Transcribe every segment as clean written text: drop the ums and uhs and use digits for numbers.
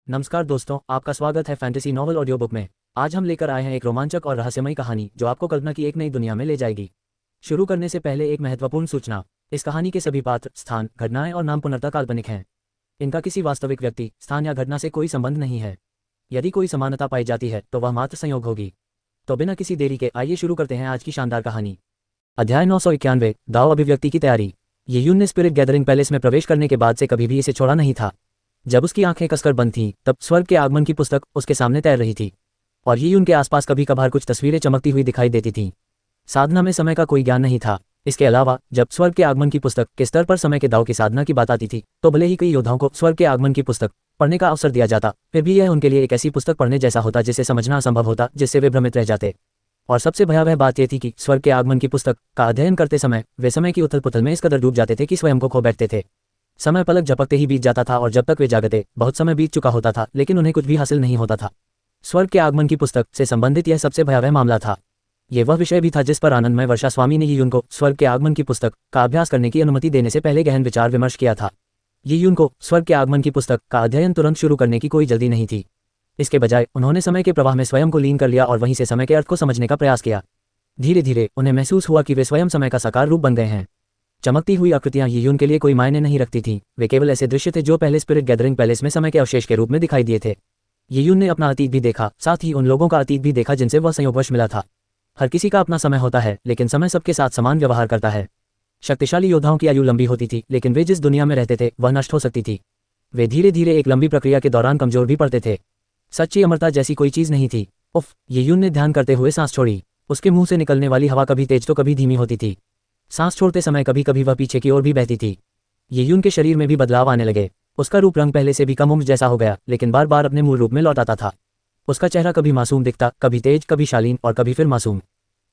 नमस्कार दोस्तों, आपका स्वागत है फैंटेसी नॉवल ऑडियो बुक में। आज हम लेकर आए हैं एक रोमांचक और रहस्यमयी कहानी जो आपको कल्पना की एक नई दुनिया में ले जाएगी। शुरू करने से पहले एक महत्वपूर्ण सूचना। इस कहानी के सभी पात्र, स्थान, घटनाएं और नाम पूर्णतः काल्पनिक हैं। इनका किसी वास्तविक व्यक्ति, स्थान या घटना से कोई संबंध नहीं है। यदि कोई समानता पाई जाती है तो वह मात्र संयोग होगी। तो बिना किसी देरी के आइए शुरू करते हैं आज की शानदार कहानी। अध्याय 991, दाव अभिव्यक्ति की तैयारी। ये यून ने स्पिरिट गैदरिंग पैलेस में प्रवेश करने के बाद से कभी भी इसे छोड़ा नहीं था। जब उसकी आंखें कसकर बंद थीं, तब स्वर्ग के आगमन की पुस्तक उसके सामने तैर रही थी और ये उनके आसपास कभी कभार कुछ तस्वीरें चमकती हुई दिखाई देती थीं। साधना में समय का कोई ज्ञान नहीं था। इसके अलावा जब स्वर्ग के आगमन की पुस्तक के स्तर पर समय के दाव की साधना की बात आती थी, तो भले ही कई योद्धाओं को स्वर्ग के आगमन की पुस्तक पढ़ने का अवसर दिया जाता, फिर भी यह उनके लिए एक ऐसी पुस्तक पढ़ने जैसा होता जिसे समझना असंभव होता, जिससे वे भ्रमित रह जाते। और सबसे भयावह बात यह थी कि स्वर्ग के आगमन की पुस्तक का अध्ययन करते समय वे समय की उथल पुथल में इस कदर डूब जाते थे कि स्वयं को खो बैठते थे। समय पलक झपकते ही बीत जाता था और जब तक वे जागते बहुत समय बीत चुका होता था, लेकिन उन्हें कुछ भी हासिल नहीं होता था। स्वर्ग के आगमन की पुस्तक से संबंधित यह सबसे भयावह मामला था। यह वह विषय भी था जिस पर आनंदमय वर्षा स्वामी ने यीयुन को स्वर्ग के आगमन की पुस्तक का अभ्यास करने की अनुमति देने से पहले गहन विचार विमर्श किया था। यीयुन को स्वर्ग के आगमन की पुस्तक का अध्ययन तुरंत शुरू करने की कोई जल्दी नहीं थी। इसके बजाय उन्होंने समय के प्रवाह में स्वयं को लीन कर लिया और वहीं से समय के अर्थ को समझने का प्रयास किया। धीरे धीरे उन्हें महसूस हुआ कि वे स्वयं समय का साकार रूप बन गए हैं। चमकती हुई आकृतियां यीयुन के लिए कोई मायने नहीं रखती थीं। वे केवल ऐसे दृश्य थे जो पहले स्पिरिट गैदरिंग पैलेस में समय के अवशेष के रूप में दिखाई दिए थे। यीयुन ने अपना अतीत भी देखा, साथ ही उन लोगों का अतीत भी देखा जिनसे वह संयोगवश मिला था। हर किसी का अपना समय होता है, लेकिन समय सबके साथ समान व्यवहार करता है। शक्तिशाली योद्धाओं की आयु लंबी होती थी, लेकिन वे जिस दुनिया में रहते थे वह नष्ट हो सकती थी। वे धीरे धीरे एक लंबी प्रक्रिया के दौरान कमजोर भी पड़ते थे। सच्ची अमरता जैसी कोई चीज नहीं थी। उफ, यीयुन ने ध्यान करते हुए सांस छोड़ी। उसके मुंह से निकलने वाली हवा कभी तेज तो कभी धीमी होती थी। सांस छोड़ते समय कभी कभी वह पीछे की ओर भी बहती थी। यीयुन के शरीर में भी बदलाव आने लगे। उसका रूप रंग पहले से भी कम उम्र जैसा हो गया, लेकिन बार बार अपने मूल रूप में लौट आता था। उसका चेहरा कभी मासूम दिखता, कभी तेज, कभी शालीन और कभी फिर मासूम।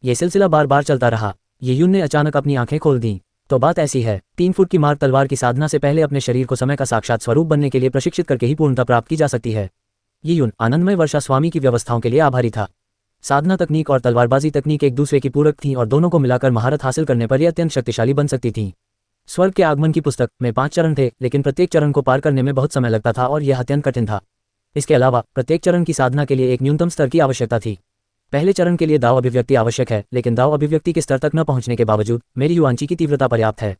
ये सिलसिला बार बार चलता रहा। यीयुन ने अचानक अपनी आंखें खोल दी। तो बात ऐसी है, 3 फुट की मार्ग तलवार की साधना से पहले अपने शरीर को समय का साक्षात स्वरूप बनने के लिए प्रशिक्षित करके ही पूर्णता प्राप्त की जा सकती है। यीयुन आनंदमय वर्षा स्वामी की व्यवस्थाओं के लिए आभारी था। साधना तकनीक और तलवारबाजी तकनीक एक दूसरे की पूरक थीं और दोनों को मिलाकर महारत हासिल करने पर यह अत्यंत शक्तिशाली बन सकती थीं। स्वर्ग के आगमन की पुस्तक में 5 चरण थे, लेकिन प्रत्येक चरण को पार करने में बहुत समय लगता था और यह अत्यंत कठिन था। इसके अलावा प्रत्येक चरण की साधना के लिए एक न्यूनतम स्तर की आवश्यकता थी। पहले चरण के लिए दाव अभिव्यक्ति आवश्यक है, लेकिन दाव अभिव्यक्ति के स्तर तक न पहुंचने के बावजूद मेरी युआंची की तीव्रता पर्याप्त है।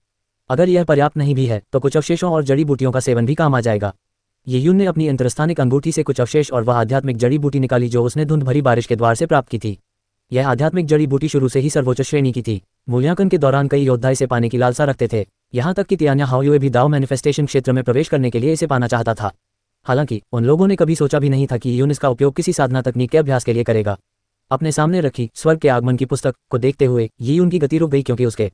अगर यह पर्याप्त नहीं भी है तो कुछ अवशेषों और जड़ी बूटियों का सेवन भी काम आ जाएगा। यीयुन ने अपनी अंतरस्थानिक अंगूठी से कुछ अवशेष और वह आध्यात्मिक जड़ी बूटी निकाली जो उसने धुंध भरी बारिश के द्वार से प्राप्त की थी। यह आध्यात्मिक जड़ी बूटी शुरू से ही सर्वोच्च श्रेणी की थी। मूल्यांकन के दौरान कई योद्धा इसे पाने की लालसा रखते थे, यहाँ तक कि तियान्या हाओयुए भी दाव मैनिफेस्टेशन क्षेत्र में प्रवेश करने के लिए इसे पाना चाहता था। हालांकि उन लोगों ने कभी सोचा भी नहीं था कि यीयुन इसका उपयोग किसी साधना तकनीक के अभ्यास के लिए करेगा। अपने सामने रखी स्वर्ग के आगमन की पुस्तक को देखते हुए यीयुन की गति रुक गई, क्योंकि उसके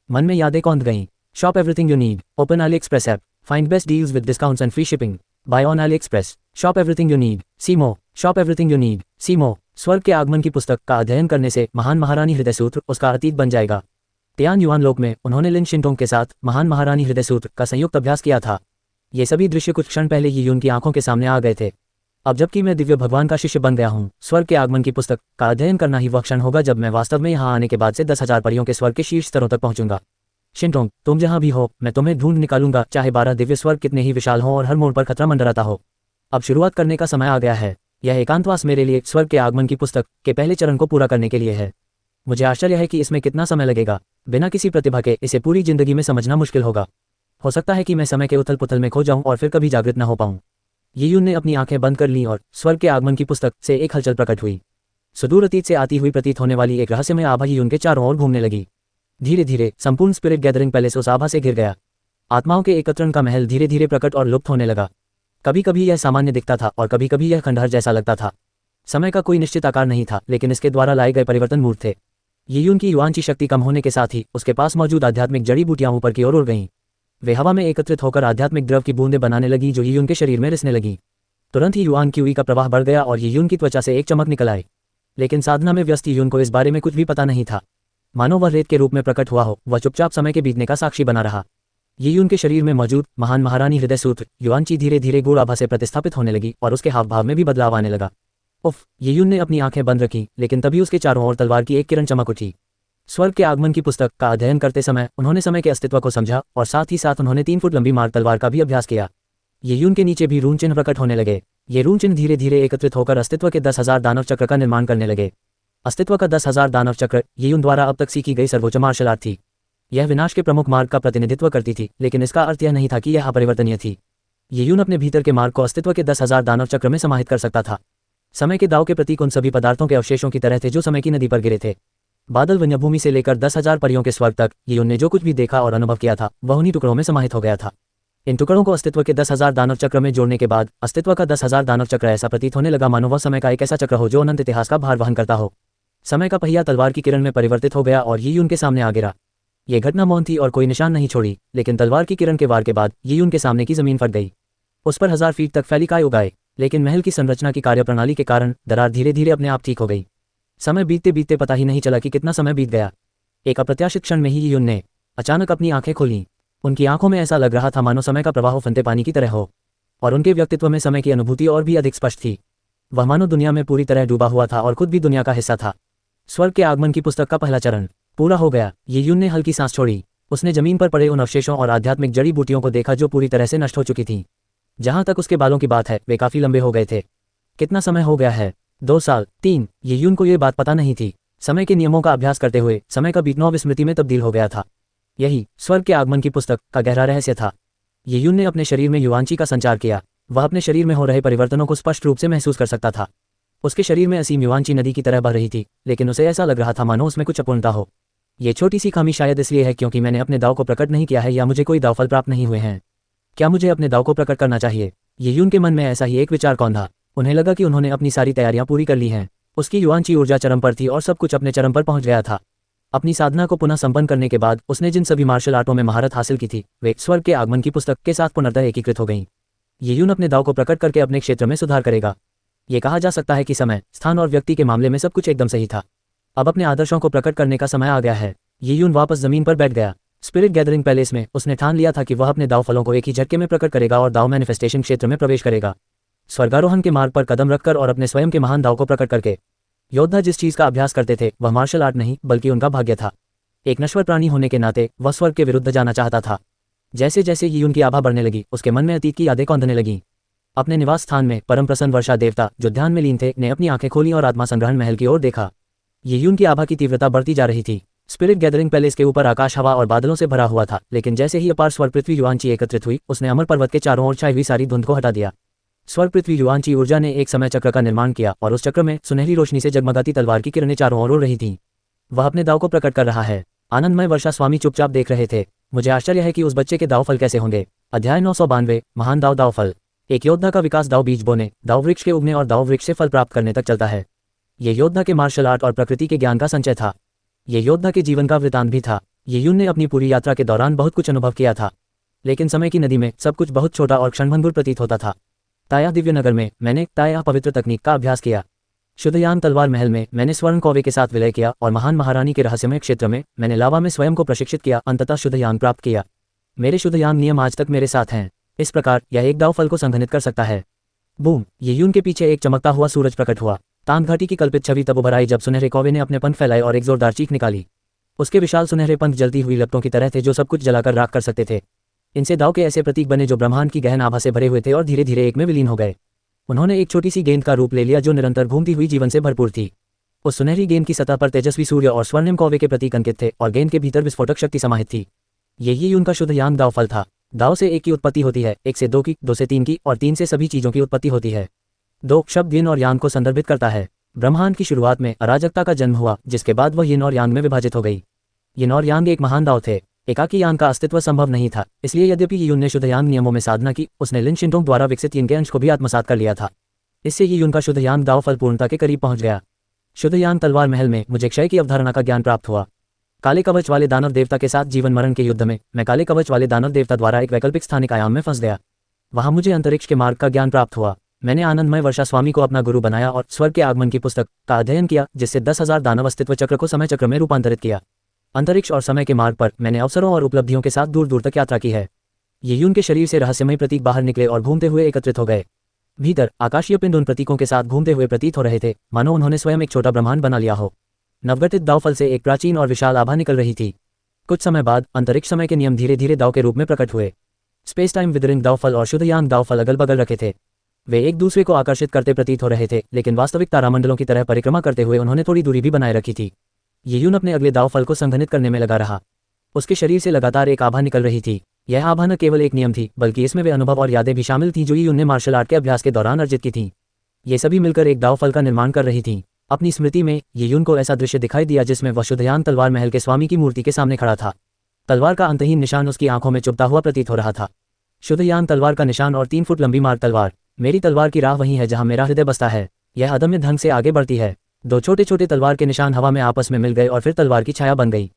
मन में यादें कौंध गईं। Shop everything you need, open AliExpress app, find best deals with discounts and free shipping, buy on AliExpress, shop everything you need, सीमो, शॉप एवरीथिंग यू नीड, सीमो। स्वर्ग के आगमन की पुस्तक का अध्ययन करने से महान महारानी हृदय सूत्र उसका अतीत बन जाएगा। तियान युआन लोक में उन्होंने लिन शिंटोंग के साथ महान महारानी हृदय सूत्र का संयुक्त अभ्यास किया था। ये सभी दृश्य कुछ क्षण पहले यीयुन की आंखों के सामने आ गए थे। अब जबकि मैं दिव्य भगवान का शिष्य बन गया हूँ, स्वर्ग के आगमन की पुस्तक का अध्ययन करना ही वह क्षण होगा जब मैं वास्तव में यहाँ आने के बाद से 10,000 परियों के स्वर्ग के शीर्ष स्तरों तक पहुंचूंगा। शिंटोंग, तुम जहाँ भी हो मैं तुम्हें ढूंढ निकालूंगा, चाहे 12 दिव्य स्वर्ग कितने ही विशाल हों और हर मोड़ पर खतरा मंडराता हो। अब शुरुआत करने का समय आ गया है। यह एकांतवास मेरे लिए स्वर्ग के आगमन की पुस्तक के पहले चरण को पूरा करने के लिए है। मुझे आश्चर्य है कि इसमें कितना समय लगेगा। बिना किसी प्रतिभा के इसे पूरी जिंदगी में समझना मुश्किल होगा। हो सकता है कि मैं समय के उथल पुथल में खो जाऊं और फिर कभी जागृत न हो पाऊं। यीयुन ने अपनी आंखें बंद कर लीं और स्वर्ग के आगमन की पुस्तक से एक हलचल प्रकट हुई। सुदूर अतीत से आती हुई प्रतीत होने वाली एक रहस्यमय आभा यीयुन के चारों ओर घूमने लगी। धीरे धीरे संपूर्ण स्पिरिट गैदरिंग पैलेस उस आभा से घिर गया। आत्माओं के एकत्रण का महल धीरे धीरे प्रकट और लुप्त होने लगा। कभी कभी यह सामान्य दिखता था और कभी कभी यह खंडहर जैसा लगता था। समय का कोई निश्चित आकार नहीं था, लेकिन इसके द्वारा लाए गए परिवर्तन मूर्त थे। यीयुन की युआंची शक्ति कम होने के साथ ही उसके पास मौजूद आध्यात्मिक जड़ी बूटियां ऊपर की ओर उड़ गईं। वे हवा में एकत्रित होकर आध्यात्मिक द्रव की बूंदें बनाने लगी जो यीयुन के शरीर में रिसने लगी। तुरंत ही युआन क्यूई का प्रवाह बढ़ गया और यीयुन की त्वचा से एक चमक निकल आई। लेकिन साधना में व्यस्त यीयुन को इस बारे में कुछ भी पता नहीं था। मानो वह रेत के रूप में प्रकट हुआ हो, वह चुपचाप समय के बीतने का साक्षी बना रहा। यीयुन के शरीर में मौजूद महान महारानी हृदय सूत्र युआंची धीरे धीरे गूढ़ आभा से प्रतिस्थापित होने लगी और उसके हाव भाव में भी बदलाव आने लगा। उफ, यीयुन ने अपनी आंखें बंद रखीं, लेकिन तभी उसके चारों ओर तलवार की एक किरण चमक उठी। स्वर्ग के आगमन की पुस्तक का अध्ययन करते समय उन्होंने समय के अस्तित्व को समझा और साथ ही साथ उन्होंने 3 फुट लंबी मार्ग तलवार का भी अभ्यास किया। यीयुन के नीचे भी रून चिन्ह प्रकट होने लगे। ये रून चिन्ह धीरे धीरे एकत्रित होकर अस्तित्व के 10,000 दानव चक्र का निर्माण करने लगे। अस्तित्व का 10,000 दानव चक्र ये यून द्वारा अब तक सीखी गई सर्वोच्च मार्शल आर्ट थी। यह विनाश के प्रमुख मार्ग का प्रतिनिधित्व करती थी, लेकिन इसका अर्थ यह नहीं था कि यह अपरिवर्तनीय थी। ये यून अपने भीतर के मार्ग को अस्तित्व के 10,000 दानव चक्र में समाहित कर सकता था। समय के दाव के प्रतीक उन सभी पदार्थों के अवशेषों की तरह थे जो समय की नदी पर गिरे थे। बादल वन्यभूमि से लेकर 10,000 परियों के स्वर्ग तक ये यून ने जो कुछ भी देखा और अनुभव किया था वह उन्हीं टुकड़ों में समाहित हो गया था। इन टुकड़ों को अस्तित्व के 10,000 दानव चक्र में जोड़ने के बाद अस्तित्व का 10,000 दानव चक्र ऐसा प्रतीत होने लगा मानो वह समय का एक ऐसा चक्र हो जो अनंत इतिहास का भार वहन करता हो। समय का पहिया तलवार की किरण में परिवर्तित हो गया और ये यून के सामने आ गिरा। ये घटना मौन थी और कोई निशान नहीं छोड़ी, लेकिन तलवार की किरण के वार के बाद ये यून के सामने की जमीन फट गई। उस पर 1000 फीट तक फैली काय उगाए, लेकिन महल की संरचना की कार्यप्रणाली के कारण दरार धीरे धीरे अपने आप ठीक हो गई। समय बीतते बीतते पता ही नहीं चला कि कितना समय बीत गया। एक अप्रत्याशित क्षण में ही ये यून ने अचानक अपनी आंखें खोलीं। उनकी आंखों में ऐसा लग रहा था मानो समय का प्रवाह उफनते पानी की तरह हो, और उनके व्यक्तित्व में समय की अनुभूति और भी अधिक स्पष्ट थी। वह मानो दुनिया में पूरी तरह डूबा हुआ था और खुद भी दुनिया का हिस्सा था। स्वर्ग के आगमन की पुस्तक का पहला चरण पूरा हो गया। ये यून ने हल्की सांस छोड़ी। उसने जमीन पर पड़े उन अवशेषों और आध्यात्मिक जड़ी बूटियों को देखा जो पूरी तरह से नष्ट हो चुकी थीं। जहां तक उसके बालों की बात है वे काफी लंबे हो गए थे। कितना समय हो गया है? 2 साल, 3। ये यून को ये बात पता नहीं थी। समय के नियमों का अभ्यास करते हुए समय का बीतना विस्मृति में तब्दील हो गया था। यही स्वर्ग के आगमन की पुस्तक का गहरा रहस्य था। ये यून ने अपने शरीर में युवांची का संचार किया। वह अपने शरीर में हो रहे परिवर्तनों को स्पष्ट रूप से महसूस कर सकता था। उसके शरीर में असीम युवांची नदी की तरह बह रही थी, लेकिन उसे ऐसा लग रहा था मानो उसमें कुछ अपूर्णता हो। ये छोटी सी खामी शायद इसलिए है क्योंकि मैंने अपने दाव को प्रकट नहीं किया है या मुझे कोई दावफल प्राप्त नहीं हुए हैं। क्या मुझे अपने दाव को प्रकट करना चाहिए? ये यून के मन में ऐसा ही एक विचार कौंधा। उन्हें लगा कि उन्होंने अपनी सारी तैयारियां पूरी कर ली हैं। उसकी युवांची ऊर्जा चरम पर थी और सब कुछ अपने चरम पर पहुंच गया था। अपनी साधना को पुनः संपन्न करने के बाद उसने जिन सभी मार्शल आर्टों में महारत हासिल की थी वे स्वर्ग के आगमन की पुस्तक के साथ पुनर्तः एकीकृत हो गईं। ये यून अपने दाव को प्रकट करके अपने क्षेत्र में सुधार करेगा। ये कहा जा सकता है कि समय, स्थान और व्यक्ति के मामले में सब कुछ एकदम सही था। अब अपने आदर्शों को प्रकट करने का समय आ गया है। ये यून वापस जमीन पर बैठ गया। स्पिरिट गैदरिंग पैलेस में उसने ठान लिया था कि वह अपने दाव फलों को एक ही झटके में प्रकट करेगा और दाव मैनिफेस्टेशन क्षेत्र में प्रवेश करेगा। स्वर्गारोहण के मार्ग पर कदम रखकर और अपने स्वयं के महान दाव को प्रकट करके। योद्धा जिस चीज का अभ्यास करते थे वह मार्शल आर्ट नहीं बल्कि उनका भाग्य था। एक नश्वर प्राणी होने के नाते वह स्वर्ग के विरुद्ध जाना चाहता था। जैसे जैसे ये उनकी आभा बढ़ने लगी उसके मन में अतीत की यादें कौंधने लगीं। अपने निवास स्थान में परम प्रसन्न वर्षा देवता जो ध्यान में लीन थे ने अपनी आंखें खोली और आत्मा संग्रहण महल की ओर देखा। ये यून की आभा की तीव्रता बढ़ती जा रही थी। स्पिरिट गैदरिंग पैलेस के ऊपर आकाश हवा और बादलों से भरा हुआ था, लेकिन जैसे ही अपार स्वर्ग पृथ्वी युवांची एकत्रित हुई उसने अमर पर्वत के चारों ओर छाई हुई सारी धुंध को हटा दिया। स्वर्ग पृथ्वी युवांची ऊर्जा ने एक समय चक्र का निर्माण किया और उस चक्र में सुनहरी रोशनी से जगमगाती तलवार की किरणें चारों ओर उड़ रही थीं। वह अपने दाव को प्रकट कर रहा है। आनंदमय वर्षा स्वामी चुपचाप देख रहे थे। मुझे आश्चर्य है कि उस बच्चे के दाव फल कैसे होंगे। अध्याय 992 महान दाव फल। एक योद्धा का विकास दाव बीज बोने, दाव वृक्ष के उगने और दाव वृक्ष से फल प्राप्त करने तक चलता है। ये योद्धा के मार्शल आर्ट और प्रकृति के ज्ञान का संचय था। ये योद्धा के जीवन का वृतांत भी था। ये यून ने अपनी पूरी यात्रा के दौरान बहुत कुछ अनुभव किया था, लेकिन समय की नदी में सब कुछ बहुत छोटा और क्षणभंगुर प्रतीत होता था। ताया दिव्य नगर में मैंने ताया पवित्र तकनीक का अभ्यास किया। शुद्धयान तलवार महल में मैंने स्वर्ण कौवे के साथ विलय किया और महान महारानी के रहस्यमय क्षेत्र में मैंने लावा में स्वयं को प्रशिक्षित किया। अंततः शुद्धयान प्राप्त किया। मेरे शुद्धयान नियम आज तक मेरे साथ हैं। इस प्रकार यह एक दाव फल को संघनित कर सकता है। बूम! ये यून के पीछे एक चमकता हुआ सूरज प्रकट हुआ। तांग घाटी की कल्पित छवि तब उभर आई जब सुनहरे कौवे ने अपने पंख फैलाए और एक जोरदार चीख निकाली। उसके विशाल सुनहरे पंख जलती हुई लपटों की तरह थे जो सब कुछ जलाकर राख कर सकते थे। इनसे दाव के ऐसे प्रतीक बने जो ब्रह्मांड की गहन आभा से भरे हुए थे और धीरे धीरे एक में विलीन हो गए। उन्होंने एक छोटी सी गेंद का रूप ले लिया जो निरंतर घूमती हुई जीवन से भरपूर थी। उस सुनहरी गेंद की सतह पर तेजस्वी सूर्य और स्वर्णिम कौवे के प्रतीक अंकित थे और गेंद के भीतर विस्फोटक शक्ति समाहित थी। यही उनका शुद्धयान दाव फल था। दाव से एक की उत्पत्ति होती है, एक से दो की, दो से तीन की और तीन से सभी चीजों की उत्पत्ति होती है। दो शब्द यिन और यांग को संदर्भित करता है। ब्रह्मांड की शुरुआत में अराजकता का जन्म हुआ, जिसके बाद वह यिन और यांग में विभाजित हो गई। यिन और यांग एक महान दाव थे। एकाकी यांग का अस्तित्व संभव नहीं था, इसलिए यद्यपि यून ने शुद्धयांग नियमों में साधना की, उसने लिन शिंटोंग द्वारा विकसित यिन के अंश को भी आत्मसात कर लिया था। इससे यून का शुद्धयांग दाव फल पूर्णता के करीब पहुंच गया। शुद्धयांग तलवार महल में मुझे क्षय की अवधारणा का ज्ञान प्राप्त हुआ। काले कवच वाले दानव देवता के साथ जीवन मरण के युद्ध में मैं काले कवच वाले दानव देवता द्वारा एक वैकल्पिक स्थानिक आयाम में फंस गया। वहां मुझे अंतरिक्ष के मार्ग का ज्ञान प्राप्त हुआ। मैंने आनंदमय वर्षा स्वामी को अपना गुरु बनाया और स्वर्ग के आगमन की पुस्तक का अध्ययन किया, जिससे 10,000 दानव अस्तित्व चक्र को समय चक्र में रूपांतरित किया। अंतरिक्ष और समय के मार्ग पर मैंने अवसरों और उपलब्धियों के साथ दूर दूर तक यात्रा की है। ये यून के शरीर से रहस्यमय प्रतीक बाहर निकले और घूमते हुए एकत्रित हो गए। भीतर आकाशीय पिंड उन प्रतीकों के साथ घूमते हुए प्रतीत हो रहे थे, मानो उन्होंने स्वयं एक छोटा ब्रह्मांड बना लिया हो। नवगठित दाव फल से एक प्राचीन और विशाल आभा निकल रही थी। कुछ समय बाद अंतरिक्ष समय के नियम धीरे धीरे दाव के रूप में प्रकट हुए। स्पेस टाइम विदरिंग दाव फल और शुद्धयांग दाव फल अगल बगल रखे थे। वे एक दूसरे को आकर्षित करते प्रतीत हो रहे थे, लेकिन वास्तविक तारामंडलों की तरह परिक्रमा करते हुए उन्होंने थोड़ी दूरी भी बनाए रखी थी। ये यून अपने अगले दाव फल को संघनित करने में लगा रहा। उसके शरीर से लगातार एक आभा निकल रही थी। यह आभा न केवल एक नियम थी, बल्कि इसमें वे अनुभव और यादें भी शामिल थीं जो यून ने मार्शल आर्ट के अभ्यास के दौरान अर्जित की थीं। ये सभी मिलकर एक दाव फल का निर्माण कर रही थीं। अपनी स्मृति में ये यून को ऐसा दृश्य दिखाई दिया जिसमें वह शुद्धयान तलवार महल के स्वामी की मूर्ति के सामने खड़ा था। तलवार का अंतहीन निशान उसकी आंखों में चुभता हुआ प्रतीत हो रहा था। शुद्धयान तलवार का निशान और 3 फुट लंबी मार्ग तलवार। मेरी तलवार की राह वही है जहां मेरा हृदय बसता है। यह अदम्य ढंग से आगे बढ़ती है। 2 छोटे छोटे तलवार के निशान हवा में आपस में मिल गए और फिर तलवार की छाया बन गई।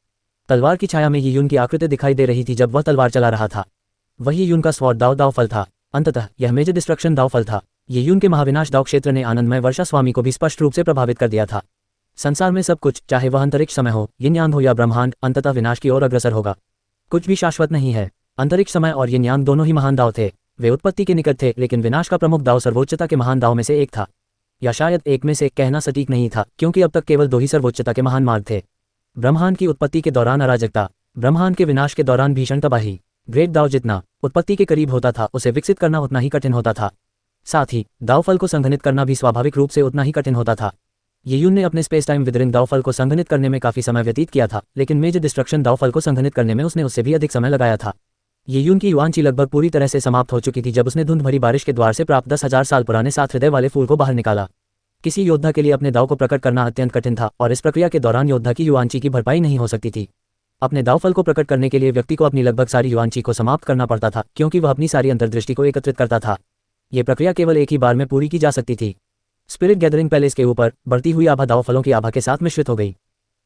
तलवार की छाया में ये यून की आकृति दिखाई दे रही थी जब वह तलवार चला रहा था। वही यून का स्वॉर्ड दाव फल था। अंततः यह मेजर डिस्ट्रक्शन दाव फल था। ये यून के महाविनाश दाव क्षेत्र ने आनंदमय वर्षा स्वामी को भी स्पष्ट रूप से प्रभावित कर दिया था। संसार में सब कुछ, चाहे वह अंतरिक्ष समय हो, यिन-यांग हो या ब्रह्मांड, अंततः विनाश की ओर अग्रसर होगा। कुछ भी शाश्वत नहीं है। अंतरिक्ष समय और यिन-यांग दोनों ही महान दाव थे। वे उत्पत्ति के निकट थे, लेकिन विनाश का प्रमुख दाव सर्वोच्चता के महान दाव में से एक था। या शायद एक में से कहना सटीक नहीं था, क्योंकि अब तक केवल 2 ही सर्वोच्चता के महान मार्ग थे। ब्रह्मांड की उत्पत्ति के दौरान अराजकता, ब्रह्मांड के विनाश के दौरान भीषण तबाही। ग्रेट दाव जितना उत्पत्ति के करीब होता था, उसे विकसित करना उतना ही कठिन होता था। साथ ही दाव फल को संघनित करना भी स्वाभाविक रूप से उतना ही कठिन होता था। ये यून ने अपने स्पेस टाइम विदरिंग दाव फल को संघनित करने में काफी समय व्यतीत किया था, लेकिन मेजर डिस्ट्रक्शन दाव फल को संघनित करने में उसने उससे भी अधिक समय लगाया था। ये यून की युआंची लगभग पूरी तरह से समाप्त हो चुकी थी जब उसने धुंध भरी बारिश के द्वार से प्राप्त 10,000 साल पुराने 7 हृदय वाले फूल को बाहर निकाला। किसी योद्धा के लिए अपने दाव को प्रकट करना अत्यंत कठिन था, और इस प्रक्रिया के दौरान योद्धा की युआंची की भरपाई नहीं हो सकती थी। अपने दाव फल को प्रकट करने के लिए व्यक्ति को अपनी लगभग सारी युआंची को समाप्त करना पड़ता था, क्योंकि वह अपनी सारी अंतर्दृष्टि को एकत्रित करता था। ये प्रक्रिया केवल एक ही बार में पूरी की जा सकती थी। स्पिरिट गैदरिंग पैलेस के ऊपर बढ़ती हुई आभा दाव फलों की आभा के साथ मिश्रित हो गई।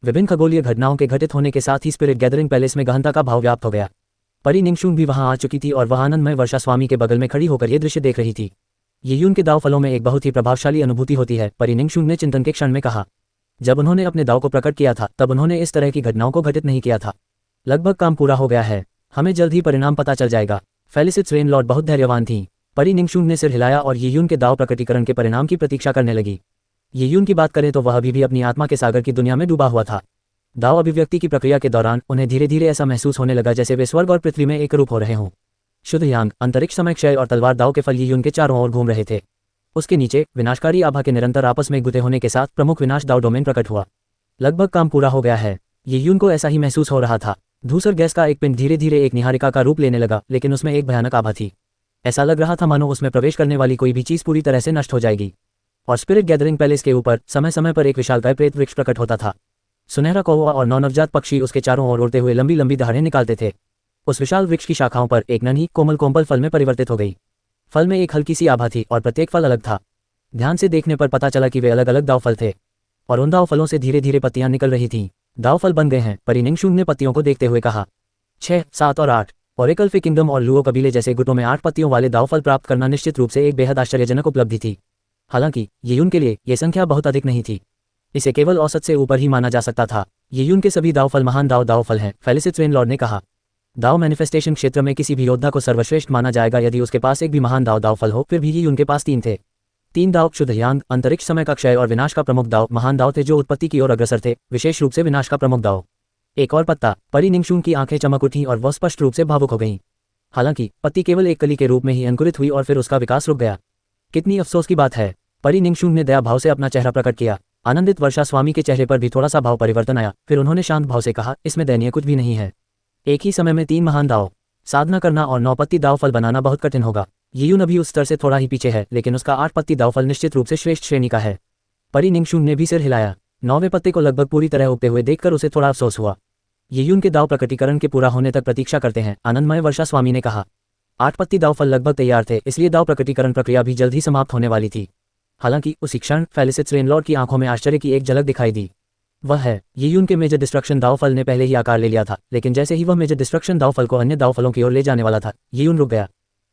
विभिन्न खगोलीय घटनाओं के घटित होने के साथ ही स्पिरिट गैदरिंग पैलेस में गहनता का भाव व्याप्त हो गया। परी निंगशुंग भी वहां आ चुकी थी और वह आनंदमय वर्षा स्वामी के बगल में खड़ी होकर ये दृश्य देख रही थी। ये यून के दाव फलों में एक बहुत ही प्रभावशाली अनुभूति होती है, परी निंगशुंग ने चिंतन के क्षण में कहा। जब उन्होंने अपने दाव को प्रकट किया था तब उन्होंने इस तरह की घटनाओं को घटित नहीं किया था। लगभग काम पूरा हो गया है। हमें जल्द ही परिणाम पता चल जाएगा। फेलिसिट्स रेनलॉर्ड बहुत धैर्यवान थीं। परी निंगशुंग ने सिर हिलाया और ये यून के दाव प्रकटीकरण के परिणाम की प्रतीक्षा करने लगी। ये यून की बात करें तो वह अभी भी अपनी आत्मा के सागर की दुनिया में डूबा हुआ था। दाव अभिव्यक्ति की प्रक्रिया के दौरान उन्हें धीरे धीरे ऐसा महसूस होने लगा जैसे वे स्वर्ग और पृथ्वी में एक रूप हो रहे हों। शुद्ध यांग, अंतरिक्ष समय क्षय और तलवार दाव के फल ये यून के चारों ओर घूम रहे थे। उसके नीचे विनाशकारी आभा के निरंतर आपस में गुथे होने के साथ प्रमुख विनाश दाव डोमेन प्रकट हुआ। लगभग काम पूरा हो गया है। ये यून को ऐसा ही महसूस हो रहा था। धूसर गैस का एक पिंड धीरे धीरे एक निहारिका का रूप लेने लगा, लेकिन उसमें एक भयानक आभा थी। ऐसा लग रहा था मानो उसमें प्रवेश करने वाली कोई भी चीज पूरी तरह से नष्ट हो जाएगी। और स्पिरिट गैदरिंग पैलेस के ऊपर समय समय पर एक विशालकाय प्रेत वृक्ष प्रकट होता था। सुनहरा कौवा और 9 नवजात पक्षी उसके चारों ओर उड़ते हुए लंबी लंबी दहाड़ें निकालते थे। उस विशाल वृक्ष की शाखाओं पर एक नन्ही कोमल कोमल फल में परिवर्तित हो गई। फल में एक हल्की सी आभा थी और प्रत्येक फल अलग था। ध्यान से देखने पर पता चला कि वे अलग अलग दाव फल थे, और उन दाव फलों से धीरे धीरे पत्तियां निकल रही थीं। दाव फल बन गए हैं, परी निंगशुंग ने पत्तियों को देखते हुए कहा। 6, 7 और 8 ओरेकल फे किंगडम और लुओ कबीले जैसे गुटों में 8 पत्तियों वाले दाव फल प्राप्त करना निश्चित रूप से एक बेहद आश्चर्यजनक उपलब्धि थी। हालांकि ये यून के लिए ये संख्या बहुत अधिक नहीं थी। इसे केवल औसत से ऊपर ही माना जा सकता था। ये यून के सभी दाव फल महान दाव फल हैं, फेलिसिट्स रेनलॉर्ड ने कहा। दाव मैनिफेस्टेशन क्षेत्र में किसी भी योद्धा को सर्वश्रेष्ठ माना जाएगा यदि उसके पास एक भी महान दाव फल हो। फिर भी ये उनके पास 3 थे। 3 दाव शुद्ध यांग, अंतरिक्ष समय का क्षय और विनाश का प्रमुख दाव महान दाव थे जो उत्पत्ति की ओर अग्रसर थे, विशेष रूप से विनाश का प्रमुख दाव। एक और पत्ता। परी निंगशुंग की आंखें चमक उठीं और वह स्पष्ट रूप से भावुक हो गईं। हालांकि पत्ती केवल एक कली के रूप में ही अंकुरित हुई और फिर उसका विकास रुक गया। कितनी अफसोस की बात है। परी निंगशुंग ने दया भाव से अपना चेहरा प्रकट किया। आनंदित वर्षा स्वामी के चेहरे पर भी थोड़ा सा भाव परिवर्तन आया। फिर उन्होंने शांत भाव से कहा, इसमें दयनीय कुछ भी नहीं है। एक ही समय में 3 महान दाव साधना करना और 9 पत्ती दाव फल बनाना बहुत कठिन होगा। ये यून अभी उस स्तर से थोड़ा ही पीछे है, लेकिन उसका 8 पत्ती दाव फल निश्चित रूप से श्रेष्ठ श्रेणी का है। परी निंगशुंग ने भी सिर हिलाया। 9वें पत्ते को लगभग पूरी तरह उगते हुए देखकर उसे थोड़ा अफसोस हुआ। ये यून के दाव प्रकटीकरण के पूरा होने तक प्रतीक्षा करते हैं, आनंदमय वर्षा स्वामी ने कहा। 8 पत्ती दाव फल लगभग तैयार थे, इसलिए दाव प्रकटीकरण प्रक्रिया भी जल्द ही समाप्त होने वाली थी। हालांकि उसी क्षण फेलिसिट्स रेनलॉर्ड की आंखों में आश्चर्य की एक झलक दिखाई दी। वह है, ये यून के मेजर डिस्ट्रक्शन दाव फल ने पहले ही आकार ले लिया था, लेकिन जैसे ही वह मेजर डिस्ट्रक्शन दाव फल को अन्य दाव फलों की ओर ले जाने वाला था, ये यून रुक गया।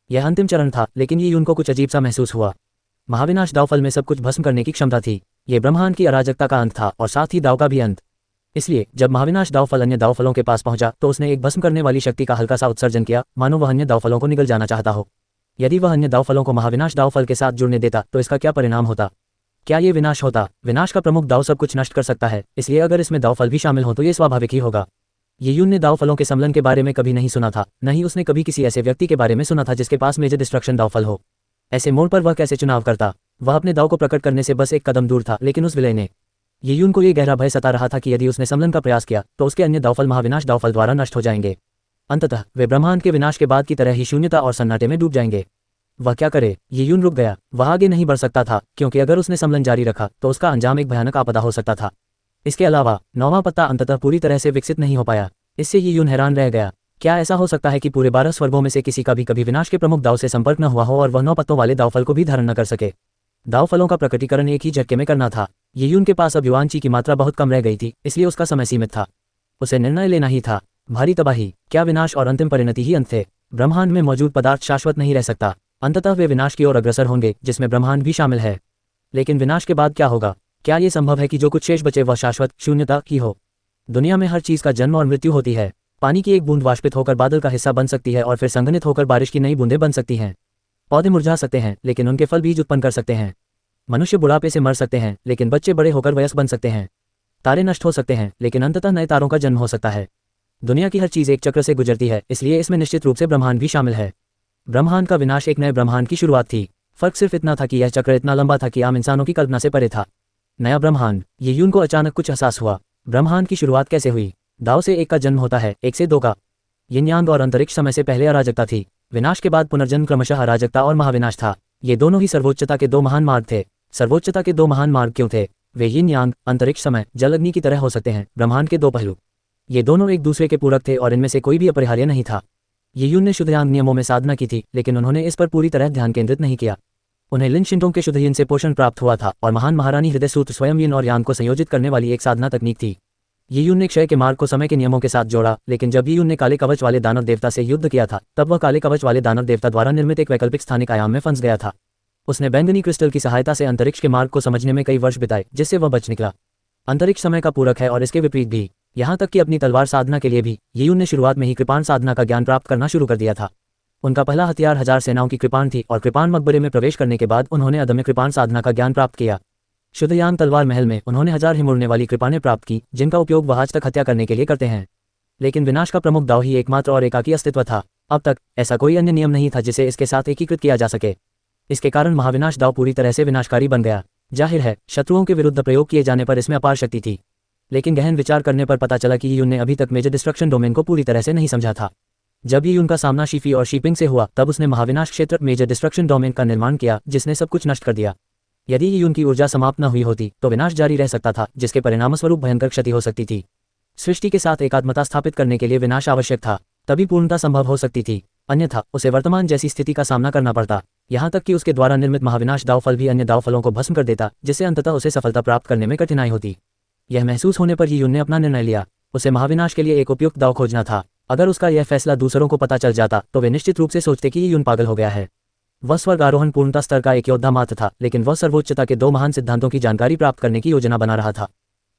यह अंतिम चरण था, लेकिन ये यून को कुछ अजीब सा महसूस हुआ। महाविनाश दाव फल में सब कुछ भस्म करने की क्षमता थी। ये ब्रह्मांड की अराजकता का अंत था और साथ ही दाव का भी अंत। इसलिए जब महाविनाश दाव फल अन्य दाव फलों के पास पहुंचा तो उसने एक भस्म करने वाली शक्ति का हल्का सा उत्सर्जन किया, मानो वह अन्य दाव फलों को निगल जाना चाहता हो। यदि वह अन्य दाव फलों को महाविनाश दाव फल के साथ जुड़ने देता तो इसका क्या परिणाम होता? क्या ये विनाश होता? विनाश का प्रमुख दाव सब कुछ नष्ट कर सकता है, इसलिए अगर इसमें दाव फल भी शामिल हो तो ये स्वाभाविक ही होगा। ये यून ने दाव फलों के सम्मिलन के बारे में कभी नहीं सुना था, न ही उसने कभी किसी ऐसे व्यक्ति के बारे में सुना था जिसके पास मेजर डिस्ट्रक्शन दाव फल हो। ऐसे मोड़ पर वह कैसे चुनाव करता? वह अपने दाव को प्रकट करने से बस एक कदम दूर था, लेकिन उस विलय ने ये यून को ये गहरा भय सता रहा था कि यदि उसने समलन का प्रयास किया तो उसके अन्य दावफल महाविनाश दावफल द्वारा नष्ट हो जाएंगे। अंततः वे ब्रह्मांड के विनाश के बाद की तरह ही शून्यता और सन्नाटे में डूब जाएंगे। वह क्या करे? ये यून रुक गया। वह आगे नहीं बढ़ सकता था, क्योंकि अगर उसने समलन जारी रखा तो उसका अंजाम एक भयानक आपदा हो सकता था। इसके अलावा नौवां पत्ता अंततः पूरी तरह से विकसित नहीं हो पाया। इससे ये यून हैरान रह गया। क्या ऐसा हो सकता है कि पूरे 12 स्वर्गों में से किसी का भी कभी विनाश के प्रमुख दाव से संपर्क न हुआ हो और वह 9 पत्तों वाले दावफल को भी धारण न कर सके? दाव फलों का प्रकटीकरण एक ही झटके में करना था। ये यून के पास अब युआनची की मात्रा बहुत कम रह गई थी, इसलिए उसका समय सीमित था। उसे निर्णय लेना ही था। भारी तबाही, क्या विनाश और अंतिम परिणति ही अंत थे? ब्रह्मांड में मौजूद पदार्थ शाश्वत नहीं रह सकता। अंततः वे विनाश की ओर अग्रसर होंगे, जिसमें ब्रह्मांड भी शामिल है। लेकिन विनाश के बाद क्या होगा? क्या ये संभव है कि जो कुछ शेष बचे वह शाश्वत शून्यता की हो? दुनिया में हर चीज का जन्म और मृत्यु होती है। पानी की एक बूंद वाष्पित होकर बादल का हिस्सा बन सकती है और फिर संघनित होकर बारिश की नई बूंदें बन सकती हैं। पौधे मुरझा सकते हैं, लेकिन उनके फल बीज उत्पन्न कर सकते हैं। मनुष्य बुढ़ापे से मर सकते हैं, लेकिन बच्चे बड़े होकर वयस्क बन सकते हैं। तारे नष्ट हो सकते हैं, लेकिन अंततः नए तारों का जन्म हो सकता है। दुनिया की हर चीज एक चक्र से गुजरती है, इसलिए इसमें निश्चित रूप से ब्रह्मांड भी शामिल है। ब्रह्मांड का विनाश एक नए ब्रह्मांड की शुरुआत थी। फर्क सिर्फ इतना था कि यह चक्र इतना लंबा था कि आम इंसानों की कल्पना से परे था। नया ब्रह्मांड। ये यून को अचानक कुछ एहसास हुआ। ब्रह्मांड की शुरुआत कैसे हुई? दाव से एक का जन्म होता है, एक से दो का। यिन यांग और अंतरिक्ष समय से पहले अराजकता थी। विनाश के बाद पुनर्जन्म क्रमशः अराजकता और महाविनाश था। ये दोनों ही सर्वोच्चता के दो महान मार्ग थे। सर्वोच्चता के दो महान मार्ग क्यों थे? वे यिन यांग, अंतरिक्ष समय, जल अग्नि की तरह हो सकते हैं, ब्रह्मांड के दो पहलू। ये दोनों एक दूसरे के पूरक थे और इनमें से कोई भी अपरिहार्य नहीं था। ये यून ने शुद्धयांग नियमों में साधना की थी, लेकिन उन्होंने इस पर पूरी तरह ध्यान केंद्रित नहीं किया। उन्हें लिन शिंटोंग के शुद्ध यिन से पोषण प्राप्त हुआ था और महान महारानी हृदय सूत्र स्वयं यिन और यांग को संयोजित करने वाली एक साधना तकनीक थी। ये यून ने क्षय के मार्ग को समय के नियमों के साथ जोड़ा, लेकिन जब ये यून ने काले कवच वाले दानव देवता से युद्ध किया था, तब वह काले कवच वाले दानव देवता द्वारा निर्मित एक वैकल्पिक स्थानिक आयाम में फंस गया था। उसने बैंगनी क्रिस्टल की सहायता से अंतरिक्ष के मार्ग को समझने में कई वर्ष बिताए, जिससे वह बच निकला। अंतरिक्ष समय का पूरक है और इसके विपरीत भी। यहाँ तक कि अपनी तलवार साधना के लिए भी ये यून ने शुरुआत में ही कृपाण साधना का ज्ञान प्राप्त करना शुरू कर दिया था। उनका पहला हथियार 1000 सेनाओं की कृपाण थी और कृपाण मकबरे में प्रवेश करने के बाद उन्होंने अदम्य कृपाण साधना का ज्ञान प्राप्त किया। शुद्धयांग तलवार महल में उन्होंने 1000 ही मुड़ने वाली कृपाणें प्राप्त की, जिनका उपयोग वह आज तक हत्या करने के लिए करते हैं। लेकिन विनाश का प्रमुख दाव ही एकमात्र और एकाकी अस्तित्व था। अब तक ऐसा कोई अन्य नियम नहीं था जिसे इसके साथ एकीकृत किया जा सके। इसके कारण महाविनाश दाव पूरी तरह से विनाशकारी बन गया। जाहिर है, शत्रुओं के विरुद्ध प्रयोग किए जाने पर इसमें अपार शक्ति थी, लेकिन गहन विचार करने पर पता चला कि ये यून ने अभी तक मेजर डिस्ट्रक्शन डोमेन को पूरी तरह से नहीं समझा था। जब ये यून का सामना शीफी और शीपिंग से हुआ, तब उसने महाविनाश क्षेत्र मेजर डिस्ट्रक्शन डोमेन का निर्माण किया, जिसने सब कुछ नष्ट कर दिया। यदि ये यून की ऊर्जा समाप्त न हुई होती तो विनाश जारी रह सकता था, जिसके परिणामस्वरूप भयंकर क्षति हो सकती थी। सृष्टि के साथ एकात्मता स्थापित करने के लिए विनाश आवश्यक था, तभी पूर्णता संभव हो सकती थी। अन्यथा उसे वर्तमान जैसी स्थिति का सामना करना पड़ता। यहाँ तक कि उसके द्वारा निर्मित महाविनाश दाव फल भी अन्य दाव फलों को भस्म कर देता, जिससे अंततः उसे सफलता प्राप्त करने में कठिनाई होती। यह महसूस होने पर ये यून ने अपना निर्णय लिया। उसे महाविनाश के लिए एक उपयुक्त दाव खोजना था। अगर उसका यह फैसला दूसरों को पता चल जाता तो वे निश्चित रूप से सोचते कि ये यून पागल हो गया है। वह स्वर्ग आरोहण पूर्णता स्तर का एक योद्धा मात्र था, लेकिन वह सर्वोच्चता के दो महान सिद्धांतों की जानकारी प्राप्त करने की योजना बना रहा था।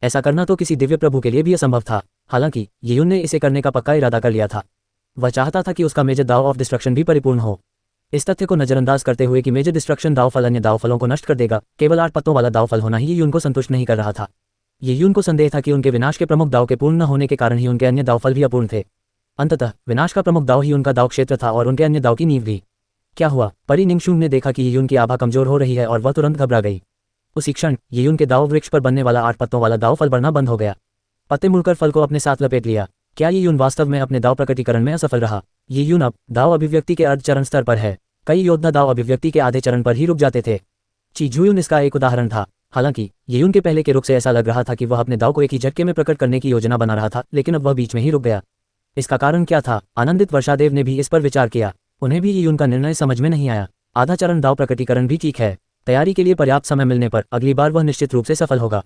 ऐसा करना तो किसी दिव्य प्रभु के लिए भी असंभव था। हालांकि ये यून ने इसे करने का पक्का इरादा कर लिया था। वह चाहता था कि उसका मेजर दाव ऑफ डिस्ट्रक्शन भी परिपूर्ण हो। इस तथ्य को नजरअंदाज करते हुए कि मेजर डिस्ट्रक्शन दाव फल अन्य दाव फलों को नष्ट कर देगा, केवल 8 पत्तों वाला दाव फल होना ही ये यून को संतुष्ट नहीं कर रहा था। ये यून को संदेह था कि उनके विनाश के प्रमुख दाव के पूर्ण न होने के कारण ही उनके अन्य दाव फल भी अपूर्ण थे। अंततः विनाश का प्रमुख दाव ही उनका दाव क्षेत्र था और उनके अन्य दाव की नींव भी। क्या हुआ? परी निंगशुंग ने देखा कि ये यून की आभा कमजोर हो रही है और वह तुरंत घबरा गई। उसी क्षण ये यून के दाव वृक्ष पर बनने वाला 8 पत्तों वाला दाव फल बढ़ना बंद हो गया। पत्ते मुड़कर फल को अपने साथ लपेट लिया। क्या ये यून वास्तव में अपने दाव प्रकटीकरण में असफल रहा? ये यून अब दाव अभिव्यक्ति के अर्ध चरण स्तर पर है। कई योद्धा दाव अभिव्यक्ति के आधे चरण पर ही रुक जाते थे। ची झुयून इसका एक उदाहरण था। हालांकि ये यून के पहले के रुख से ऐसा लग रहा था कि वह अपने दाव को एक ही झटके में प्रकट करने की योजना बना रहा था, लेकिन अब वह बीच में ही रुक गया। इसका कारण क्या था? आनंदित वर्षादेव ने भी इस पर विचार किया। उन्हें भी ये यून का निर्णय समझ में नहीं आया। आधा चरण दाव प्रकटीकरण भी ठीक है। तैयारी के लिए पर्याप्त समय मिलने पर अगली बार वह निश्चित रूप से सफल होगा।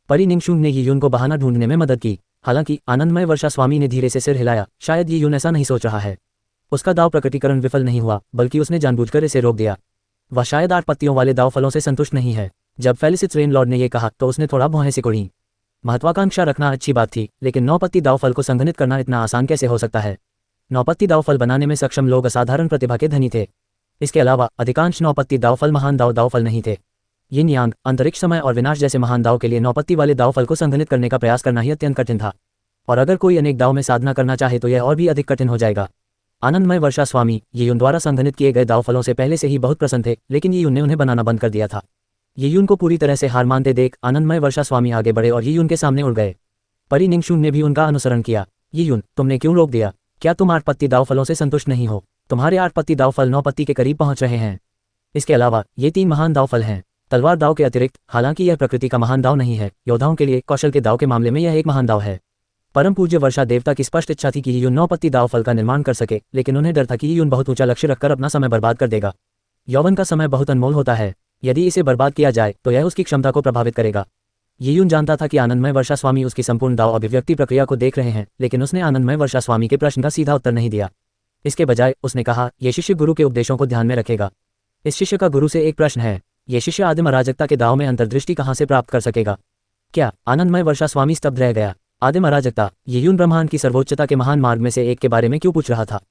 परी निंगशुंग ने ये यून को बहाना ढूंढने में मदद की। हालांकि आनंदमय वर्षा स्वामी ने धीरे से सिर हिलाया। शायद ये यून ऐसा नहीं सोच रहा है। उसका दाव प्रकटीकरण विफल नहीं हुआ, बल्कि उसने जानबूझकर इसे रोक दिया। वह शायद 8 पत्तियों वाले दाव फलों से संतुष्ट नहीं है। जब फेलिसिट रेन लॉर्ड ने यह कहा तो उसने थोड़ा भौहें सिकोड़ी। महत्वाकांक्षा रखना अच्छी बात थी, लेकिन 9 पत्ती दाव फल को संघनित करना इतना आसान कैसे हो सकता है? 9 पत्ती दाव फल बनाने में सक्षम लोग असाधारण प्रतिभा के धनी थे। इसके अलावा अधिकांश 9 पत्ती दाव फल महान दाव फल नहीं थे। यिन यांग, अंतरिक्ष समय और विनाश जैसे महान दाव के लिए 9 पत्ती वाले दाव फल को संघनित करने का प्रयास करना ही अत्यंत कठिन था। और अगर कोई अनेक दाव में साधना करना चाहे तो यह और भी अधिक कठिन हो जाएगा। आनंदमय वर्षा स्वामी ये यून द्वारा संघनित किए गए दाव फलों से पहले से ही बहुत प्रसन्न थे, लेकिन ये यून ने उन्हें बनाना बंद कर दिया था। ये यून को पूरी तरह से हार मानते देख आनंदमय वर्षा स्वामी आगे बढ़े और ये यून के सामने उड़ गए। परी निंगशून ने भी उनका अनुसरण किया। ये यून, तुमने क्यों रोक दिया? क्या तुम 8 पत्ती दाव फलों से संतुष्ट नहीं हो? तुम्हारे 8 पत्ती दाव फल 9 पत्ती के करीब पहुंच रहे हैं। इसके अलावा ये 3 महान दाव फल हैं। तलवार दाव के अतिरिक्त, हालांकि यह प्रकृति का महान दाव नहीं है, योद्धाओं के लिए कौशल के दाव के मामले में यह एक महान दाव है। परम पूज्य वर्षा देवता की स्पष्ट इच्छा थी कि यून 9 पत्ती दाव फल का निर्माण कर सके, लेकिन उन्हें डर था कि यून बहुत ऊंचा लक्ष्य रखकर अपना समय बर्बाद कर देगा। यौवन का समय बहुत अनमोल होता है, यदि इसे बर्बाद किया जाए तो यह उसकी क्षमता को प्रभावित करेगा। ये यून जानता था कि आनंदमय वर्षा स्वामी उसकी संपूर्ण दाव अभिव्यक्ति प्रक्रिया को देख रहे हैं, लेकिन उसने आनंदमय वर्षा स्वामी के प्रश्न का सीधा उत्तर नहीं दिया। इसके बजाय उसने कहा, यह शिष्य गुरु के उपदेशों को ध्यान में रखेगा। इस शिष्य का गुरु से एक प्रश्न है, यह शिष्य आदिम अराजकता के दाव में अंतर्दृष्टि कहाँ से प्राप्त कर सकेगा? क्या? आनंदमय वर्षा स्वामी स्तब्ध रह गया। आदिम अराजकता, ये यून ब्रह्मांड की सर्वोच्चता के महान मार्ग में से एक के बारे में क्यों पूछ रहा था?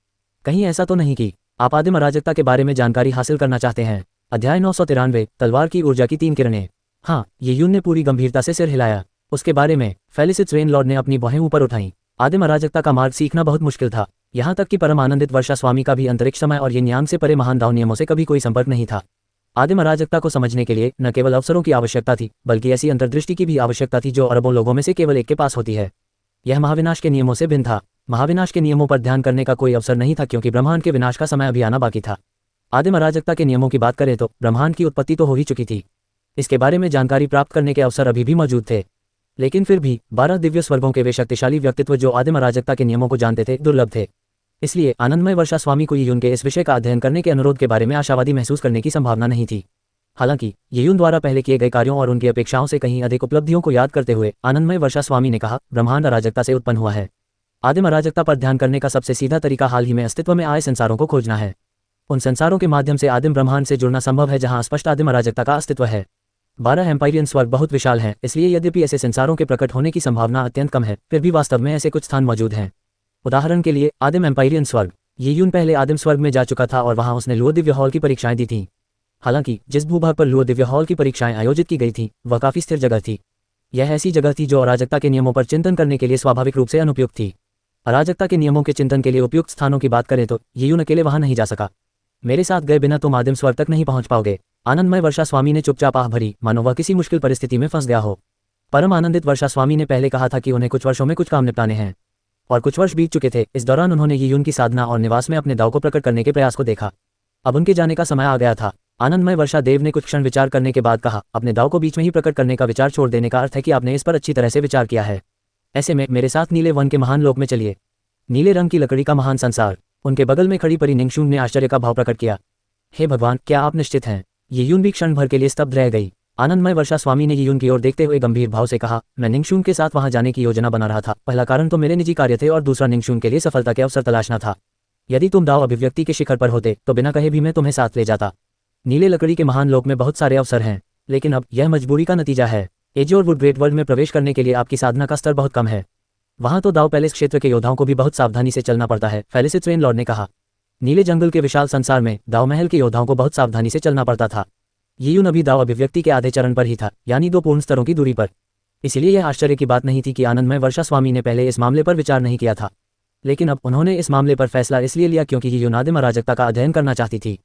कहीं ऐसा तो नहीं कि आप आदिम अराजकता के बारे में जानकारी हासिल करना चाहते हैं? अध्याय 993, तलवार की ऊर्जा की 3 किरणें। हाँ, ये यून ने पूरी गंभीरता से सिर हिलाया। उसके बारे में फेलिसिस रेनलॉर्ड ने अपनी बाहें ऊपर उठाईं। आदिम अराजकता का मार्ग सीखना बहुत मुश्किल था, यहाँ तक कि परम आनंदित वर्षा स्वामी का भी अंतरिक्ष समय और ये न्यांग से परे महान दाव नियमों से कभी कोई संपर्क नहीं था। आदिम अराजकता को समझने के लिए न केवल अवसरों की आवश्यकता थी, बल्कि ऐसी अंतर्दृष्टि की भी आवश्यकता थी जो अरबों लोगों में से केवल एक के पास होती है। यह महाविनाश के नियमों से भिन्न था। महाविनाश के नियमों पर ध्यान करने का कोई अवसर नहीं था, क्योंकि ब्रह्मांड के विनाश का समय अभी आना बाकी था। आदिम अराजकता के नियमों की बात करें तो ब्रह्मांड की उत्पत्ति तो हो ही चुकी थी। इसके बारे में जानकारी प्राप्त करने के अवसर अभी भी मौजूद थे, लेकिन फिर भी 12 दिव्य स्वर्गों के वे शक्तिशाली व्यक्तित्व जो आदिम अराजकता के नियमों को जानते थे, दुर्लभ थे। इसलिए आनंदमय वर्षा स्वामी को यून के इस विषय का अध्ययन करने के अनुरोध के बारे में आशावादी महसूस करने की संभावना नहीं थी। हालांकि यून द्वारा पहले किए गए कार्यों और उनकी अपेक्षाओं से कहीं अधिक उपलब्धियों को याद करते हुए आनंदमय वर्षा स्वामी ने कहा, ब्रह्मांड अराजकता से उत्पन्न हुआ है। आदिम अराजकता पर ध्यान करने का सबसे सीधा तरीका हाल ही में अस्तित्व में आए संसारों को खोजना है। उन संसारों के माध्यम से आदिम ब्रह्मांड से जुड़ना संभव है जहां स्पष्ट आदिम अराजकता का अस्तित्व है। 12 एम्पायरियन स्वर्ग बहुत विशाल हैं, इसलिए यद्यपि ऐसे संसारों के प्रकट होने की संभावना अत्यंत कम है, फिर भी वास्तव में ऐसे कुछ स्थान मौजूद हैं। उदाहरण के लिए आदिम एम्पायरियन स्वर्ग। ये यून पहले आदिम स्वर्ग में जा चुका था और वहां उसने लुओ दिव्य हॉल की परीक्षाएं दी थीं। हालांकि जिस भूभाग पर लुओ दिव्य हॉल की परीक्षाएं आयोजित की गई थीं, वह काफी स्थिर जगह थी। यह ऐसी जगह थी जो अराजकता के नियमों पर चिंतन करने के लिए स्वाभाविक रूप से अनुपयुक्त थी। अराजकता के नियमों के चिंतन के लिए उपयुक्त स्थानों की बात करें तो ये यून अकेले वहां नहीं जा सका। मेरे साथ गए बिना तुम आदिम स्वर्ग तक नहीं पहुंच पाओगे। आनंदमय वर्षा स्वामी ने चुपचाप आह भरी, मानो वह किसी मुश्किल परिस्थिति में फंस गया हो। परम आनंदित वर्षा स्वामी ने पहले कहा था कि उन्हें कुछ वर्षों में कुछ काम निपटाने हैं, और कुछ वर्ष बीत चुके थे। इस दौरान उन्होंने ये यून की साधना और निवास में अपने दाव को प्रकट करने के प्रयास को देखा। अब उनके जाने का समय आ गया था। आनंदमय वर्षा देव ने कुछ क्षण विचार करने के बाद कहा, अपने दाव को बीच में ही प्रकट करने का विचार छोड़ देने का अर्थ है कि आपने इस पर अच्छी तरह से विचार किया है। ऐसे में मेरे साथ नीले वन के महान लोक में चलिए। नीले रंग की लकड़ी का महान संसार। उनके बगल में खड़ी परी निंगशून ने आश्चर्य का भाव प्रकट किया। हे भगवान, क्या आप निश्चित हैं? ये यून भी क्षण भर के लिए स्तब्ध रह गई। आनंदमय वर्षा स्वामी ने ये यून की ओर देखते हुए गंभीर भाव से कहा, मैं निंगशून के साथ वहां जाने की योजना बना रहा था। पहला कारण तो मेरे निजी कार्य थे और दूसरा निंगशून के लिए सफलता के अवसर तलाशना था। यदि तुम दाव अभिव्यक्ति के शिखर पर होते तो बिना कहे भी मैं तुम्हें साथ ले जाता। नीले लकड़ी के महान लोक में बहुत सारे अवसर हैं, लेकिन अब यह मजबूरी का नतीजा है। एजोर वुड ग्रेट वर्ल्ड में प्रवेश करने के लिए आपकी साधना का स्तर बहुत कम है। वहां तो दाव पैलेस क्षेत्र के योद्धाओं को भी बहुत सावधानी से चलना पड़ता है, फेलिसिस रेनलॉर्ड ने कहा। नीले जंगल के विशाल संसार में दाव महल के योद्धाओं को बहुत सावधानी से चलना पड़ता था। ये यून अभी दाव अभिव्यक्ति के आधे चरण पर ही था, यानी 2 पूर्ण स्तरों की दूरी पर। इसलिए यह आश्चर्य की बात नहीं थी कि आनंदमय वर्षा स्वामी ने पहले इस मामले पर विचार नहीं किया था, लेकिन अब उन्होंने इस मामले पर फैसला इसलिए लिया क्योंकि ये यून आदिम अराजकता का अध्ययन करना चाहती थी।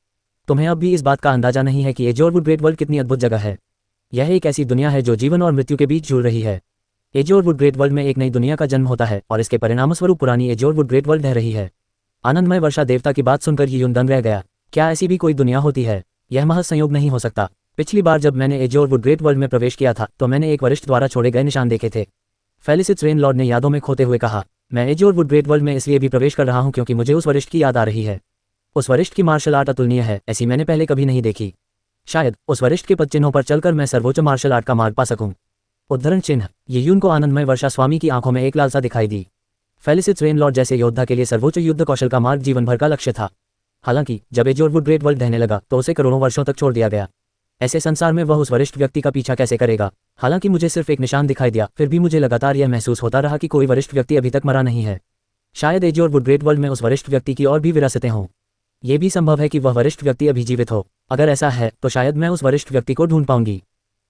तुम्हें अब भी इस बात का अंदाजा नहीं है कि एजोर वुड ग्रेट वर्ल्ड कितनी अद्भुत जगह है। यह एक ऐसी दुनिया है जो जीवन और मृत्यु के बीच जुड़ रही है। एजोर वुड ग्रेट वर्ल्ड में एक नई दुनिया का जन्म होता है और इसके परिणामस्वरूप पुरानी एजोर वुड ग्रेट वर्ल्ड रह रही है। आनंदमय वर्षा देवता की बात सुनकर ये यून दंग रह गया। क्या ऐसी भी कोई दुनिया होती है? यह महज संयोग नहीं हो सकता। पिछली बार जब मैंने एजोर वुड ग्रेट वर्ल्ड में प्रवेश किया था तो मैंने एक वरिष्ठ द्वारा छोड़े गए निशान देखे थे। फेलिसिस रेनलॉर्ड ने यादों में खोते हुए कहा, मैं एजोर वुड ग्रेट वर्ल्ड में इसलिए भी प्रवेश कर रहा हूं क्योंकि मुझे उस वरिष्ठ की याद आ रही है। उस वरिष्ठ की मार्शल आर्ट अतुलनीय है, ऐसी मैंने पहले कभी नहीं देखी। शायद उस वरिष्ठ के पदचिन्हों पर चलकर मैं सर्वोच्च मार्शल आर्ट का मार्ग पा सकूं। उद्धरण चिन्ह। ये यून को आनंदमय वर्षा स्वामी की आंखों में एक लालसा दिखाई दी। फेलिसिस रेनलॉर्ड जैसे योद्धा के लिए सर्वोच्च युद्ध कौशल का मार्ग जीवन भर का लक्ष्य था। हालांकि जब एजोर वुड ग्रेट वर्ल्ड रहने लगा तो उसे करोड़ों वर्षों तक छोड़ दिया गया। ऐसे संसार में वह उस वरिष्ठ व्यक्ति का पीछा कैसे करेगा? हालांकि मुझे सिर्फ एक निशान दिखाई दिया, फिर भी मुझे लगातार यह महसूस होता रहा कि कोई वरिष्ठ व्यक्ति अभी तक मरा नहीं है। शायद एजोर वुड ग्रेट वर्ल्ड में उस वरिष्ठ व्यक्ति की और भी विरासतें हों। यह भी संभव है कि वह वरिष्ठ व्यक्ति अभी जीवित हो। अगर ऐसा है तो शायद मैं उस वरिष्ठ व्यक्ति को ढूंढ पाऊंगी।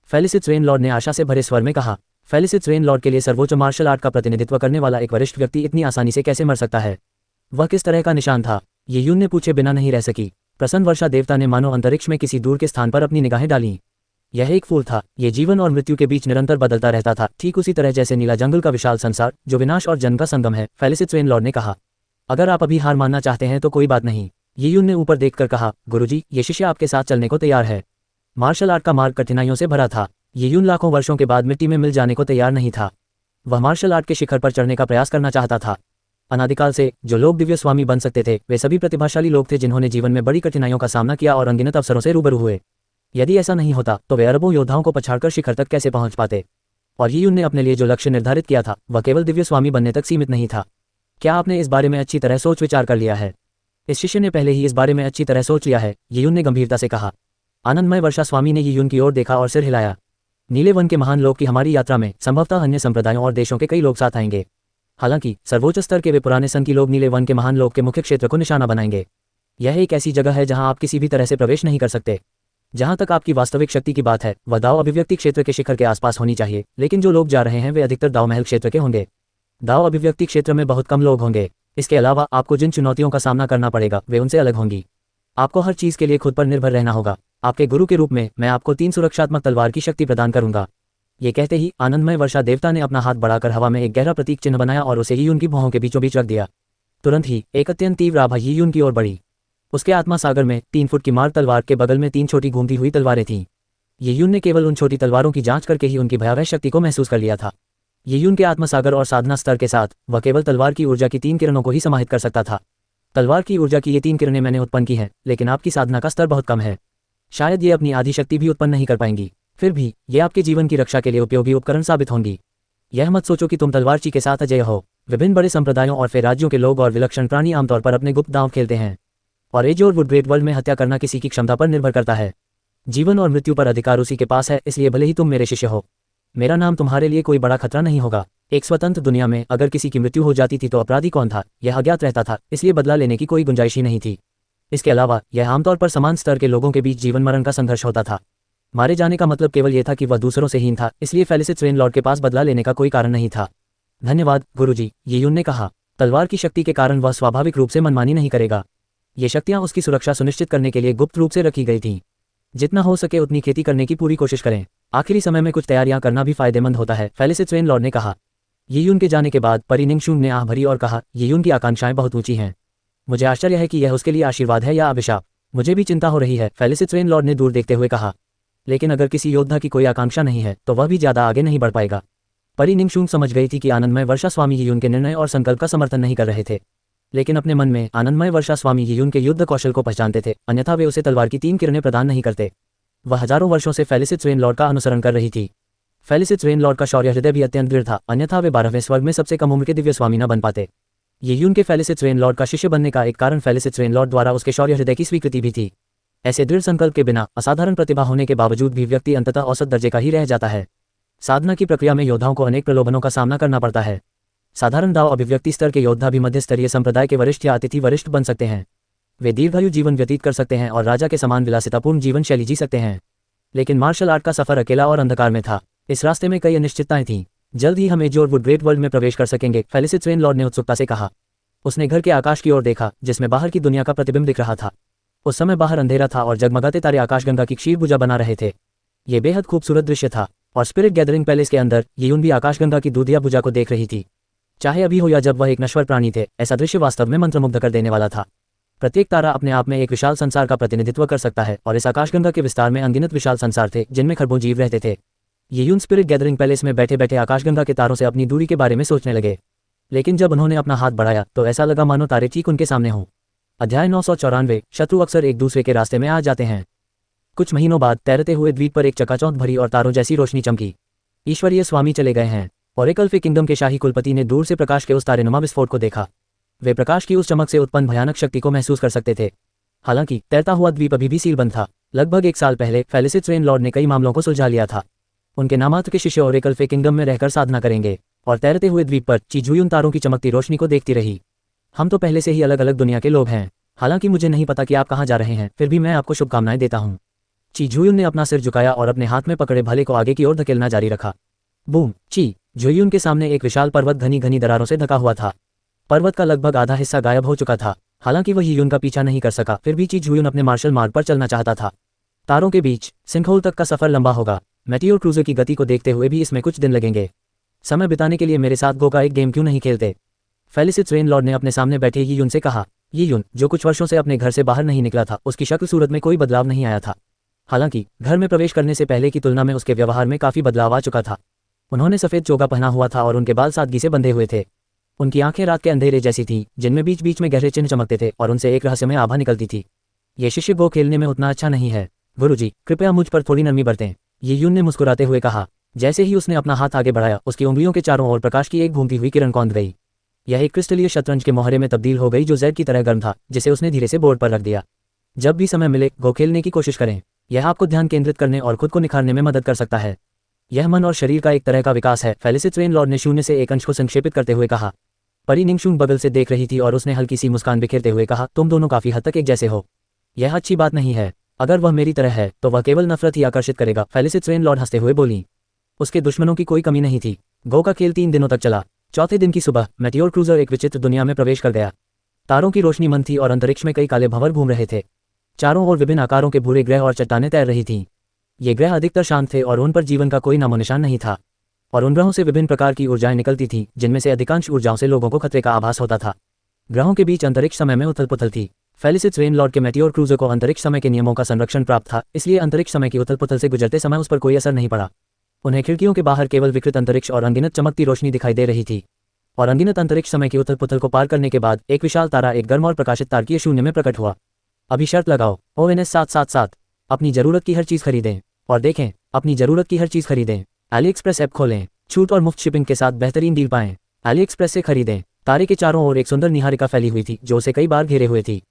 फेलिसिस रेनलॉर्ड ने आशा से भरे स्वर में कहा। फेलिसिस रेनलॉर्ड के लिए सर्वोच्च मार्शल आर्ट का प्रतिनिधित्व करने वाला एक वरिष्ठ व्यक्ति इतनी आसानी से कैसे मर सकता है? वह किस तरह का निशान था? ये यून ने पूछे बिना नहीं रह सकी। प्रसन्न वर्षा देवता ने मानो अंतरिक्ष में किसी दूर के स्थान पर अपनी निगाहें डालीं। यह एक फूल था। ये जीवन और मृत्यु के बीच निरंतर बदलता रहता था, ठीक उसी तरह जैसे नीला जंगल का विशाल संसार जो विनाश और जन्म का संगम है, फेलिसिस रेनलॉर्ड ने कहा। अगर आप अभी हार मानना चाहते हैं तो कोई बात नहीं, ये यून ने ऊपर देखकर कहा। गुरुजी, ये शिष्य आपके साथ चलने को तैयार है। मार्शल आर्ट का मार्ग कठिनाइयों से भरा था। ये यून लाखों वर्षों के बाद मिट्टी में मिल जाने को तैयार नहीं था। वह मार्शल आर्ट के शिखर पर चढ़ने का प्रयास करना चाहता था। अनादिकाल से जो लोग दिव्य स्वामी बन सकते थे वे सभी प्रतिभाशाली लोग थे जिन्होंने जीवन में बड़ी कठिनाइयों का सामना किया और अनगिनत अवसरों से रूबरू हुए। यदि ऐसा नहीं होता तो वे अरबों योद्धाओं को पछाड़कर शिखर तक कैसे पहुंच पाते? और ये यून ने अपने लिए जो लक्ष्य निर्धारित किया था वह केवल दिव्य स्वामी बनने तक सीमित नहीं था। क्या आपने इस बारे में अच्छी तरह सोच विचार कर लिया है? इस शिष्य ने पहले ही इस बारे में अच्छी तरह सोच लिया है, ये यून ने गंभीरता से कहा। आनंदमय वर्षा स्वामी ने ये यून की ओर देखा और सिर हिलाया। नीले वन के महान लोग की हमारी यात्रा में संभवतः अन्य संप्रदायों और देशों के कई लोग साथ आएंगे। हालांकि सर्वोच्च स्तर के वे पुराने सन की लोग नीले वन के महान लोग के मुख्य क्षेत्र को निशाना बनाएंगे। यह एक ऐसी जगह है जहां आप किसी भी तरह से प्रवेश नहीं कर सकते। जहां तक आपकी वास्तविक शक्ति की बात है वह दाव अभिव्यक्ति क्षेत्र के शिखर के आसपास होनी चाहिए, लेकिन जो लोग जा रहे हैं वे अधिकतर दाव महल क्षेत्र के होंगे। दाव अभिव्यक्ति क्षेत्र में बहुत कम लोग होंगे। इसके अलावा आपको जिन चुनौतियों का सामना करना पड़ेगा वे उनसे अलग होंगी। आपको हर चीज के लिए खुद पर निर्भर रहना होगा। आपके गुरु के रूप में मैं आपको 3 सुरक्षात्मक तलवार की शक्ति प्रदान करूंगा। ये कहते ही आनंदमय वर्षा देवता ने अपना हाथ बढ़ाकर हवा में एक गहरा प्रतीक चिन्ह बनाया और उसे यीयून की भौहों के बीचों बीच रख दिया। तुरंत ही एक अत्यंत तीव्र आभा यीयून की ओर बढ़ी। उसके आत्मा सागर में 3 फुट की मार तलवार के बगल में 3 छोटी घूमती हुई तलवारें थीं। यीयून ने केवल उन छोटी तलवारों की जांच करके ही उनकी भयावह शक्ति को महसूस कर लिया था। यीयून के आत्मसागर और साधना स्तर के साथ वह केवल तलवार की ऊर्जा की 3 किरणों को ही समाहित कर सकता था। तलवार की ऊर्जा की ये 3 किरणें मैंने उत्पन्न की हैं, लेकिन आपकी साधना का स्तर बहुत कम है। शायद ये अपनी आधी शक्ति भी उत्पन्न नहीं कर पाएंगी। फिर भी ये आपके जीवन की रक्षा के लिए उपयोगी उपकरण साबित होंगी। यह मत सोचो कि तुम तलवारची के साथ अजय हो। विभिन्न बड़े संप्रदायों और फिर राज्यों के लोग और विलक्षण प्राणी आमतौर पर अपने गुप्त दांव खेलते हैं, और एज और वुड ग्रेट वर्ल्ड में हत्या करना किसी की क्षमता पर निर्भर करता है। जीवन और मृत्यु पर अधिकार उसी के पास है, इसलिए भले ही तुम मेरे शिष्य हो, मेरा नाम तुम्हारे लिए कोई बड़ा खतरा नहीं होगा। एक स्वतंत्र दुनिया में अगर किसी की मृत्यु हो जाती थी तो अपराधी कौन था यह अज्ञात रहता था, इसलिए बदला लेने की कोई गुंजाइश ही नहीं थी। इसके अलावा यह आमतौर पर समान स्तर के लोगों के बीच जीवन मरण का संघर्ष होता था। मारे जाने का मतलब केवल यह था कि वह दूसरों से हीन था, इसलिए फेलिसिस रेनलॉर्ड के पास बदला लेने का कोई कारण नहीं था। धन्यवाद गुरुजी, यीयून ने कहा। तलवार की शक्ति के कारण वह स्वाभाविक रूप से मनमानी नहीं करेगा। ये शक्तियां उसकी सुरक्षा सुनिश्चित करने के लिए गुप्त रूप से रखी गई थीं। जितना हो सके उतनी खेती करने की पूरी कोशिश करें। आखिरी समय में कुछ तैयारियां करना भी फायदेमंद होता है, फेलिसिस रेनलॉर्ड ने कहा। यीयून के जाने के बाद परी निंगशुंग ने आह भरी और कहा, यीयून की आकांक्षाएं बहुत ऊंची हैं। मुझे आश्चर्य है कि यह उसके लिए आशीर्वाद है या अभिशाप। मुझे भी चिंता हो रही है, फेलिसिस रेनलॉर्ड ने दूर देखते हुए कहा। लेकिन अगर किसी योद्धा की कोई आकांक्षा नहीं है तो वह भी ज्यादा आगे नहीं बढ़ पाएगा। परी निंगशुंग समझ गई थी कि आनंदमय वर्षा स्वामी यीयून के निर्णय और संकल्प का समर्थन नहीं कर रहे थे, लेकिन अपने मन में आनंदमय वर्षा स्वामी यीयून के युद्ध कौशल को पहचानते थे, अन्यथा वे उसे तलवार की 3 किरणें प्रदान नहीं करते। वह हजारों वर्षों से फेलिसिस रेनलॉर्ड का अनुसरण कर रही थी। फेलिसिस रेनलॉर्ड का शौर्य हृदय भी अत्यंत दृढ़ था, अन्यथा वे 12वें स्वर्ग में सबसे कम उम्र के दिव्य स्वामी न बन पाते। यीयून के फेलिसिस रेनलॉर्ड का शिष्य बनने का एक कारण फेलिसिस रेनलॉर्ड द्वारा उसके शौर्य हृदय की स्वीकृति भी थी। ऐसे दृढ़ संकल्प के बिना असाधारण प्रतिभा होने के बावजूद भी व्यक्ति अंततः औसत दर्जे का ही रह जाता है। साधना की प्रक्रिया में योद्धाओं को अनेक प्रलोभनों का सामना करना पड़ता है। साधारण दाव अभिव्यक्ति स्तर के योद्धा भी मध्य स्तरीय संप्रदाय के वरिष्ठ या अतिथि वरिष्ठ बन सकते हैं। वे दीर्घायु जीवन व्यतीत कर सकते हैं और राजा के समान विलासितापूर्ण जीवन शैली जी सकते हैं। लेकिन मार्शल आर्ट का सफर अकेला और अंधकार में था। इस रास्ते में कई अनिश्चितताएं थीं। जल्द ही हम एज और वुड ग्रेट वर्ल्ड में प्रवेश कर सकेंगे, फेलिसिस रेनलॉर्ड ने उत्सुकता से कहा। उसने घर के आकाश की ओर देखा जिसमें बाहर की दुनिया का प्रतिबिंब दिख रहा था। उस समय बाहर अंधेरा था और जगमगाते तारे आकाशगंगा की क्षीर भुजा बना रहे थे। ये बेहद खूबसूरत दृश्य था, और स्पिरिट गैदरिंग पैलेस के अंदर यीयून भी आकाशगंगा की दूधिया भुजा को देख रही थी। चाहे अभी हो या जब वह एक नश्वर प्राणी थे, ऐसा दृश्य वास्तव में मंत्रमुग्ध कर देने वाला था। प्रत्येक तारा अपने आप में एक विशाल संसार का प्रतिनिधित्व कर सकता है, और इस आकाशगंगा के विस्तार में अनगिनत विशाल संसार थे जिनमें खरबों जीव रहते थे। यीयून स्पिरिट गैदरिंग पैलेस में बैठे बैठे आकाशगंगा के तारों से अपनी दूरी के बारे में सोचने लगे। लेकिन जब उन्होंने अपना हाथ बढ़ाया तो ऐसा लगा मानो तारे ठीक उनके सामने हों। अध्याय 994। शत्रु अक्सर एक दूसरे के रास्ते में आ जाते हैं। कुछ महीनों बाद तैरते हुए द्वीप पर एक चकाचौंध भरी और तारों जैसी रोशनी चमकी। ईश्वरीय स्वामी चले गए हैं। ओरेकल फे किंगडम के शाही कुलपति ने दूर से प्रकाश के उस तारेनुमा विस्फोट को देखा। वे प्रकाश की उस चमक से उत्पन्न भयानक शक्ति को महसूस कर सकते थे। हालांकि तैरता हुआ द्वीप अभी भी सीलबंद था। लगभग 1 साल पहले फेलिसिस रेनलॉर्ड ने कई मामलों को सुलझा लिया था। उनके नामात्र के शिष्य ओरेकल फे किंगडम में रहकर साधना करेंगे, और तैरते हुए द्वीप पर चीजुयुन तारों की चमकती रोशनी को देखती रही। हम तो पहले से ही अलग अलग दुनिया के लोग हैं। हालांकि मुझे नहीं पता कि आप कहाँ जा रहे हैं, फिर भी मैं आपको शुभकामनाएं देता हूँ। चीजुयुन ने अपना सिर झुकाया और अपने हाथ में पकड़े भाले को आगे की ओर धकेलना जारी रखा। बूम! ची जुयुन के सामने एक विशाल पर्वत घनी घनी दरारों से ढका हुआ था। पर्वत का लगभग आधा हिस्सा गायब हो चुका था। हालांकि वह यीयुन का पीछा नहीं कर सका, फिर भी ची जुयुन अपने मार्शल मार्ग पर चलना चाहता था। तारों के बीच सिंकहोल तक का सफर लंबा होगा। मेटियोर क्रूजर की गति को देखते हुए भी इसमें कुछ दिन लगेंगे। समय बिताने के लिए मेरे साथ गो का एक गेम क्यों नहीं खेलते? फेलिसिट रेन लॉर्ड ने अपने सामने बैठे यीयुन से कहा। यीयुन, जो कुछ वर्षों से अपने घर से बाहर नहीं निकला था, उसकी शक्ल सूरत में कोई बदलाव नहीं आया था। हालांकि घर में प्रवेश करने से पहले की तुलना में उसके व्यवहार में काफी बदलाव आ चुका था। उन्होंने सफेद चोगा पहना हुआ था और उनके बाल सादगी से बंधे हुए थे। उनकी आंखें रात के अंधेरे जैसी थीं, जिनमें बीच बीच में गहरे चिन्ह चमकते थे और उनसे एक रहस्यमय आभा निकलती थी। ये शिष्य गो खेलने में उतना अच्छा नहीं है। गुरुजी, कृपया मुझ पर थोड़ी नरमी बरतें, यीयुन ने मुस्कुराते हुए कहा। जैसे ही उसने अपना हाथ आगे बढ़ाया, उसकी उंगलियों के चारों ओर प्रकाश की एक घूमती हुई किरण कौंध गई। यह एक क्रिस्टलीय शतरंज के मोहरे में तब्दील हो गई, जो जेड की तरह गर्म था, जिसे उसने धीरे से बोर्ड पर रख दिया। जब भी समय मिले, गो खेलने की कोशिश करें। यह आपको ध्यान केंद्रित करने और खुद को निखारने में मदद कर सकता है। यह मन और शरीर का एक तरह का विकास है, फेलिसिट रेन लॉर्ड ने शून्य से एक अंश को संक्षेपित करते हुए कहा। परी निंगशुंग बगल से देख रही थी और उसने हल्की सी मुस्कान बिखेरते हुए कहा, तुम दोनों काफी हद तक एक जैसे हो। यह अच्छी बात नहीं है। अगर वह मेरी तरह है तो वह केवल नफरत ही आकर्षित करेगा, फेलिसिट रेन लॉर्ड हंसते हुए बोली। उसके दुश्मनों की कोई कमी नहीं थी। गो का खेल 3 दिनों तक चला। चौथे दिन की सुबह मेटियोर क्रूजर एक विचित्र दुनिया में प्रवेश कर गया। तारों की रोशनी मंद थी और अंतरिक्ष में कई काले भंवर घूम रहे थे। चारों ओर विभिन्न आकारों के भूरे ग्रह और चट्टानें तैर रही थीं। ये ग्रह अधिकतर शांत थे और उन पर जीवन का कोई नामोनिशान नहीं था। और उन ग्रहों से विभिन्न प्रकार की ऊर्जाएं निकलती थीं, जिनमें से अधिकांश ऊर्जाओं से लोगों को खतरे का आभास होता था। ग्रहों के बीच अंतरिक्ष समय में उथल पुथल थी। फेलिसिट रेन लॉर्ड के मेटियोर क्रूजर को अंतरिक्ष समय के नियमों का संरक्षण प्राप्त था, इसलिए अंतरिक्ष समय की उथल पुथल से गुजरते समय उस पर कोई असर नहीं पड़ा। उन्हें खिड़कियों के बाहर केवल विकृत अंतरिक्ष और अनगिनत चमकती रोशनी दिखाई दे रही थी। और अनगिनत अंतरिक्ष समय की उथल पुथल को पार करने के बाद एक विशाल तारा एक गर्म और प्रकाशित तारकीय शून्य में प्रकट हुआ। अभी शर्त लगाओ, ONS 777। अपनी जरूरत की हर चीज खरीदें और देखें, अपनी जरूरत की हर चीज खरीदें। AliExpress ऐप खोलें, छूट और मुफ्त शिपिंग के साथ बेहतरीन डील पाएं। AliExpress से खरीदें। तारे के चारों ओर एक सुंदर निहारिका फैली हुई थी, जो उसे कई बार घेरे हुए थी।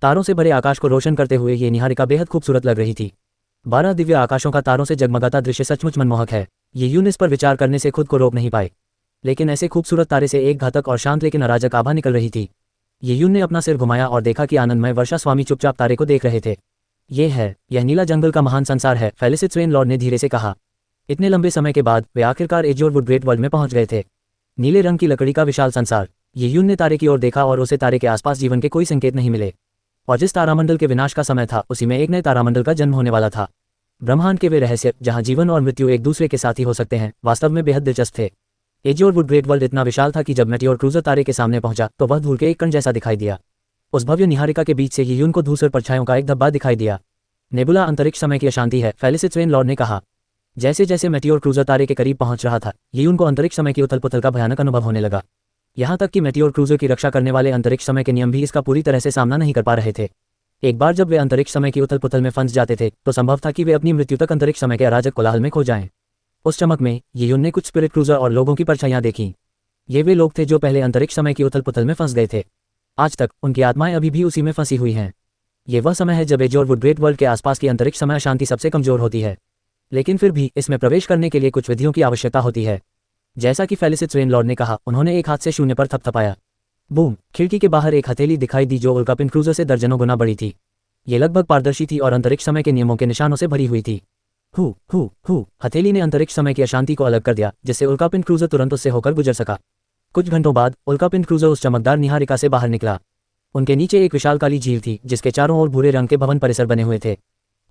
तारों से भरे आकाश को रोशन करते हुए ये निहारिका बेहद खूबसूरत लग रही थी। 12 दिव्य आकाशों का तारों से जगमगाता दृश्य सचमुच मनमोहक है। यीयुन इस पर विचार करने से खुद को रोक नहीं पाए। लेकिन ऐसे खूबसूरत तारे से एक घातक और शांत लेकिन अराजक आभा निकल रही थी। यीयुन ने अपना सिर घुमाया और देखा कि आनंदमय वर्षा स्वामी चुपचाप तारे को देख रहे थे। यह नीला जंगल का महान संसार है, फेलिसिट रेन लॉर्ड ने धीरे से कहा। इतने लंबे समय के बाद वे आखिरकार एज्योर वुड ग्रेट वर्ल्ड में पहुंच गए थे। नीले रंग की लकड़ी का विशाल संसार। यीयुन ने तारे की ओर देखा और उसे तारे के आसपास जीवन के कोई संकेत नहीं मिले। और जिस तारामंडल के विनाश का समय था, उसी में एक नए तारामंडल का जन्म होने वाला था। ब्रह्मांड के वे रहस्य, जहां जीवन और मृत्यु एक दूसरे के साथी हो सकते हैं, वास्तव में बेहद दिलचस्प थे। एज्योर वुड ग्रेट वर्ल्ड इतना विशाल था कि जब मेटियोर क्रूजर तारे के सामने पहुंचा तो वह धूल के एक कण जैसा दिखाई दिया। उस भव्य निहारिका के बीच से यीयुन को धूसर परछाइयों का एक धब्बा दिखाई दिया। नेबुला अंतरिक्ष समय की अशांति है, फेलिसिट रेन लॉर्ड ने कहा। जैसे जैसे मेटियोर क्रूजर तारे के करीब पहुंच रहा था, यीयुन को अंतरिक्ष समय की उथल पुथल का भयानक अनुभव होने लगा। यहाँ तक कि मेटियोर क्रूजर की रक्षा करने वाले अंतरिक्ष समय के नियम भी इसका पूरी तरह से सामना नहीं कर पा रहे थे। एक बार जब वे अंतरिक्ष समय की उथल पुथल में फंस जाते थे, तो संभव था कि वे अपनी मृत्यु तक अंतरिक्ष समय के अराजक कोलाहल में खो जाएं। उस चमक में यीयुन ने कुछ स्पिरिट क्रूजर और लोगों की परछाइयां देखीं। ये वे लोग थे जो पहले अंतरिक्ष समय की उथल पुथल में फंस गए थे। आज तक उनकी आत्माएं अभी भी उसी में फंसी हुई हैं। ये वह समय है जब एज्योर वुड ग्रेट वर्ल्ड के आसपास की अंतरिक्ष समय अशांति सबसे कमजोर होती है। लेकिन फिर भी इसमें प्रवेश करने के लिए कुछ विधियों की आवश्यकता होती है। जैसा कि फेलिसिट रेन लॉर्ड ने कहा, उन्होंने एक हाथ से शून्य पर थपथपाया। बूम! खिड़की के बाहर एक हथेली दिखाई दी जो उल्कापिंड क्रूजर से दर्जनों गुना बड़ी थी। ये लगभग पारदर्शी थी और अंतरिक्ष समय के नियमों के निशानों से भरी हुई थी। हु हथेली ने अंतरिक्ष समय की अशांति को अलग कर दिया, जिससे उल्कापिंड क्रूजर तुरंत उससे होकर गुजर सका। कुछ घंटों बाद उल्कापिंड क्रूजर उस चमकदार निहारिका से बाहर निकला। उनके नीचे एक विशाल काली झील थी, जिसके चारों ओर भूरे रंग के भवन परिसर बने हुए थे।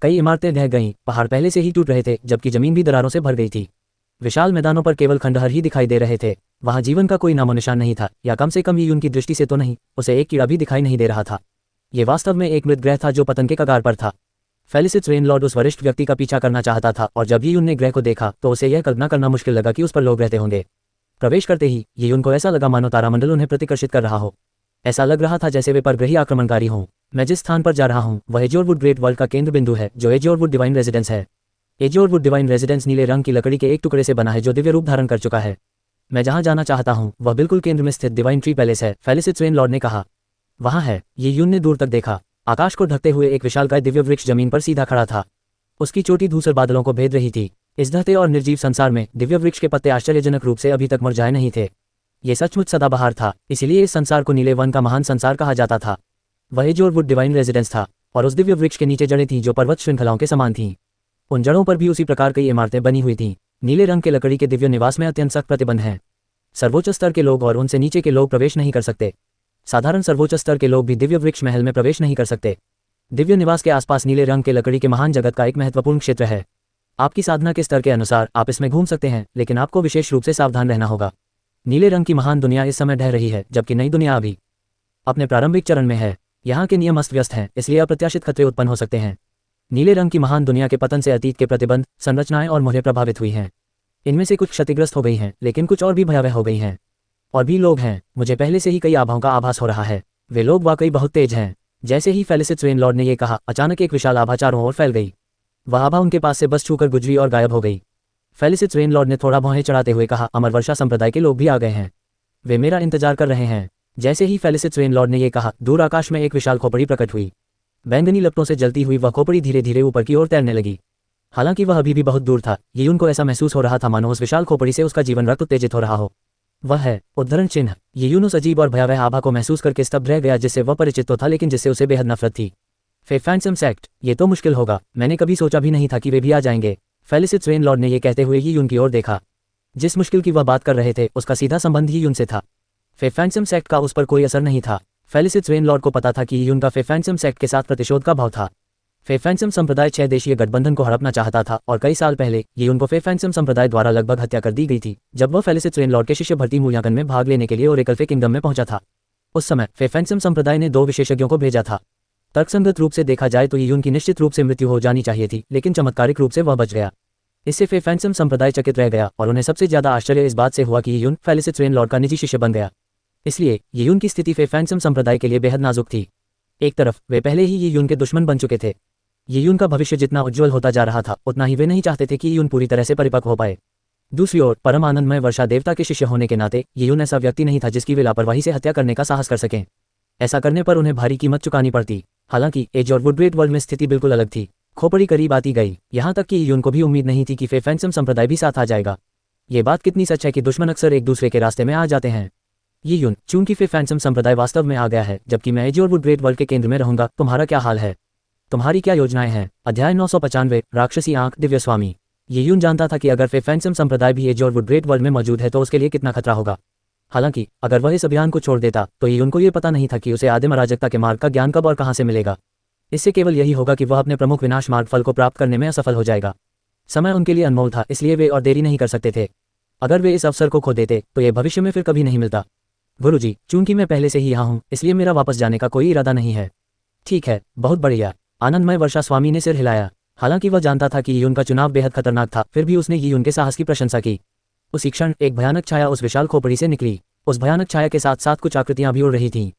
कई इमारतें ढह गईं, पहाड़ पहले से ही टूट रहे थे, जबकि जमीन भी दरारों से भर गई थी। विशाल मैदानों पर केवल खंडहर ही दिखाई दे रहे थे। वहां जीवन का कोई नामोनिशान नहीं था, या कम से कम यीयुन की दृष्टि से तो नहीं। उसे एक कीड़ा भी दिखाई नहीं दे रहा था। ये वास्तव में एक मृत ग्रह था जो पतन के कगार पर था। फेलिसिट रेन लॉर्ड उस वरिष्ठ व्यक्ति का पीछा करना चाहता था, और जब यीयुन ने ग्रह को देखा तो उसे यह कल्पना करना मुश्किल लगा कि उस पर लोग रहते होंगे। प्रवेश करते ही यीयुन को ऐसा लगा मानो तारामंडल उन्हें प्रतिकर्षित कर रहा हो। ऐसा लग रहा था जैसे वे परग्रही आक्रमणकारी हों। मैं जिस स्थान पर जा रहा हूं वह एज्योर वुड ग्रेट वर्ल्ड का केंद्र बिंदु है, जो एज्योर वुड डिवाइन रेजिडेंस है। एज्योर वुड डिवाइन रेजिडेंस नीले रंग की लकड़ी के एक टुकड़े से बना है जो दिव्य रूप धारण कर चुका है। मैं जहां जाना चाहता हूं वह बिल्कुल केंद्र में स्थित डिवाइन ट्री पैलेस है, फेलिसिट रेन लॉर्ड ने कहा। वहां है। यीयुन ने दूर तक देखा। आकाश को ढकते हुए एक विशालकाय दिव्य वृक्ष जमीन पर सीधा खड़ा था। उसकी चोटी धूसर बादलों को भेद रही थी। इस ढहते और निर्जीव संसार में दिव्य वृक्ष के पत्ते आश्चर्यजनक रूप से अभी तक मुरझाए नहीं थे। ये सचमुच सदाबहार था, इसीलिए इस संसार को नीले वन का महान संसार कहा जाता था। वह एज्योर वुड डिवाइन रेजिडेंस था, और उस दिव्य वृक्ष के नीचे जड़ें थीं जो पर्वत श्रृंखलाओं के समान थीं। उन जड़ों पर भी उसी प्रकार कई इमारतें बनी हुई थीं। नीले रंग के लकड़ी के दिव्य निवास में अत्यंत सख्त प्रतिबंध हैं। सर्वोच्च स्तर के लोग और उनसे नीचे के लोग प्रवेश नहीं कर सकते। साधारण सर्वोच्च स्तर के लोग भी दिव्य वृक्ष महल में प्रवेश नहीं कर सकते। दिव्य निवास के आसपास नीले रंग के लकड़ी के महान जगत का एक महत्वपूर्ण क्षेत्र है। आपकी साधना के स्तर के अनुसार आप इसमें घूम सकते हैं, लेकिन आपको विशेष रूप से सावधान रहना होगा। नीले रंग की महान दुनिया इस समय ढह रही है, जबकि नई दुनिया अभी अपने प्रारंभिक चरण में है। यहाँ के नियम अस्त व्यस्त हैं, इसलिए अप्रत्याशित खतरे उत्पन्न हो सकते हैं। नीले रंग की महान दुनिया के पतन से अतीत के प्रतिबंध, संरचनाएं और मोहरें प्रभावित हुई हैं। इनमें से कुछ क्षतिग्रस्त हो गई हैं, लेकिन कुछ और भी भयावह हो गई हैं। और भी लोग हैं, मुझे पहले से ही कई आभाओं का आभास हो रहा है। वे लोग वाकई बहुत तेज हैं। जैसे ही फेलिसिस रेनलॉर्ड ने यह कहा, अचानक एक विशाल आभा चारों ओर फैल गई। वह आभा उनके पास से बस छूकर गुजरी और गायब हो गई। फेलिसिस रेनलॉर्ड ने थोड़ा भौहें चढ़ाते हुए कहा, अमर वर्षा संप्रदाय के लोग भी आ गए हैं। वे मेरा इंतजार कर रहे हैं। जैसे ही फेलिसिस रेनलॉर्ड ने यह कहा, दूर आकाश में एक विशाल खोपड़ी प्रकट हुई। बैंगनी लपटों से जलती हुई वह खोपड़ी धीरे धीरे ऊपर की ओर तैरने लगी। हालांकि वह अभी भी बहुत दूर था, ये उनको ऐसा महसूस हो रहा था मानो उस विशाल खोपड़ी से उसका जीवन रक्त उत्तेजित हो रहा हो। वह है उद्धरण चिन्ह। ये यून उस अजीब और भयावह आभा को महसूस करके स्तब्ध रह गया, जिससे वह परिचित तो था लेकिन जिससे उसे बेहद नफरत थी। फैंटम सेक्ट, ये तो मुश्किल होगा। मैंने कभी सोचा भी नहीं था कि वे भी आ जाएंगे। फेलिसिस रेनलॉर्ड ने यह कहते हुए यी यून की ओर देखा। जिस मुश्किल की वह बात कर रहे थे, उसका सीधा संबंध यी यून से था। फैंटम सेक्ट का उस पर कोई असर नहीं था। फेलिसिस रेनलॉर्ड को पता था कि यी यून का फैंटम सेक्ट के साथ प्रतिशोध का भाव था। फैंटम संप्रदाय 6 देशीय गठबंधन को हड़पना चाहता था और कई साल पहले ये उनको फैंटम संप्रदाय द्वारा लगभग हत्या कर दी गई थी, जब वह फेलिसिस रेनलॉर्ड के शिष्य भर्ती मूल्यांकन में भाग लेने के लिए ओरेकल फे किंगडम में पहुंचा था। उस समय फैंटम संप्रदाय ने 2 विशेषज्ञों को भेजा था। तर्कसंगत रूप से देखा जाए तो ये उनकी निश्चित रूप से मृत्यु हो जानी चाहिए थी, लेकिन चमत्कारिक रूप से वह बच गया। इससे फैंटम संप्रदाय चकित रह गया और उन्हें सबसे ज्यादा आश्चर्य इस बात से हुआ कि ये फेलिसिस रेनलॉर्ड का निजी शिष्य बन गया। इसलिए ये उनकी स्थिति फैंटम संप्रदाय के लिए बेहद नाजुक थी। एक तरफ वे पहले ही ये उनके दुश्मन बन चुके थे। ये यून का भविष्य जितना उज्जवल होता जा रहा था, उतना ही वे नहीं चाहते थे कि यून पूरी तरह से परिपक्व हो पाए। दूसरी ओर परम आनंदमय वर्षा देवता के शिष्य होने के नाते ये यून ऐसा व्यक्ति नहीं था जिसकी वे लापरवाही से हत्या करने का साहस कर सकें। ऐसा करने पर उन्हें भारी कीमत चुकानी पड़ती। हालांकि एज और वुडग्रेट वर्ल्ड में स्थिति बिल्कुल अलग थी। खोपड़ी करीब आती गई, यहाँ तक कि यून को भी उम्मीद नहीं थी कि फैंटम संप्रदाय भी साथ आ जाएगा। ये बात कितनी सच है कि दुश्मन अक्सर एक दूसरे के रास्ते में आ जाते हैं। ये यून, चूंकि फैंटम संप्रदाय वास्तव में आ गया है, जबकि मैं एज और वुडग्रेट वर्ल्ड के केंद्र में रहूंगा, तुम्हारा क्या हाल है? तुम्हारी क्या योजनाएं हैं? अध्याय 995, राक्षसी आंख, दिव्य स्वामी। ये यून जानता था कि अगर फैंटम संप्रदाय भी एज और वुडग्रेट वर्ल्ड में मौजूद है तो उसके लिए कितना खतरा होगा। हालांकि अगर वह इस अभियान को छोड़ देता तो ये उनको ये पता नहीं था कि उसे आदिम अराजकता के मार्ग का ज्ञान कब और कहां से मिलेगा। इससे केवल यही होगा कि वह अपने प्रमुख विनाश मार्ग फल को प्राप्त करने में असफल हो जाएगा। समय उनके लिए अनमोल था, इसलिए वे और देरी नहीं कर सकते थे। अगर वे इस अवसर को खो देते तो ये भविष्य में फिर कभी नहीं मिलता। गुरुजी, चूंकि मैं पहले से ही यहाँ हूँ, इसलिए मेरा वापस जाने का कोई इरादा नहीं है। ठीक है, बहुत बढ़िया। आनंदमय वर्षा स्वामी ने सिर हिलाया। हालांकि वह जानता था कि ये उनका चुनाव बेहद खतरनाक था, फिर भी उसने ये उनके साहस की प्रशंसा की। उसी क्षण एक भयानक छाया उस विशाल खोपड़ी से निकली। उस भयानक छाया के साथ साथ कुछ आकृतियां भी उड़ रही थीं।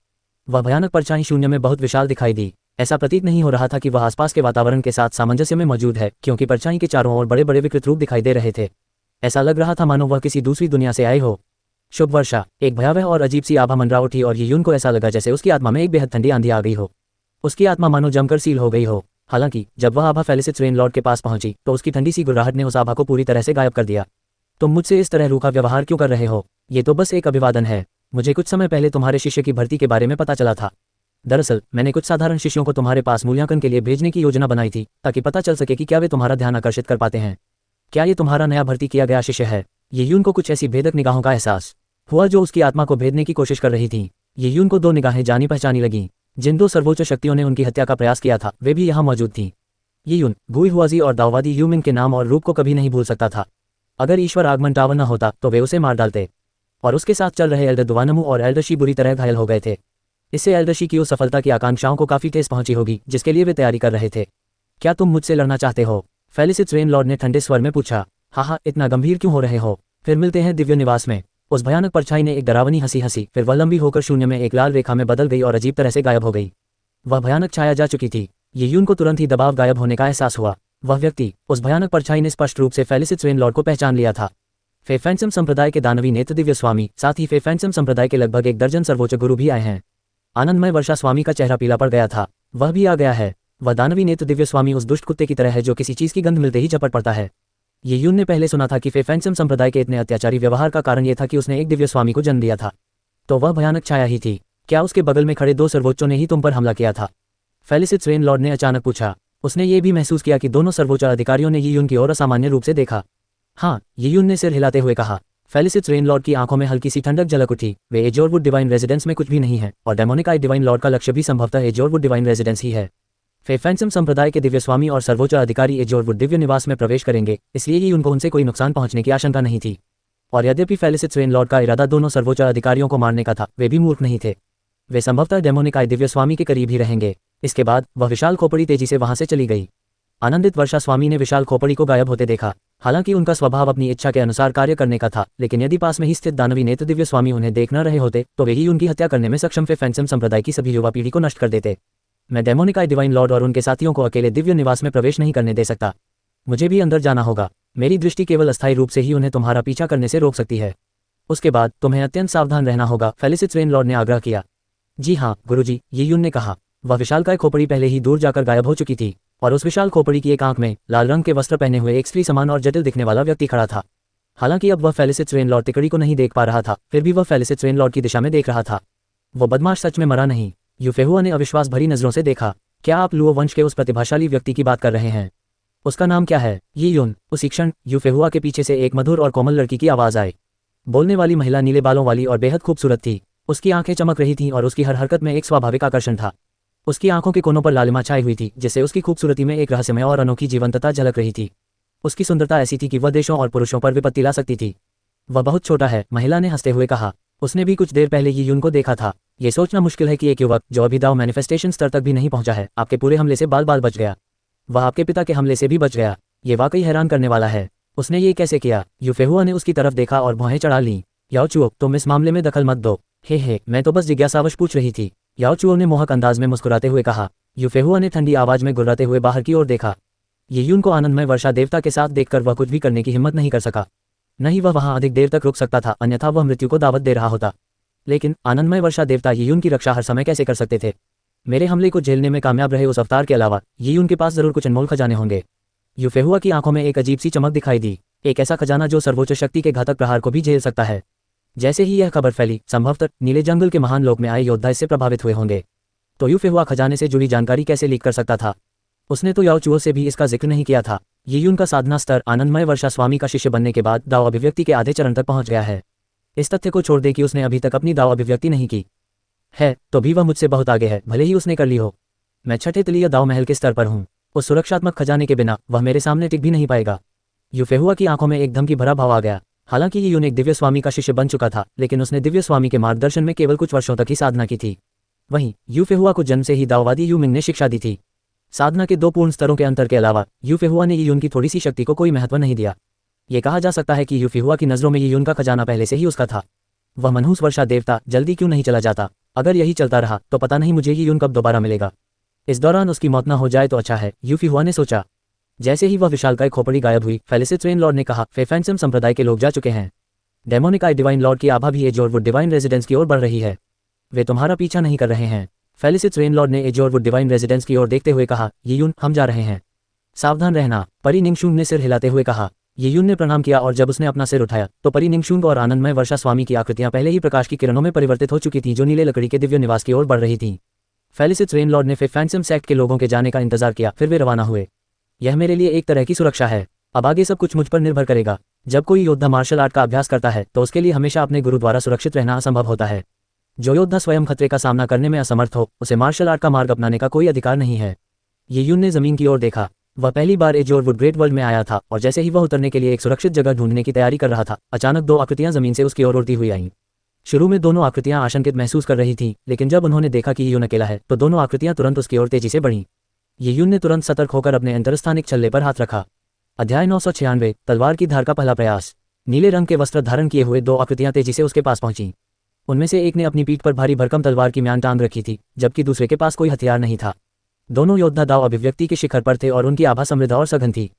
वह भयानक परछाई शून्य में बहुत विशाल दिखाई दी। ऐसा प्रतीत नहीं हो रहा था कि वह आसपास के वातावरण के साथ सामंजस्य में मौजूद है, क्योंकि परछाई के चारों ओर बड़े बड़े विकृत रूप दिखाई दे रहे थे। ऐसा लग रहा था मानो वह किसी दूसरी दुनिया से आए हो। शुभ वर्षा, एक भयावह और अजीब सी आभा मंडरा उठी और ये को ऐसा लगा जैसे उसकी आत्मा में एक बेहद ठंडी आंधी आ गई हो। उसकी आत्मा मानो जमकर सील हो गई हो। हालांकि जब वह आभा फेलिसिस रेनलॉर्ड के पास पहुंची तो उसकी ठंडी सी गुर्राहट ने उस आभा को पूरी तरह से गायब कर दिया। तुम मुझसे इस तरह रूखा व्यवहार क्यों कर रहे हो? ये तो बस एक अभिवादन है। मुझे कुछ समय पहले तुम्हारे शिष्य की भर्ती के बारे में पता चला था। दरअसल मैंने कुछ साधारण शिष्यों को तुम्हारे पास मूल्यांकन के लिए भेजने की योजना बनाई थी, ताकि पता चल सके कि क्या वे तुम्हारा ध्यान आकर्षित कर पाते हैं। क्या ये तुम्हारा नया भर्ती किया गया शिष्य है? ये यून को कुछ ऐसी भेदक निगाहों का एहसास हुआ जो उसकी आत्मा को भेदने की कोशिश कर रही थी। ये यून को 2 निगाहें जानी पहचानी लगीं। जिन 2 सर्वोच्च शक्तियों ने उनकी हत्या का प्रयास किया था, वे भी यहाँ मौजूद थीं। ये यून गुई हुआजी और दाववादी यूमिंग के नाम और रूप को कभी नहीं भूल सकता था। अगर ईश्वर आगमन टावर न होता तो वे उसे मार डालते। और उसके साथ चल रहे एल्डर दुवानमू और एल्डरशी बुरी तरह घायल हो गए थे। इससे एल्डरशी की उस सफलता की आकांक्षाओं को काफी ठेस पहुंची होगी जिसके लिए वे तैयारी कर रहे थे। क्या तुम मुझसे लड़ना चाहते हो? फेलिसिस रेनलॉर्ड ने ठंडे स्वर में पूछा। हाँ, इतना गंभीर क्यों हो रहे हो? फिर मिलते हैं दिव्य निवास में। उस भयानक परछाई ने एक डरावनी हंसी हंसी, फिर वह लंबी होकर शून्य में एक लाल रेखा में बदल गई और अजीब तरह से गायब हो गई। वह भयानक छाया जा चुकी थी। ये यून को तुरंत ही दबाव गायब होने का एहसास हुआ। वह व्यक्ति, उस भयानक परछाई ने स्पष्ट रूप से फेलिसिस रेनलॉर्ड को पहचान लिया था। फैंटम संप्रदाय के दानवी नेत्र दिव्य स्वामी, साथ ही फैंटम संप्रदाय के लगभग 1 दर्जन सर्वोच्च गुरु भी आए हैं। आनंदमय वर्षा स्वामी का चेहरा पीला पड़ गया था। वह भी आ गया है। वह दानवी नेत्र दिव्य स्वामी उस दुष्ट कुत्ते की तरह है जो किसी चीज की गंध मिलते ही झपट पड़ता है। ये यून ने पहले सुना था कि फैंटम संप्रदाय के इतने अत्याचारी व्यवहार का कारण यह था कि उसने एक दिव्य स्वामी को जन्म दिया था। तो वह भयानक छाया ही थी। क्या उसके बगल में खड़े 2 सर्वोच्चों ने ही तुम पर हमला किया था? फेलिसिस रेनलॉर्ड ने अचानक पूछा। उसने ये भी महसूस किया कि दोनों सर्वोच्च अधिकारियों ने ये यून की ओर असामान्य रूप से देखा। हाँ, ये यून ने सिर हिलाते हुए कहा। फेलिसिट्स रेन लॉर्ड की आंखों में हल्की सी ठंडक झलक उठी। वे एजोरवुड डिवाइन रेजिडेंस में कुछ भी नहीं है और डेमोनिक आई डिवाइन लॉर्ड का लक्ष्य भी संभवतः एजोरवुड डिवाइन रेजिडेंस ही है। फेफेंसम संप्रदाय के दिव्य स्वामी और सर्वोच्च अधिकारी एजोरवुड दिव्य निवास में प्रवेश करेंगे, इसलिए ही उनको उनसे कोई नुकसान पहुंचने की आशंका नहीं थी। और यद्यपि फेलिसिट्स रेन लॉर्ड का इरादा दोनों सर्वोच्च अधिकारियों को मारने का था, वे भी मूर्ख नहीं थे। वे संभवतः डेमोनिक आई दिव्य स्वामी के करीब ही रहेंगे। इसके बाद वह विशाल खोपड़ी तेजी से वहां से चली गई। आनंदित वर्षा स्वामी ने विशाल खोपड़ी को गायब होते देखा। हालांकि उनका स्वभाव अपनी इच्छा के अनुसार कार्य करने का था, लेकिन यदि पास में ही स्थित दानवी नेत्र दिव्य स्वामी उन्हें देख न रहे होते तो वे ही उनकी हत्या करने में सक्षम फेफेंसम संप्रदाय की सभी युवा पीढ़ी को नष्ट कर देते। मैं डेमोनिक आई डिवाइन लॉर्ड और उनके साथियों को अकेले दिव्य निवास में प्रवेश नहीं करने दे सकता। मुझे भी अंदर जाना होगा। मेरी दृष्टि केवल अस्थायी रूप से ही उन्हें तुम्हारा पीछा करने से रोक सकती है। उसके बाद तुम्हें अत्यंत सावधान रहना होगा, फेलिसिट्स रेन लॉर्ड ने आग्रह किया। जी हाँ गुरुजी, ये यून ने कहा। वह विशालकाय खोपड़ी पहले ही दूर जाकर गायब हो चुकी थी और उस विशाल खोपड़ी की एक आंख में लाल रंग के वस्त्र पहने हुए एक स्त्री समान और जटिल दिखने वाला व्यक्ति खड़ा था। हालांकि अब वह फेलिसिट्स रेन लॉर्ड तिकड़ी को नहीं देख पा रहा था, फिर भी वह फेलिसिट्स रेन लॉर्ड की दिशा में देख रहा था। वो बदमाश सच में मरा नहीं। यूफेहुआ ने अविश्वास भरी नजरों से देखा। क्या आप लुओ वंश के उस प्रतिभाशाली व्यक्ति की बात कर रहे हैं? उसका नाम क्या है? ये यून। उसी क्षण यूफेहुआ के पीछे से एक मधुर और कोमल लड़की की आवाज आई। बोलने वाली महिला नीले बालों वाली और बेहद खूबसूरत थी। उसकी आंखें चमक रही थीं और उसकी हर हरकत में एक स्वाभाविक आकर्षण था। उसकी आंखों के कोनों पर लालिमा छाई हुई थी, जिससे उसकी खूबसूरती में एक रहस्यमय और अनोखी जीवंतता झलक रही थी। उसकी सुंदरता ऐसी थी कि वह देशों और पुरुषों पर विपत्ति ला सकती थी। वह बहुत छोटा है, महिला ने हंसते हुए कहा। उसने भी कुछ देर पहले ये यून को देखा था। ये सोचना मुश्किल है कि एक युवक जो अभी दाव मैनिफेस्टेशन स्तर तक भी नहीं पहुंचा है, आपके पूरे हमले से बाल बाल बच गया। वह आपके पिता के हमले से भी बच गया। ये वाकई हैरान करने वाला है। उसने ये कैसे किया? यूफेहुआ ने उसकी तरफ देखा और भौहें चढ़ा लीं। याओ चुओ, तुम इस मामले में दखल मत दो। हे, मैं तो बस जिज्ञासावश पूछ रही थी। याओ चुओ ने मोहक अंदाज में मुस्कुराते हुए कहा। यूफेहुआ ने ठंडी आवाज में गुर्राते हुए बाहर की ओर देखा। ये यून को आनंदमय वर्षा देवता के साथ देखकर वह कुछ भी करने की हिम्मत नहीं कर सका। नहीं वह वहां अधिक देर तक रुक सकता था, अन्यथा वह मृत्यु को दावत दे रहा होता। लेकिन आनंदमय वर्षा देवता ये यून की रक्षा हर समय कैसे कर सकते थे? मेरे हमले को झेलने में कामयाब रहे उस अवतार के अलावा ये यून के पास जरूर कुछ अनमोल खजाने होंगे। यूफेहुआ की आंखों में एक अजीब सी चमक दिखाई दी। एक ऐसा खजाना जो सर्वोच्च शक्ति के घातक प्रहार को भी झेल सकता है। जैसे ही यह खबर फैली, संभवतः नीले जंगल के महान लोक में आए योद्धा इससे प्रभावित हुए होंगे। तो यूफेहुआ खजाने से जुड़ी जानकारी कैसे लीक कर सकता था? उसने तो याओ चुओ से भी इसका जिक्र नहीं किया था। ये यून का साधना स्तर आनंदमय वर्षा स्वामी का शिष्य बनने के बाद दाव अभिव्यक्ति के आधे चरण तक पहुंच गया है। इस तथ्य को छोड़ दे कि उसने अभी तक अपनी दाव अभिव्यक्ति नहीं की है, तो भी वह मुझसे बहुत आगे है, भले ही उसने कर ली हो। मैं छठे तलीय दाव महल के स्तर पर हूँ। उस सुरक्षात्मक खजाने के बिना वह मेरे सामने टिक भी नहीं पाएगा। यूफेहुआ की आंखों में एक धमकी भरा भाव आ गया। हालांकि ये यून एक दिव्य स्वामी का शिष्य बन चुका था, लेकिन उसने दिव्य स्वामी के मार्गदर्शन में केवल कुछ वर्षों तक ही साधना की थी। वहीं यूफेहुआ को जन्म से ही दाववादी यूमिंग ने शिक्षा दी थी। साधना के 2 पूर्ण स्तरों के अंतर के अलावा यूफेहुआ ने ये यून की थोड़ी सी शक्ति को कोई महत्व नहीं दिया। ये कहा जा सकता है कि यूफेहुआ की नज़रों में ये यून का खजाना पहले से ही उसका था। वह मनहूस वर्षा देवता जल्दी क्यों नहीं चला जाता? अगर यही चलता रहा तो पता नहीं मुझे ये यून कब दोबारा मिलेगा। इस दौरान उसकी मौत न हो जाए तो अच्छा है, यूफेहुआ ने सोचा। जैसे ही वह विशालकाय खोपड़ी गायब हुई, फेलिसिट्स रेन लॉर्ड ने कहा, फेफेंसम संप्रदाय के लोग जा चुके हैं। डेमोनिक आई डिवाइन लॉर्ड की आभा भी एजोरवुड डिवाइन रेजिडेंस की ओर बढ़ रही है। वे तुम्हारा पीछा नहीं कर रहे हैं। फेलिसिट्स रेन लॉर्ड ने एजोरवुड डिवाइन रेजिडेंस की ओर देखते हुए कहा। ये यून, हम जा रहे हैं। सावधान रहना, परी निंगशुंग ने सिर हिलाते हुए कहा। ये यून ने प्रणाम किया और जब उसने अपना सिर उठाया तो परी निंगशुंग और आनंदमय वर्षा स्वामी की आकृतियां पहले ही प्रकाश की किरणों में परिवर्तित हो चुकी थीं, जो नीले लकड़ी के दिव्य निवास की ओर बढ़ रही थीं। फेलिसिट्स रेन लॉर्ड ने फेफेंसम सेक्ट के लोगों के जाने का इंतजार किया, फिर वे रवाना हुए। यह मेरे लिए एक तरह की सुरक्षा है। अब आगे सब कुछ मुझ पर निर्भर करेगा। जब कोई योद्धा मार्शल आर्ट का अभ्यास करता है तो उसके लिए हमेशा अपने गुरु द्वारा सुरक्षित रहना असंभव होता है। जो योद्धा स्वयं खतरे का सामना करने में असमर्थ हो, उसे मार्शल आर्ट का मार्ग अपनाने का कोई अधिकार नहीं है। ये यून ने जमीन की ओर देखा। वह पहली बार एजोरवुड ग्रेट वर्ल्ड में आया था और जैसे ही वह उतरने के लिए एक सुरक्षित जगह ढूंढने की तैयारी कर रहा था, अचानक 2 आकृतियां जमीन से उसकी ओर उड़ती हुई आईं। शुरू में दोनों आकृतियां आशंकित महसूस कर रही थीं, लेकिन जब उन्होंने देखा कि ये यून अकेला है तो दोनों आकृतियां तुरंत उसकी ओर तेजी से बढ़ीं। ये यून ने तुरंत सतर्क होकर अपने अंतरस्थानिक छल्ले पर हाथ रखा। अध्याय 996, तलवार की धार का पहला प्रयास। नीले रंग के वस्त्र धारण किए हुए 2 आकृतियां तेजी से उसके पास पहुंची। उनमें से एक ने अपनी पीठ पर भारी भरकम तलवार की म्यान टांग रखी थी, जबकि दूसरे के पास कोई हथियार नहीं था। दोनों योद्धा दाव अभिव्यक्ति के शिखर पर थे और उनकी आभा समृद्ध और सघन थी।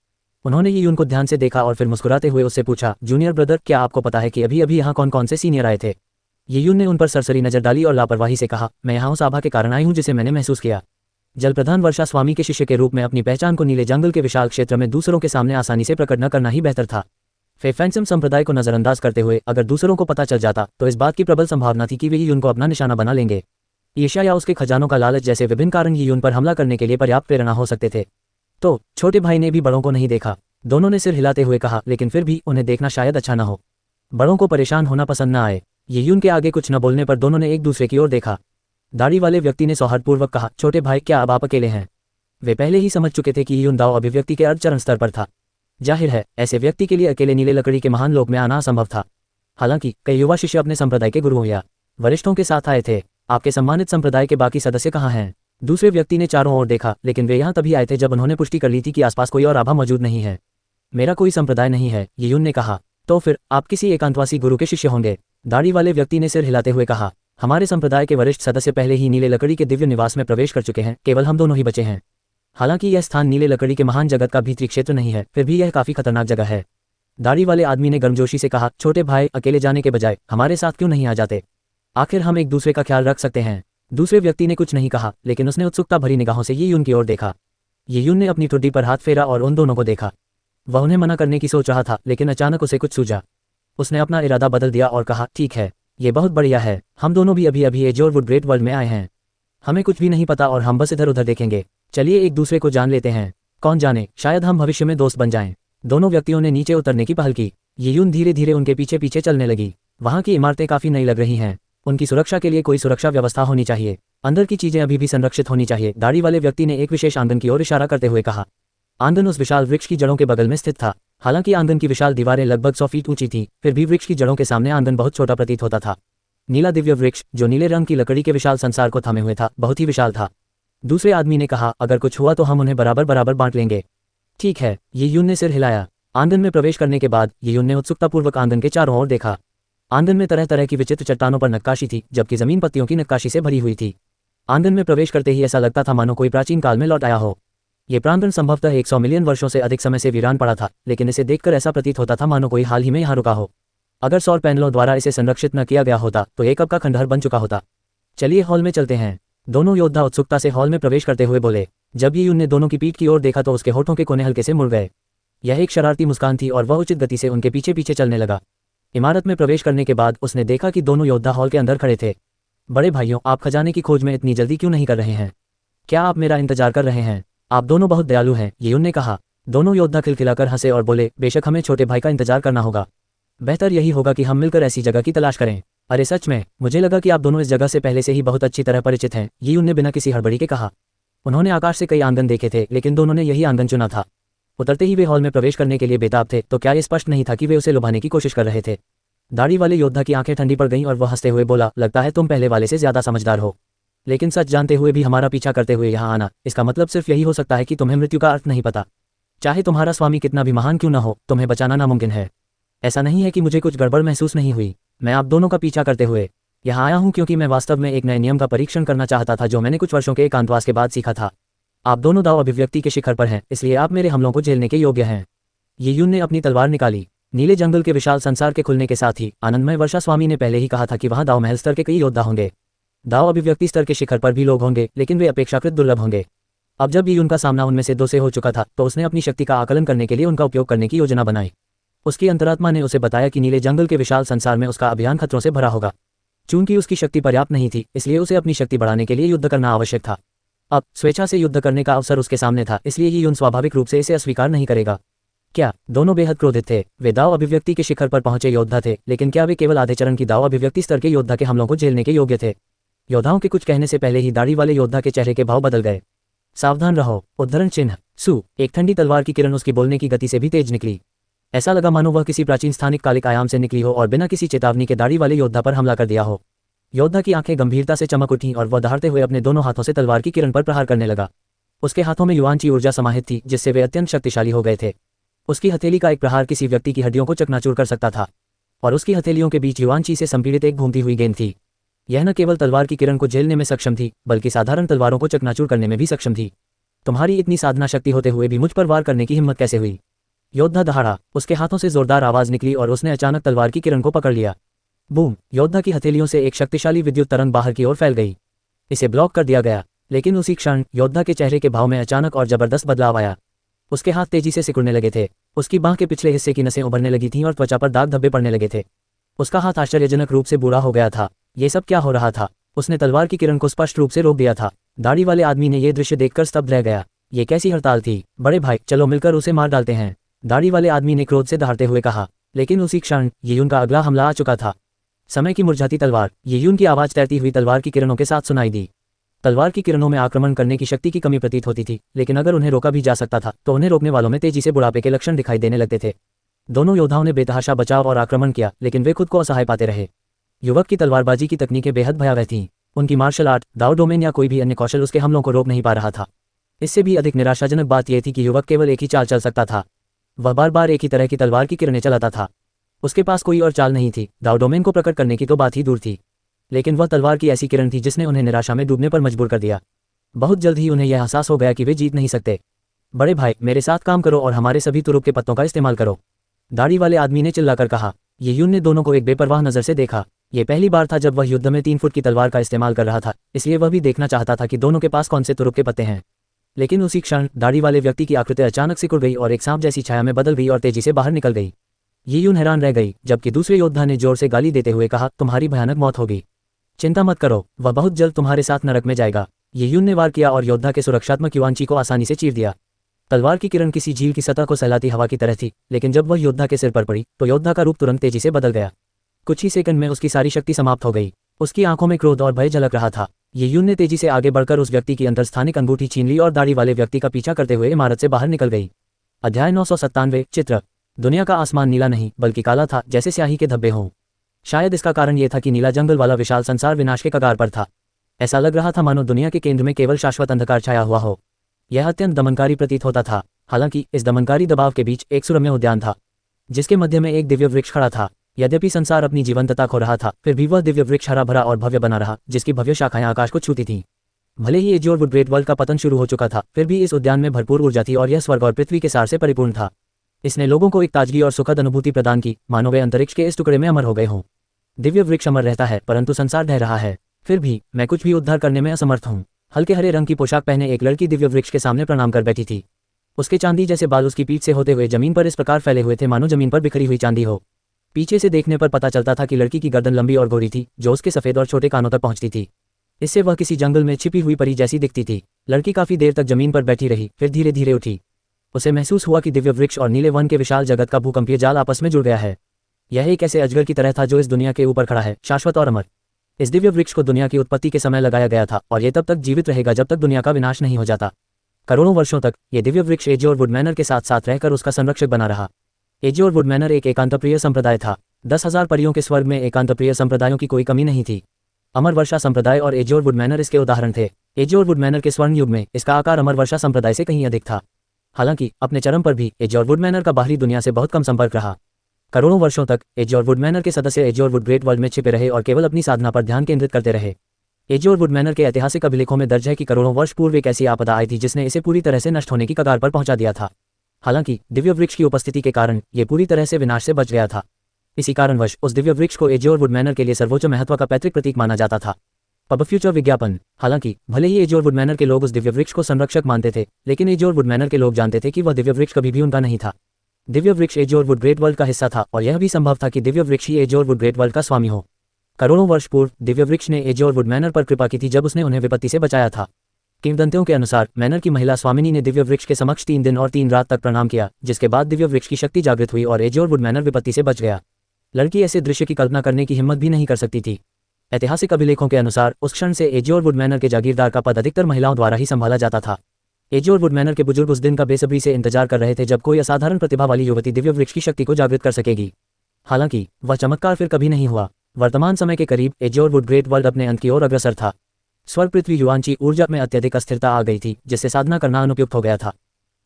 उन्होंने ये यून को ध्यान से देखा और फिर मुस्कुराते हुए उससे पूछा, जूनियर ब्रदर, क्या आपको पता है कि अभी अभी यहाँ कौन कौन से सीनियर आए थे? ये यून ने उन पर सरसरी नजर डाली और लापरवाही से कहा, मैं यहाँ उस आभा के कारण आई हूँ जिसे मैंने महसूस किया। जल प्रधान वर्षा स्वामी के शिष्य के रूप में अपनी पहचान को नीले जंगल के विशाल क्षेत्र में दूसरों के सामने आसानी से प्रकट न करना ही बेहतर था। फेफेंसम संप्रदाय को नजरअंदाज करते हुए अगर दूसरों को पता चल जाता तो इस बात की प्रबल संभावना थी कि वे यून को अपना निशाना बना लेंगे। ईर्ष्या या उसके खजानों का लालच जैसे विभिन्न कारण यून पर हमला करने के लिए पर्याप्त प्रेरणा हो सकते थे। तो छोटे भाई ने भी बड़ों को नहीं देखा। दोनों ने सिर हिलाते हुए कहा, लेकिन फिर भी उन्हें देखना शायद अच्छा न हो। बड़ों को परेशान होना पसंद न आए। ये यून के आगे कुछ न बोलने पर दोनों ने एक दूसरे की ओर देखा। दाढ़ी वाले व्यक्ति ने सौहार्दपूर्वक कहा, छोटे भाई, क्या अब आप अकेले हैं? वे पहले ही समझ चुके थे कि यून दाओ अभिव्यक्ति के अर्धचरण स्तर पर था। जाहिर है, ऐसे व्यक्ति के लिए अकेले नीले लकड़ी के महान लोक में आना असंभव था। हालांकि कई युवा शिष्य अपने संप्रदाय के गुरुओं या वरिष्ठों के साथ आए थे। आपके सम्मानित संप्रदाय के बाकी सदस्य कहाँ हैं? दूसरे व्यक्ति ने चारों ओर देखा, लेकिन वे यहाँ तभी आए थे जब उन्होंने पुष्टि कर ली थी कि आसपास कोई और आभा मौजूद नहीं है। मेरा कोई संप्रदाय नहीं है, ये यून ने कहा। तो फिर आप किसी एकांतवासी गुरु के शिष्य होंगे? दाढ़ी वाले व्यक्ति ने सिर हिलाते हुए कहा। हमारे संप्रदाय के वरिष्ठ सदस्य पहले ही नीले लकड़ी के दिव्य निवास में प्रवेश कर चुके हैं, केवल हम दोनों ही बचे हैं। हालांकि यह स्थान नीले लकड़ी के महान जगत का भीतरी क्षेत्र नहीं है, फिर भी यह काफी खतरनाक जगह है। दाढ़ी वाले आदमी ने गर्मजोशी से कहा, छोटे भाई, अकेले जाने के बजाय हमारे साथ क्यों नहीं आ जाते? आखिर हम एक दूसरे का ख्याल रख सकते हैं। दूसरे व्यक्ति ने कुछ नहीं कहा, लेकिन उसने उत्सुकता भरी निगाहों से ये यून की ओर देखा। ये यून ने अपनी ठुड्डी पर हाथ फेरा और उन दोनों को देखा। वह उन्हें मना करने की सोच रहा था, लेकिन अचानक उसे कुछ सूझा। उसने अपना इरादा बदल दिया और कहा, ठीक है, ये बहुत बढ़िया है। हम दोनों भी अभी अभी एजोरवुड ग्रेट वर्ल्ड में आए हैं। हमें कुछ भी नहीं पता और हम बस इधर उधर देखेंगे। चलिए एक दूसरे को जान लेते हैं। कौन जाने, शायद हम भविष्य में दोस्त बन जाएं। दोनों व्यक्तियों ने नीचे उतरने की पहल की। ये यून धीरे धीरे उनके पीछे पीछे चलने लगी। वहाँ की इमारतें काफी नई लग रही हैं। उनकी सुरक्षा के लिए कोई सुरक्षा व्यवस्था होनी चाहिए। अंदर की चीजें अभी भी संरक्षित होनी चाहिए। दाढ़ी वाले व्यक्ति ने एक विशेष आंगन की ओर इशारा करते हुए कहा। आंगन उस विशाल वृक्ष की जड़ों के बगल में स्थित था। हालांकि आंगन की विशाल दीवारें लगभग 100 फीट ऊंची थीं, फिर भी वृक्ष की जड़ों के सामने आंगन बहुत छोटा प्रतीत होता था। नीला दिव्य वृक्ष, जो नीले रंग की लकड़ी के विशाल संसार को थामे हुए था, बहुत ही विशाल था। दूसरे आदमी ने कहा, अगर कुछ हुआ तो हम उन्हें बराबर बराबर बांट लेंगे। ठीक है, ये यून ने सिर हिलाया। आंगन में प्रवेश करने के बाद ये यून ने उत्सुकतापूर्वक आंगन के चारों ओर देखा। आंगन में तरह तरह की विचित्र चट्टानों पर नक्काशी थी, जबकि जमीन पत्तियों की नक्काशी से भरी हुई थी। आंगन में प्रवेश करते ही ऐसा लगता था मानो कोई प्राचीन काल में लौट आया हो। ये प्रांगण संभवतः 100 मिलियन वर्षों से अधिक समय से वीरान पड़ा था, लेकिन इसे देखकर ऐसा प्रतीत होता था मानो कोई हाल ही में यहाँ रुका हो। अगर सौर पैनलों द्वारा इसे संरक्षित न किया गया होता तो ये कब का खंडहर बन चुका होता। चलिए हॉल में चलते हैं। दोनों योद्धा उत्सुकता से हॉल में प्रवेश करते हुए बोले। जब ये यून ने दोनों की पीठ की ओर देखा तो उसके होठों के कोने हल्के से मुड़ गए। यह एक शरारती मुस्कान थी और वह उचित गति से उनके पीछे पीछे चलने लगा। इमारत में प्रवेश करने के बाद उसने देखा कि दोनों योद्धा हॉल के अंदर खड़े थे। बड़े भाइयों, आप खजाने की खोज में इतनी जल्दी क्यों नहीं कर रहे हैं? क्या आप मेरा इंतजार कर रहे हैं? आप दोनों बहुत दयालु हैं, ये यून ने कहा। दोनों योद्धा खिलखिलाकर हंसे और बोले, बेशक हमें छोटे भाई का इंतजार करना होगा। बेहतर यही होगा कि हम मिलकर ऐसी जगह की तलाश करें। अरे सच में, मुझे लगा कि आप दोनों इस जगह से पहले से ही बहुत अच्छी तरह परिचित हैं, ये यून ने बिना किसी हड़बड़ी के कहा। उन्होंने आकाश से कई आंगन देखे थे, लेकिन दोनों ने यही आंगन चुना था। उतरते ही वे हॉल में प्रवेश करने के लिए बेताब थे, तो क्या ये स्पष्ट नहीं था कि वे उसे लुभाने की कोशिश कर रहे थे? दाढ़ी वाले योद्धा की आंखें ठंडी पड़ गईं और वह हंसते हुए बोला, लगता है तुम पहले वाले से ज्यादा समझदार हो। लेकिन सच जानते हुए भी हमारा पीछा करते हुए यहाँ आना, इसका मतलब सिर्फ यही हो सकता है कि तुम्हें मृत्यु का अर्थ नहीं पता। चाहे तुम्हारा स्वामी कितना भी महान क्यों न हो, तुम्हें बचाना नामुमकिन है। ऐसा नहीं है कि मुझे कुछ गड़बड़ महसूस नहीं हुई। मैं आप दोनों का पीछा करते हुए यहाँ आया हूँ क्योंकि मैं वास्तव में एक नए नियम का परीक्षण करना चाहता था, जो मैंने कुछ वर्षों के एकांतवास के बाद सीखा था। आप दोनों दाव अभिव्यक्ति के शिखर पर हैं, इसलिए आप मेरे हमलों को झेलने के योग्य हैं। ये यून ने अपनी तलवार निकाली। नीले जंगल के विशाल संसार के खुलने के साथ ही आनंदमय वर्षा स्वामी ने पहले ही कहा था कि वहां दाव महल स्तर के कई योद्धा होंगे। दाव अभिव्यक्ति स्तर के शिखर पर भी लोग होंगे, लेकिन वे अपेक्षाकृत दुर्लभ होंगे। अब जब ये उनका सामना उनमें से दो से हो चुका था, तो उसने अपनी शक्ति का आकलन करने के लिए उनका उपयोग करने की योजना बनाई। उसकी अंतरात्मा ने उसे बताया कि नीले जंगल के विशाल संसार में उसका अभियान खतरों से भरा होगा। चूंकि उसकी शक्ति पर्याप्त नहीं थी, इसलिए उसे अपनी शक्ति बढ़ाने के लिए युद्ध करना आवश्यक था। अब स्वेच्छा से युद्ध करने का अवसर उसके सामने था, इसलिए ये यून स्वाभाविक रूप से इसे अस्वीकार नहीं करेगा। क्या दोनों बेहद क्रोधित थे? वे दाव अभिव्यक्ति के शिखर पर पहुंचे योद्धा थे, लेकिन क्या वे केवल आधे चरण की दाव अभिव्यक्ति स्तर के योद्धा के हमलों को झेलने के योग्य थे? योद्धाओं के कुछ कहने से पहले ही दाढ़ी वाले योद्धा के चेहरे के भाव बदल गए। सावधान रहो, उद्धरण चिन्ह सु। एक ठंडी तलवार की किरण उसकी बोलने की गति से भी तेज निकली। ऐसा लगा मानो वह किसी प्राचीन स्थानिक कालिक आयाम से निकली हो और बिना किसी चेतावनी के दाढ़ी वाले योद्धा पर हमला कर दिया हो। योद्धा की आंखें गंभीरता से चमक उठीं और वह दहाड़ते हुए अपने दोनों हाथों से तलवार की किरण पर प्रहार करने लगा। उसके हाथों में युवांची ऊर्जा समाहित थी, जिससे वे अत्यंत शक्तिशाली हो गए थे। उसकी हथेली का एक प्रहार किसी व्यक्ति की हड्डियों को चकनाचूर कर सकता था, और उसकी हथेलियों के बीच युवांची से संपीड़ित एक घूमती हुई गेंद थी। यह न केवल तलवार की किरण को झेलने में सक्षम थी, बल्कि साधारण तलवारों को चकनाचूर करने में भी सक्षम थी। तुम्हारी इतनी साधना शक्ति होते हुए भी मुझ पर वार करने की हिम्मत कैसे हुई? योद्धा दहाड़ा। उसके हाथों से जोरदार आवाज निकली और उसने अचानक तलवार की किरण को पकड़ लिया। बूम! योद्धा की हथेलियों से एक शक्तिशाली विद्युत तरंग बाहर की ओर फैल गई। इसे ब्लॉक कर दिया गया, लेकिन उसी क्षण योद्धा के चेहरे के भाव में अचानक और जबरदस्त बदलाव आया। उसके हाथ तेजी से सिकुड़ने लगे थे। उसकी बांह के पिछले हिस्से की नसें उभरने लगी थीं और त्वचा पर दाग धब्बे पड़ने लगे थे। उसका हाथ आश्चर्यजनक रूप से बूढ़ा हो गया था। ये सब क्या हो रहा था? उसने तलवार की किरण को स्पष्ट रूप से रोक दिया था। दाढ़ी वाले आदमी ने यह दृश्य देखकर स्तब्ध रह गया। ये कैसी हड़ताल थी? बड़े भाई, चलो मिलकर उसे मार डालते हैं, दाढ़ी वाले आदमी ने क्रोध से दहाड़ते हुए कहा। लेकिन उसी क्षण यियुन का अगला हमला आ चुका था। समय की मुरझाती तलवार। यियुन की आवाज़ तैरती हुई तलवार की किरणों के साथ सुनाई दी। तलवार की किरणों में आक्रमण करने की शक्ति की कमी प्रतीत होती थी, लेकिन अगर उन्हें रोका भी जा सकता था तो उन्हें रोकने वालों में तेजी से बुढ़ापे के लक्षण दिखाई देने लगते थे। दोनों योद्धाओं ने बेतहाशा बचाव और आक्रमण किया, लेकिन वे खुद को असहाय पाते रहे। युवक की तलवारबाजी की तकनीकें बेहद भयावह थीं। उनकी मार्शल आर्ट, दाव डोमेन या कोई भी अन्य कौशल उसके हमलों को रोक नहीं पा रहा था। इससे भी अधिक निराशाजनक बात यह थी कि युवक केवल एक ही चाल चल सकता था। वह बार बार एक ही तरह की तलवार की किरणें चलाता था। उसके पास कोई और चाल नहीं थी। दाव डोमेन को प्रकट करने की तो बात ही दूर थी, लेकिन वह तलवार की ऐसी किरण थी जिसने उन्हें निराशा में डूबने पर मजबूर कर दिया। बहुत जल्द ही उन्हें यह एहसास हो गया कि वे जीत नहीं सकते। बड़े भाई, मेरे साथ काम करो और हमारे सभी तुरुप के पत्तों का इस्तेमाल करो, दाढ़ी वाले आदमी ने चिल्लाकर कहा। यियुन ने दोनों को एक बेपरवाह नज़र से देखा। यह पहली बार था जब वह युद्ध में 3 फुट की तलवार का इस्तेमाल कर रहा था, इसलिए वह भी देखना चाहता था कि दोनों के पास कौन से तुरुप के पत्ते हैं। लेकिन उसी क्षण दाढ़ी वाले व्यक्ति की आकृति अचानक सिकुड़ गई और एक सांप जैसी छाया में बदल गई और तेजी से बाहर निकल गई। यियुन हैरान रह गई, जबकि दूसरे योद्धा ने जोर से गाली देते हुए कहा, तुम्हारी भयानक मौत होगी। चिंता मत करो, वह बहुत जल्द तुम्हारे साथ नरक में जाएगा। यियुन ने वार किया और योद्धा के सुरक्षात्मक युआंची को आसानी से चीर दिया। तलवार की किरण किसी झील की सतह को सहलाती हवा की तरह थी, लेकिन जब वह योद्धा के सिर पर पड़ी तो योद्धा का रूप तुरंत तेजी से बदल गया। कुछ ही सेकंड में उसकी सारी शक्ति समाप्त हो गई। उसकी आंखों में क्रोध और भय झलक रहा था। यियुन ने तेजी से आगे बढ़कर उस व्यक्ति की अंतरस्थानिक अंगूठी छीन ली और दाढ़ी वाले व्यक्ति का पीछा करते हुए इमारत से बाहर निकल गई। अध्याय 997। चित्र। दुनिया का आसमान नीला नहीं बल्कि काला था, जैसे स्याही के धब्बे हों। शायद इसका कारण यह था कि नीला जंगल वाला विशाल संसार विनाश के कगार पर था। ऐसा लग रहा था मानो दुनिया के केंद्र में केवल शाश्वत अंधकार छाया हुआ हो। यह अत्यंत दमनकारी प्रतीत होता था। हालांकि इस दमनकारी दबाव के बीच एक सुरम्य उद्यान था, जिसके मध्य में एक दिव्य वृक्ष खड़ा था। यद्यपि संसार अपनी जीवंतता खो रहा था, फिर भी वह दिव्य वृक्ष हरा भरा और भव्य बना रहा, जिसकी भव्य शाखाएं आकाश को छूती थीं। भले ही एज और वुड ग्रेट वर्ल्ड का पतन शुरू हो चुका था, फिर भी इस उद्यान में भरपूर ऊर्जा थी और यह स्वर्ग और पृथ्वी के सार से परिपूर्ण था। इसने लोगों को एक ताजगी और सुखद अनुभूति प्रदान की, मानो वे अंतरिक्ष के इस टुकड़े में अमर हो गए हों। दिव्य वृक्ष अमर रहता है, परंतु संसार ढह रहा है। फिर भी मैं कुछ भी उद्धार करने में असमर्थ हूँ। हल्के हरे रंग की पोशाक पहने एक लड़की दिव्य वृक्ष के सामने प्रणाम कर बैठी थी। उसके चांदी जैसे बाल उसकी पीठ से होते हुए जमीन पर इस प्रकार फैले हुए थे मानो जमीन पर बिखरी हुई चांदी हो। पीछे से देखने पर पता चलता था कि लड़की की गर्दन लंबी और गोरी थी, जो उसके सफेद और छोटे कानों तक पहुंचती थी। इससे वह किसी जंगल में छिपी हुई परी जैसी दिखती थी। लड़की काफी देर तक जमीन पर बैठी रही, फिर धीरे धीरे उठी। उसे महसूस हुआ कि दिव्य वृक्ष और नीले वन के विशाल जगत का भूकंपीय जाल आपस में जुड़ गया है। यह एक ऐसे अजगर की तरह था जो इस दुनिया के ऊपर खड़ा है, शाश्वत और अमर। इस दिव्य वृक्ष को दुनिया की उत्पत्ति के समय लगाया गया था और यह तब तक जीवित रहेगा जब तक दुनिया का विनाश नहीं हो जाता। करोड़ों वर्षों तक ये दिव्य वृक्ष एज और वुड मैनर के साथ साथ रहकर उसका संरक्षक बना रहा। एज और वुड मैनर एक एकांतप्रिय संप्रदाय था। 10,000 परियों के स्वर्ग में एकांतप्रिय संप्रदायों की कोई कमी नहीं थी। अमर वर्षा संप्रदाय और एज और वुड मैनर इसके उदाहरण थे। एज और वुड मैनर के स्वर्ण युग में इसका आकार अमर वर्षा संप्रदाय से कहीं अधिक था। हालांकि अपने चरम पर भी एज और वुड मैनर का बाहरी दुनिया से बहुत कम संपर्क रहा। करोड़ों वर्षों तक एज और वुड मैनर के सदस्य एज और वुड ग्रेट वर्ल्ड में छिपे रहे और केवल अपनी साधना पर ध्यान केंद्रित करते रहे। एज और वुड मैनर के ऐतिहासिक अभिलेखों में दर्ज है कि करोड़ों वर्ष पूर्व एक ऐसी आपदा आई थी जिसने इसे पूरी तरह से नष्ट होने की कगार पर पहुंचा दिया था। हालांकि दिव्य वृक्ष की उपस्थिति के कारण ये पूरी तरह से विनाश से बच गया था। इसी कारणवश उस दिव्य वृक्ष को एज और वुड मैनर के लिए सर्वोच्च महत्व का पैतृक प्रतीक माना जाता था। पब फ्यूचर विज्ञापन। हालांकि भले ही एज और वुड मैनर के लोग उस दिव्य वृक्ष को संरक्षक मानते थे, लेकिन एज और वुड मैनर के लोग जानते थे कि वह दिव्य वृक्ष कभी भी उनका नहीं था। दिव्य वृक्ष एज और वुड ग्रेट वर्ल्ड का हिस्सा था और यह भी संभव था कि दिव्य वृक्ष ही एज और वुड ग्रेट वर्ल्ड का स्वामी हो। करोड़ों वर्ष पूर्व दिव्य वृक्ष ने एज और वुड मैनर पर कृपा की थी जब उसने उन्हें विपत्ति से बचाया था। किंवदंतियों के अनुसार मैनर की महिला स्वामिनी ने दिव्य वृक्ष के समक्ष 3 दिन और 3 रात तक प्रणाम किया, जिसके बाद दिव्य वृक्ष की शक्ति जागृत हुई और एज और वुड मैनर विपत्ति से बच गया। लड़की ऐसे दृश्य की कल्पना करने की हिम्मत भी नहीं कर सकती थी। ऐतिहासिक अभिलेखों के अनुसार उस क्षण से एज और वुड मैनर के जागीरदार का पद अधिकतर महिलाओं द्वारा ही संभाला जाता था। एज और वुड मैनर के बुजुर्ग उस दिन का बेसब्री से इंतजार कर रहे थे जब कोई असाधारण प्रतिभा वाली युवती दिव्य वृक्ष की शक्ति को जागृत कर सकेगी। हालांकि वह चमत्कार फिर कभी नहीं हुआ। वर्तमान समय के करीब एज और वुड ग्रेट वर्ल्ड अपने अंत की ओर अग्रसर था। स्वर्ग पृथ्वी युआंची ऊर्जा में अत्यधिक अस्थिरता आ गई थी, जिससे साधना करना अनुपयुक्त हो गया था।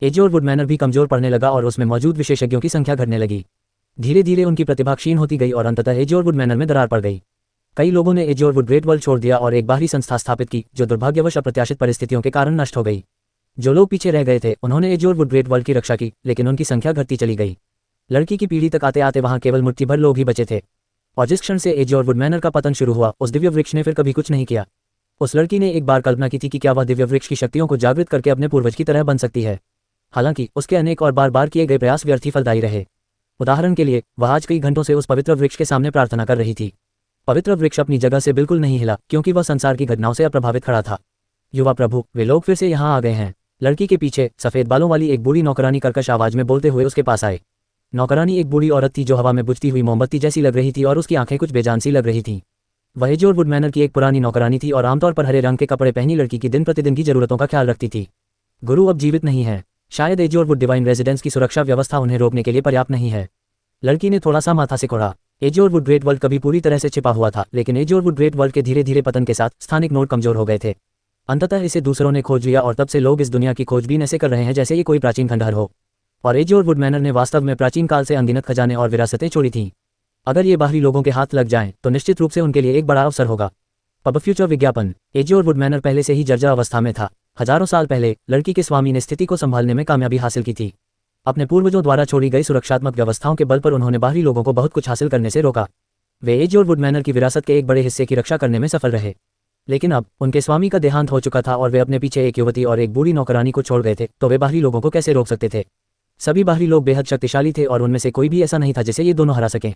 एज और वुड मैनर भी कमजोर पड़ने लगा और उसमें मौजूद विशेषज्ञों की संख्या घटने लगी। धीरे धीरे उनकी प्रतिभा क्षीण होती गई और अंततः एज और वुड मैनर में दरार पड़ गई। कई लोगों ने एज और वुड ग्रेट वर्ल्ड छोड़ दिया और एक बाहरी संस्था स्थापित की, जो दुर्भाग्यवश अप्रत्याशित परिस्थितियों के कारण नष्ट हो गई। जो लोग पीछे रह गए थे उन्होंने एज और वुड ग्रेट वर्ल्ड की रक्षा की, लेकिन उनकी संख्या घटती चली गई। लड़की की पीढ़ी तक आते आते वहां केवल मुट्ठी भर लोग ही बचे थे। और जिस क्षण से एज और वुड मैनर का पतन शुरू हुआ, उस दिव्य वृक्ष ने फिर कभी कुछ नहीं किया। उस लड़की ने एक बार कल्पना की थी कि क्या वह दिव्य वृक्ष की शक्तियों को जागृत करके अपने पूर्वज की तरह बन सकती है। हालांकि उसके अनेक और बार बार किए गए प्रयास व्यर्थ ही फलदायी रहे। उदाहरण के लिए वह आज कई घंटों से उस पवित्र वृक्ष के सामने प्रार्थना कर रही थी। पवित्र वृक्ष अपनी जगह से बिल्कुल नहीं हिला, क्योंकि वह संसार की घटनाओं से अप्रभावित खड़ा था। युवा प्रभु, वे लोग फिर से यहाँ आ गए हैं। लड़की के पीछे सफेद बालों वाली एक बूढ़ी नौकरानी कर्कश आवाज में बोलते हुए उसके पास आए। नौकरानी एक बूढ़ी औरत थी जो हवा में बुझती हुई मोमबत्ती जैसी लग रही थी और उसकी आंखें कुछ बेजान सी लग रही थीं। वह एजोर मैनर की एक पुरानी नौकरानी थी और आमतौर पर हरे रंग के कपड़े पहनी लड़की की दिन प्रतिदिन की जरूरतों का ख्याल रखती थी। गुरु अब जीवित नहीं है। शायद एजोर डिवाइन रेजिडेंस की सुरक्षा व्यवस्था उन्हें रोकने के लिए पर्याप्त नहीं है। लड़की ने थोड़ा सा माथा सिकोड़ा। एजोर ग्रेट वर्ल्ड कभी पूरी तरह से छिपा हुआ था, लेकिन एजोर ग्रेट वर्ल्ड के धीरे धीरे पतन के साथ स्थानिक नोड कमजोर हो गए थे। अंततः इसे दूसरों ने खोज लिया और तब से लोग इस दुनिया की खोजबीन ऐसे कर रहे हैं जैसे ये कोई प्राचीन खंडहर हो। और एजोर मैनर ने वास्तव में प्राचीन काल से अनगिनत खजाने और विरासतें छोड़ी थीं। अगर ये बाहरी लोगों के हाथ लग जाएं तो निश्चित रूप से उनके लिए एक बड़ा अवसर होगा। पब फ्यूचर विज्ञापन। एजोर मैनर पहले से ही जर्जर अवस्था में था। हजारों साल पहले लड़की के स्वामी ने स्थिति को संभालने में कामयाबी हासिल की थी। अपने पूर्वजों द्वारा छोड़ी गई सुरक्षात्मक व्यवस्थाओं के बल पर उन्होंने बाहरी लोगों को बहुत कुछ हासिल करने से रोका। वे एजोर मैनर की विरासत के एक बड़े हिस्से की रक्षा करने में सफल रहे। लेकिन अब उनके स्वामी का देहांत हो चुका था और वे अपने पीछे एक युवती और एक बूढ़ी नौकरानी को छोड़ गए थे, तो वे बाहरी लोगों को कैसे रोक सकते थे। सभी बाहरी लोग बेहद शक्तिशाली थे और उनमें से कोई भी ऐसा नहीं था जिसे ये दोनों हरा सकें।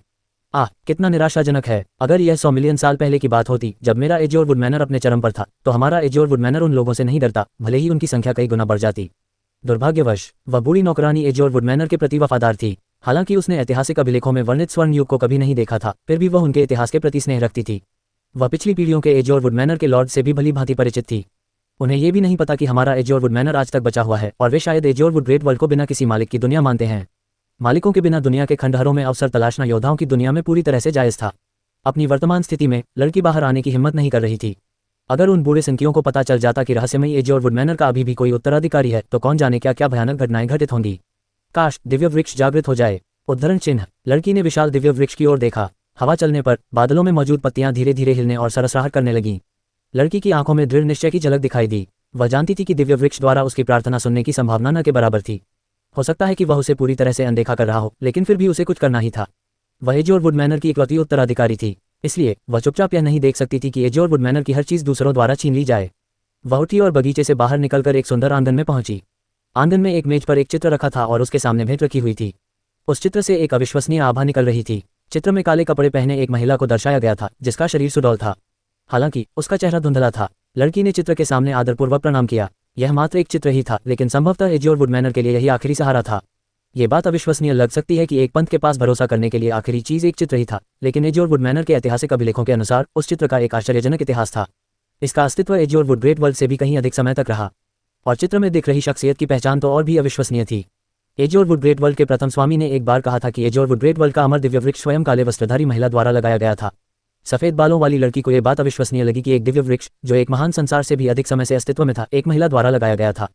कितना निराशाजनक है। अगर यह 100 मिलियन साल पहले की बात होती जब मेरा एजोर मैनर अपने चरम पर था, तो हमारा एजोर मैनर उन लोगों से नहीं डरता, भले ही उनकी संख्या कई गुना बढ़ जाती। दुर्भाग्यवश वह बूढ़ी नौकरानी एजोर मैनर के प्रति वफादार थी। हालांकि उसने ऐतिहासिक अभिलेखों में वर्णित स्वर्ण युग को कभी नहीं देखा था, फिर भी वह उनके इतिहास के प्रति स्नेह रखती थी। वह पिछली पीढ़ियों के एजोर मैनर के लॉर्ड से भी भली भांति परिचित थी। उन्हें यह भी नहीं पता कि हमारा एजोर मैनर आज तक बचा हुआ है और वे शायद एजोर ग्रेट वर्ल्ड को बिना किसी मालिक की दुनिया मानते हैं। मालिकों के बिना दुनिया के खंडहरों में अवसर तलाशना योद्धाओं की दुनिया में पूरी तरह से जायज था। अपनी वर्तमान स्थिति में लड़की बाहर आने की हिम्मत नहीं कर रही थी। अगर उन बूढ़े संकियों को पता चल जाता कि रहस्यमयी एजोर मैनर का अभी भी कोई उत्तराधिकारी है, तो कौन जाने क्या क्या भयानक घटनाएं घटित होंगी। काश दिव्य वृक्ष जागृत हो जाए। उद्धरण चिन्ह। लड़की ने विशाल दिव्य वृक्ष की ओर देखा। हवा चलने पर बादलों में मौजूद पत्तियां धीरे धीरे हिलने और सरसराहट करने लगीं। लड़की की आंखों में दृढ़ निश्चय की झलक दिखाई दी। वह जानती थी कि दिव्य वृक्ष द्वारा उसकी प्रार्थना सुनने की संभावना न के बराबर थी। हो सकता है कि वह उसे पूरी तरह से अनदेखा कर रहा हो, लेकिन फिर भी उसे कुछ करना ही था। वह एजोर मैनर की इकलौती उत्तराधिकारी थी, इसलिए वह चुपचाप यह नहीं देख सकती थी कि एजोर मैनर की हर चीज दूसरों द्वारा छीन ली जाए। वह उठी और बगीचे से बाहर निकलकर एक सुंदर आंगन में पहुंची। आंगन में एक मेज पर एक चित्र रखा था और उसके सामने भेंट रखी हुई थी। उस चित्र से एक अविश्वसनीय आभा निकल रही थी। चित्र में काले कपड़े पहने एक महिला को दर्शाया गया था, जिसका शरीर सुडौल था। हालांकि उसका चेहरा धुंधला था। लड़की ने चित्र के सामने आदरपूर्वक प्रणाम किया। यह मात्र एक चित्र ही था, लेकिन संभवतः एजोर मैनर के लिए यही आखिरी सहारा था। ये बात अविश्वसनीय लग सकती है कि एक पंथ के पास भरोसा करने के लिए आखिरी चीज एक चित्र ही था, लेकिन एजोर मैनर के ऐतिहासिक अभिलेखों के अनुसार उस चित्र का एक आश्चर्यजनक इतिहास था। इसका अस्तित्व एजोर ग्रेट वर्ल्ड से भी कहीं अधिक समय तक रहा, और चित्र में दिख रही शख्सियत की पहचान तो और भी अविश्वसनीय थी। एजोर ग्रेट वर्ल्ड के प्रथम स्वामी ने एक बार कहा था कि एजोर ग्रेट वर्ल्ड का अमर दिव्य वृक्ष स्वयं काले वस्त्रधारी महिला द्वारा लगाया गया था। सफेद बालों वाली लड़की को यह बात अविश्वसनीय लगी कि एक दिव्य वृक्ष, जो एक महान संसार से भी अधिक समय से अस्तित्व में था, एक महिला द्वारा लगाया गया था।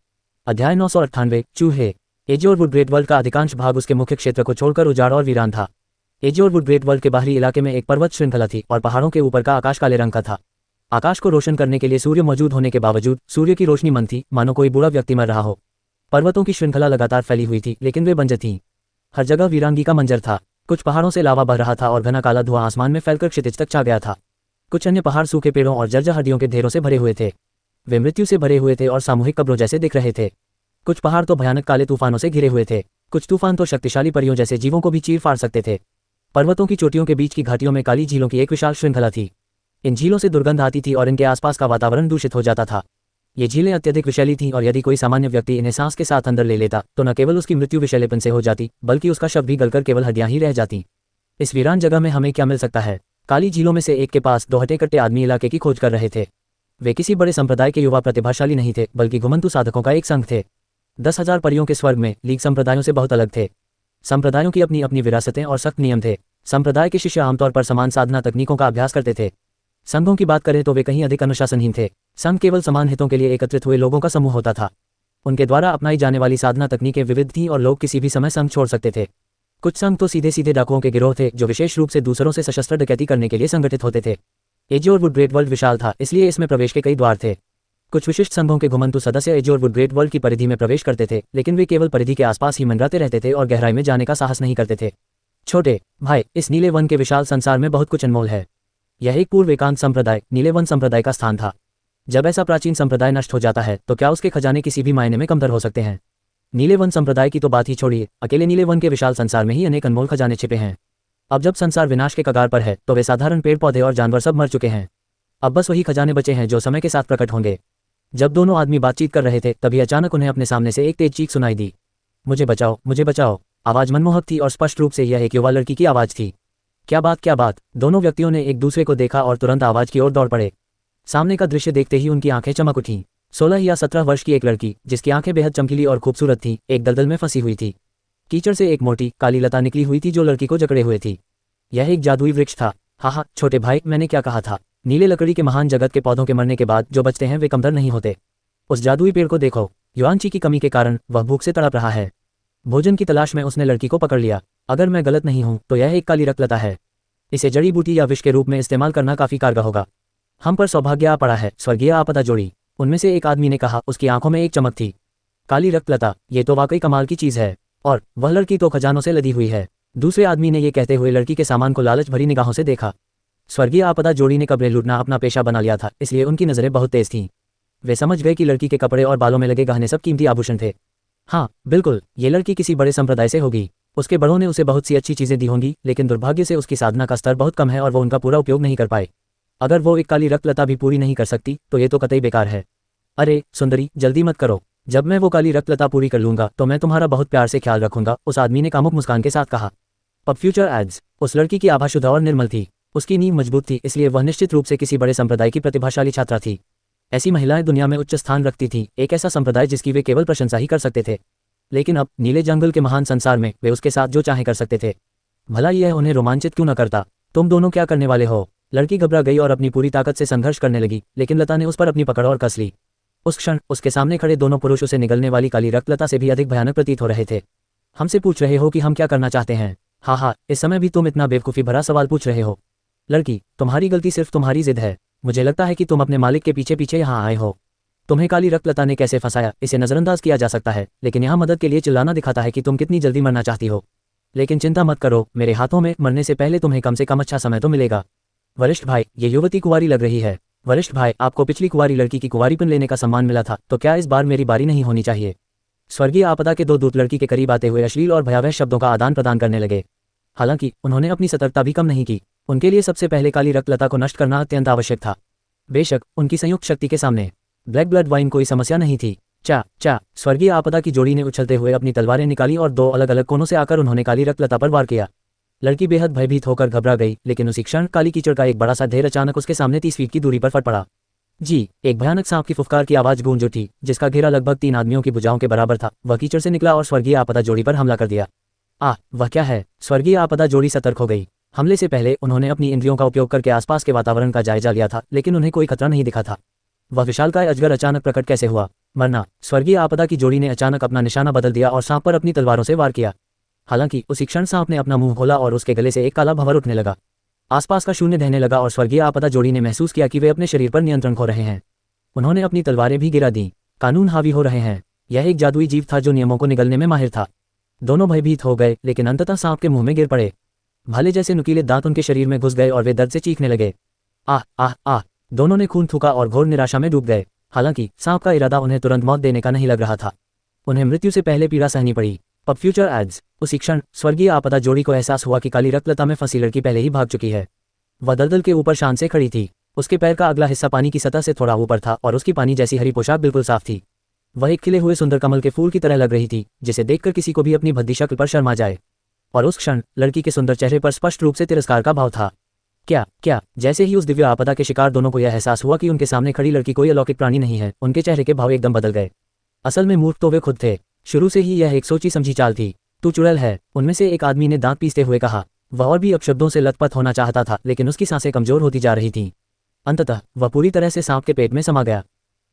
अध्याय 998। चूहे। एजोर ग्रेट वर्ल्ड का अधिकांश भाग उसके मुख्य क्षेत्र को छोड़कर उजाड़ और वीरान था। एजोर ग्रेट वर्ल्ड के बाहरी इलाके में एक पर्वत श्रृंखला थी और पहाड़ों के ऊपर का आकाश काले रंग का था। आकाश को रोशन करने के लिए सूर्य मौजूद होने के बावजूद सूर्य की रोशनी मंद थी, मानो कोई बूढ़ा व्यक्ति मर रहा हो। पर्वतों की श्रृंखला लगातार फैली हुई थी, लेकिन वे बंजर थीं। हर जगह वीरांगी का मंजर था। कुछ पहाड़ों से लावा बह रहा था और घना काला धुआं आसमान में फैलकर क्षितिज तक छा गया था। कुछ अन्य पहाड़ सूखे पेड़ों और जर्जर हड्डियों के ढेरों से भरे हुए थे। वे मृत्यु से भरे हुए थे और सामूहिक कब्रों जैसे दिख रहे थे। कुछ पहाड़ तो भयानक काले तूफानों से घिरे हुए थे। कुछ तूफान तो शक्तिशाली परियों जैसे जीवों को भी चीर फाड़ सकते थे। पर्वतों की चोटियों के बीच की घाटियों में काली झीलों की एक विशाल श्रृंखला थी। इन झीलों से दुर्गंध आती थी और इनके आसपास का वातावरण दूषित हो जाता था। ये झीलें अत्यधिक विषैली थीं और यदि कोई सामान्य व्यक्ति इन्हें सांस के साथ अंदर ले लेता तो न केवल उसकी मृत्यु विषैलेपन से हो जाती, बल्कि उसका शव भी गलकर केवल हड्डियां ही रह जाती। इस वीरान जगह में हमें क्या मिल सकता है? काली झीलों में से एक के पास 2 हटे-कट्टे आदमी इलाके की खोज कर रहे थे। वे किसी बड़े संप्रदाय के युवा प्रतिभाशाली नहीं थे, बल्कि घुमंतु साधकों का एक संघ थे। 10,000 परियों के स्वर्ग में लीग संप्रदायों से बहुत अलग थे। संप्रदायों की अपनी अपनी विरासतें और सख्त नियम थे। संप्रदाय के शिष्य आमतौर पर समान साधना तकनीकों का अभ्यास करते थे। संघों की बात करें तो वे कहीं अधिक अनुशासनहीन थे। संघ केवल समान हितों के लिए एकत्रित हुए लोगों का समूह होता था। उनके द्वारा अपनाई जाने वाली साधना तकनीकें विविध थीं और लोग किसी भी समय संघ छोड़ सकते थे। कुछ संघ तो सीधे सीधे डाकुओं के गिरोह थे, जो विशेष रूप से दूसरों से सशस्त्र डकैती करने के लिए संगठित होते थे। एजोर ग्रेट वर्ल्ड विशाल था, इसलिए इसमें प्रवेश के कई द्वार थे। कुछ विशिष्ट संघों के घुमंतु सदस्य एजोर ग्रेट वर्ल्ड की परिधि में प्रवेश करते थे, लेकिन वे केवल परिधि के आसपास ही मंडराते रहते थे और गहराई में जाने का साहस नहीं करते थे। छोटे भाई, इस नीले वन के विशाल संसार में बहुत कुछ अनमोल है। यह एक पूर्व एकांत संप्रदाय नीले वन संप्रदाय का स्थान था। जब ऐसा प्राचीन संप्रदाय नष्ट हो जाता है तो क्या उसके खजाने किसी भी मायने में कमतर हो सकते हैं? नीले वन संप्रदाय की तो बात ही छोड़िए, अकेले नीले वन के विशाल संसार में ही अनेक अनमोल खजाने छिपे हैं। अब जब संसार विनाश के कगार पर है तो वे साधारण पेड़ पौधे और जानवर सब मर चुके हैं। अब बस वही खजाने बचे हैं जो समय के साथ प्रकट होंगे। जब दोनों आदमी बातचीत कर रहे थे तभी अचानक उन्हें अपने सामने से एक तेज चीख सुनाई दी। मुझे बचाओ, मुझे बचाओ। आवाज मनमोहक थी और स्पष्ट रूप से यह एक युवा लड़की की आवाज थी। क्या बात क्या बात। दोनों व्यक्तियों ने एक दूसरे को देखा और तुरंत आवाज की ओर दौड़ पड़े। सामने का दृश्य देखते ही उनकी आंखें चमक उठीं। 16 या 17 वर्ष की एक लड़की, जिसकी आंखें बेहद चमकीली और खूबसूरत थीं, एक दलदल में फंसी हुई थी। कीचड़ से एक मोटी काली लता निकली हुई थी जो लड़की को जकड़े हुए थी। यह एक जादुई वृक्ष था। हाँ, छोटे भाई, मैंने क्या कहा था। नीले लकड़ी के महान जगत के पौधों के मरने के बाद जो बचते हैं वे कमतर नहीं होते। उस जादुई पेड़ को देखो। युआनची की कमी के कारण वह भूख से तड़प रहा है। भोजन की तलाश में उसने लड़की को पकड़ लिया। अगर मैं गलत नहीं हूं तो यह एक काली रक्तलता है। इसे जड़ी बूटी या विष के रूप में इस्तेमाल करना काफी कारगर होगा। हम पर सौभाग्य आ पड़ा है, स्वर्गीय आपदा जोड़ी। उनमें से एक आदमी ने कहा, उसकी आंखों में एक चमक थी। काली रक्तलता, ये तो वाकई कमाल की चीज है। और वह लड़की तो खजानों से लदी हुई है। दूसरे आदमी ने यह कहते हुए लड़की के सामान को लालच भरी निगाहों से देखा। स्वर्गीय आपदा जोड़ी ने कपड़े लूटना अपना पेशा बना लिया था, इसलिए उनकी नजरें बहुत तेज थीं। वे समझ गए कि लड़की के कपड़े और बालों में लगे गहने सब कीमती आभूषण थे। हाँ बिल्कुल, ये लड़की किसी बड़े संप्रदाय से होगी। उसके बड़ों ने उसे बहुत सी अच्छी चीजें दी होंगी, लेकिन दुर्भाग्य से उसकी साधना का स्तर बहुत कम है और वो उनका पूरा उपयोग नहीं कर पाए। अगर वो एक काली रक्तलता भी पूरी नहीं कर सकती तो ये तो कतई बेकार है। अरे सुंदरी, जल्दी मत करो। जब मैं वो काली रक्तलता पूरी कर लूंगा तो मैं तुम्हारा बहुत प्यार से ख्याल रखूंगा, उस आदमी ने कामुक मुस्कान के साथ कहा। पब फ्यूचर एड्स। उस लड़की की आभा शुद्ध और निर्मल थी। उसकी नींव मजबूत थी, इसलिए वह निश्चित रूप से किसी बड़े संप्रदाय की प्रतिभाशाली छात्रा थी। ऐसी महिलाएं दुनिया में उच्च स्थान रखती थीं, एक ऐसा संप्रदाय जिसकी वे केवल प्रशंसा ही कर सकते थे। लेकिन अब नीले जंगल के महान संसार में वे उसके साथ जो चाहे कर सकते थे। भला यह उन्हें रोमांचित क्यों न करता। तुम दोनों क्या करने वाले हो। लड़की घबरा गई और अपनी पूरी ताकत से संघर्ष करने लगी, लेकिन लता ने उस पर अपनी पकड़ और कस ली। उस क्षण उसके सामने खड़े दोनों पुरुष उसे निगलने वाली काली रक्तलता से भी अधिक भयानक प्रतीत हो रहे थे। हमसे पूछ रहे हो कि हम क्या करना चाहते हैं। हाँ, इस समय भी तुम इतना बेवकूफ़ी भरा सवाल पूछ रहे हो। लड़की, तुम्हारी गलती सिर्फ तुम्हारी जिद है। मुझे लगता है कि तुम अपने मालिक के पीछे पीछे यहाँ आए हो। तुम्हें काली रक्तलता ने कैसे फंसाया इसे नजरअंदाज किया जा सकता है, लेकिन यहाँ मदद के लिए चिल्लाना दिखाता है कि तुम कितनी जल्दी मरना चाहती हो। लेकिन चिंता मत करो, मेरे हाथों में मरने से पहले तुम्हें कम से कम अच्छा समय तो मिलेगा। वरिष्ठ भाई, ये युवती कुंवारी लग रही है। वरिष्ठ भाई, आपको पिछली कुंवारी लड़की की कुंवारीपन लेने का सम्मान मिला था, तो क्या इस बार मेरी बारी नहीं होनी चाहिए। स्वर्गीय आपदा के दो दूत लड़की के करीब आते हुए अश्लील और भयावह शब्दों का आदान प्रदान करने लगे। हालांकि उन्होंने अपनी सतर्कता भी कम नहीं की। उनके लिए सबसे पहले काली रक्तलता को नष्ट करना अत्यंत आवश्यक था। बेशक उनकी संयुक्त शक्ति के सामने ब्लैक ब्लड वाइन कोई समस्या नहीं थी। चा स्वर्गीय आपदा की जोड़ी ने उछलते हुए अपनी तलवारें निकाली और दो अलग अलग कोनों से आकर उन्होंने काली रक्तलता पर वार किया। लड़की बेहद भयभीत होकर घबरा गई, लेकिन उसी क्षण काली कीचड़ का एक बड़ा सा ढेर अचानक उसके सामने 30 फीट की दूरी पर फट पड़ा। जी, एक भयानक सांप की फुफकार की आवाज गूंज उठी, जिसका घेरा लगभग 3 आदमियों की भुजाओं के बराबर था। वह कीचड़ से निकला और स्वर्गीय आपदा जोड़ी पर हमला कर दिया। वह क्या है। स्वर्गीय आपदा जोड़ी सतर्क हो गई। हमले से पहले उन्होंने अपनी इंद्रियों का उपयोग करके आसपास के वातावरण का जायजा लिया था, लेकिन उन्हें कोई खतरा नहीं दिखा था। वह विशालकाय अजगर अचानक प्रकट कैसे हुआ। मरना। स्वर्गीय आपदा की जोड़ी ने अचानक अपना निशाना बदल दिया और सांप पर अपनी तलवारों से वार किया। हालांकि उसी क्षण सांप ने अपना मुंह खोला और उसके गले से एक काला भंवर उठने लगा। आसपास का शून्य ढहने लगा और स्वर्गीय आपदा जोड़ी ने महसूस किया कि वे अपने शरीर पर नियंत्रण खो रहे हैं। उन्होंने अपनी तलवारें भी गिरा दी। कानून हावी हो रहे हैं। यह एक जादुई जीव था जो नियमों को निगलने में माहिर था। दोनों भयभीत हो गए, लेकिन अंततः सांप के मुंह में गिर पड़े। भाले जैसे नुकीले दांत उनके शरीर में घुस गए और वे दर्द से चीखने लगे। आह। दोनों ने खून थूका और घोर निराशा में डूब गए। हालांकि सांप का इरादा उन्हें तुरंत मौत देने का नहीं लग रहा था। उन्हें मृत्यु से पहले पीड़ा सहनी पड़ी। पब फ्यूचर एड्स। उसी क्षण स्वर्गीय आपदा जोड़ी को एहसास हुआ कि काली रक्तलता में फंसी लड़की पहले ही भाग चुकी है। वह दलदल के ऊपर शान से खड़ी थी। उसके पैर का अगला हिस्सा पानी की सतह से थोड़ा ऊपर था और उसकी पानी जैसी हरी पोशाक बिल्कुल साफ थी। वह एक खिले हुए सुंदर कमल के फूल की तरह लग रही थी, जिसे देखकर किसी को भी अपनी भद्दी शक्ल पर शर्मा जाए। और उस क्षण लड़की के सुंदर चेहरे पर स्पष्ट रूप से तिरस्कार का भाव था। क्या। जैसे ही उस दिव्य आपदा के शिकार दोनों को यह एहसास हुआ कि उनके सामने खड़ी लड़की कोई अलौकिक प्राणी नहीं है, उनके चेहरे के भाव एकदम बदल गए। असल में मूर्ख तो वे खुद थे। शुरू से ही यह एक सोची समझी चाल थी। तू चुड़ैल है, उनमें से एक आदमी ने दांत पीसते हुए कहा। वह और भी अपशब्दों से लथपथ होना चाहता था, लेकिन उसकी सांसें कमजोर होती जा रही थीं। अंततः वह पूरी तरह से सांप के पेट में समा गया।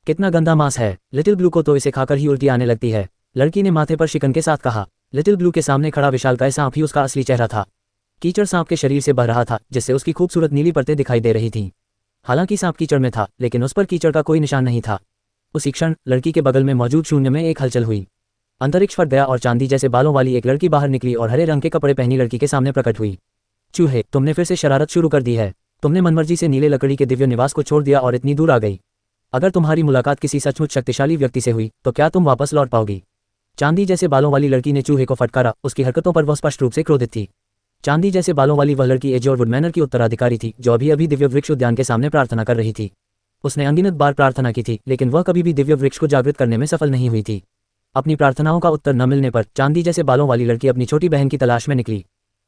कितना गंदा मांस है। लिटिल ब्लू को तो इसे खाकर ही उल्टी आने लगती है, लड़की ने माथे पर शिकन के साथ कहा। लिटिल ब्लू के सामने खड़ा विशालकाय सांप ही उसका असली चेहरा था। कीचड़ सांप के शरीर से बह रहा था, जिससे उसकी खूबसूरत नीली परतें दिखाई दे रही थीं। हालांकि सांप कीचड़ में था, लेकिन उस पर कीचड़ का कोई निशान नहीं था। उसी क्षण लड़की के बगल में मौजूद शून्य में एक हलचल हुई। अंतरिक्ष फट गया और चांदी जैसे बालों वाली एक लड़की बाहर निकली और हरे रंग के कपड़े पहनी लड़की के सामने प्रकट हुई। चूहे, तुमने फिर से शरारत शुरू कर दी है। तुमने मनमर्जी से नीले लकड़ी के दिव्य निवास को छोड़ दिया और इतनी दूर आ गई। अगर तुम्हारी मुलाकात किसी सचमुच शक्तिशाली व्यक्ति से हुई तो क्या तुम वापस लौट पाओगी। चांदी जैसे बालों वाली लड़की ने चूहे को फटकारा। उसकी हरकतों पर वह स्पष्ट रूप से क्रोधित थी। चांदी जैसे बालों वाली वह लड़की एजोर वुड मैनर की उत्तराधिकारी थी, जो अभी दिव्य वृक्ष उद्यान के सामने प्रार्थना कर रही थी। उसने अनगिनत बार प्रार्थना की थी, लेकिन वह कभी भी दिव्य वृक्ष को जागृत करने में सफल नहीं हुई थी। अपनी प्रार्थनाओं का उत्तर न मिलने पर चांदी जैसे बालों वाली लड़की अपनी छोटी बहन की तलाश में निकली।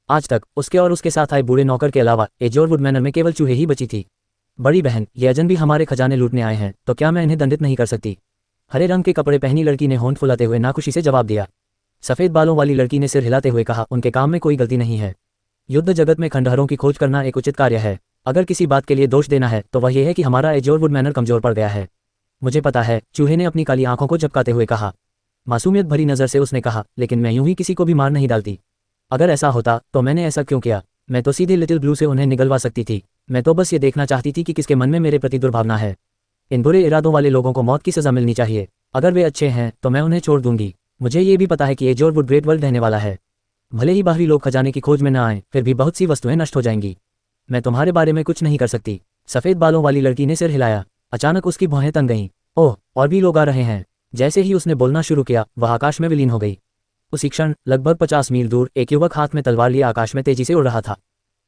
आज तक उसके और उसके साथ आए बूढ़े नौकर के अलावा एजोरवुड मैनर में केवल चूहे ही बची थी। बड़ी बहन, ये अजनबी हमारे खजाने लूटने आए हैं, तो क्या मैं इन्हें दंडित नहीं कर सकती? हरे रंग के कपड़े पहनी लड़की ने होंठ फुलाते हुए नाखुशी से जवाब दिया। सफ़ेद बालों वाली लड़की ने सिर हिलाते हुए कहा, उनके काम में कोई गलती नहीं है। युद्ध जगत में खंडहरों की खोज करना एक उचित कार्य है। अगर किसी बात के लिए दोष देना है तो वह यह है कि हमारा एजोरवुड मैनर कमजोर पड़ गया है। मुझे पता है, चूहे ने अपनी काली आंखों को झपकाते हुए कहा। मासूमियत भरी नज़र से उसने कहा, लेकिन मैं यूं ही किसी को भी मार नहीं डालती। अगर ऐसा होता तो मैंने ऐसा क्यों किया? मैं तो सीधे लिटिल ब्लू से उन्हें निगलवा सकती थी। मैं तो बस ये देखना चाहती थी कि किसके मन में मेरे प्रति दुर्भावना है। इन बुरे इरादों वाले लोगों को मौत की सज़ा मिलनी चाहिए। अगर वे अच्छे हैं तो मैं उन्हें छोड़ दूंगी। मुझे ये भी पता है कि एजोरवुड ग्रेट वर्ल्ड रहने वाला है। भले ही बाहरी लोग खजाने की खोज में न आएं, फिर भी बहुत सी वस्तुएं नष्ट हो जाएंगी। मैं तुम्हारे बारे में कुछ नहीं कर सकती। सफ़ेद बालों वाली लड़की ने सिर हिलाया। अचानक उसकी भौहें तन गईं। ओह, और भी लोग आ रहे हैं। जैसे ही उसने बोलना शुरू किया, वह आकाश में विलीन हो गई। उसी क्षण लगभग 50 मील दूर एक युवक हाथ में तलवार लिए आकाश में तेजी से उड़ रहा था,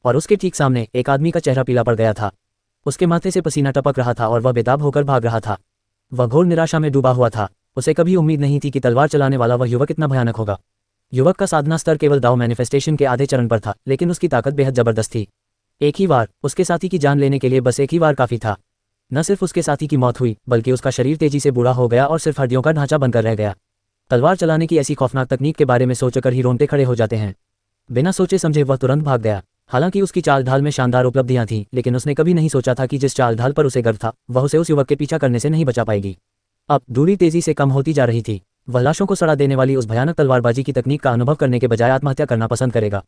और उसके ठीक सामने एक आदमी का चेहरा पीला पड़ गया था। उसके माथे से पसीना टपक रहा था और वह बेताब होकर भाग रहा था। वह घोर निराशा में डूबा हुआ था। उसे कभी उम्मीद नहीं थी कि तलवार चलाने वाला वह युवक इतना भयानक होगा। युवक का साधना स्तर केवल दाव मैनिफेस्टेशन के आधे चरण पर था, लेकिन उसकी ताकत बेहद जबरदस्त थी। एक ही बार उसके साथी की जान लेने के लिए बस एक ही बार काफी था। न सिर्फ उसके साथी की मौत हुई, बल्कि उसका शरीर तेजी से बूढ़ा हो गया और सिर्फ हड्डियों का ढांचा बनकर रह गया। तलवार चलाने की ऐसी खौफनाक तकनीक के बारे में सोचकर ही रोंगटे खड़े हो जाते हैं। बिना सोचे समझे वह तुरंत भाग गया। हालांकि उसकी चाल ढाल में शानदार उपलब्धियां थीं, लेकिन उसने कभी नहीं सोचा था कि जिस चाल ढाल पर उसे गर्व था, वह उसे उस युवक के पीछा करने से नहीं बचा पाएगी। अब दूरी तेजी से कम होती जा रही थी। वह लाशों को सड़ा देने वाली उस भयानक तलवारबाजी की तकनीक का अनुभव करने के बजाय आत्महत्या करना पसंद करेगा।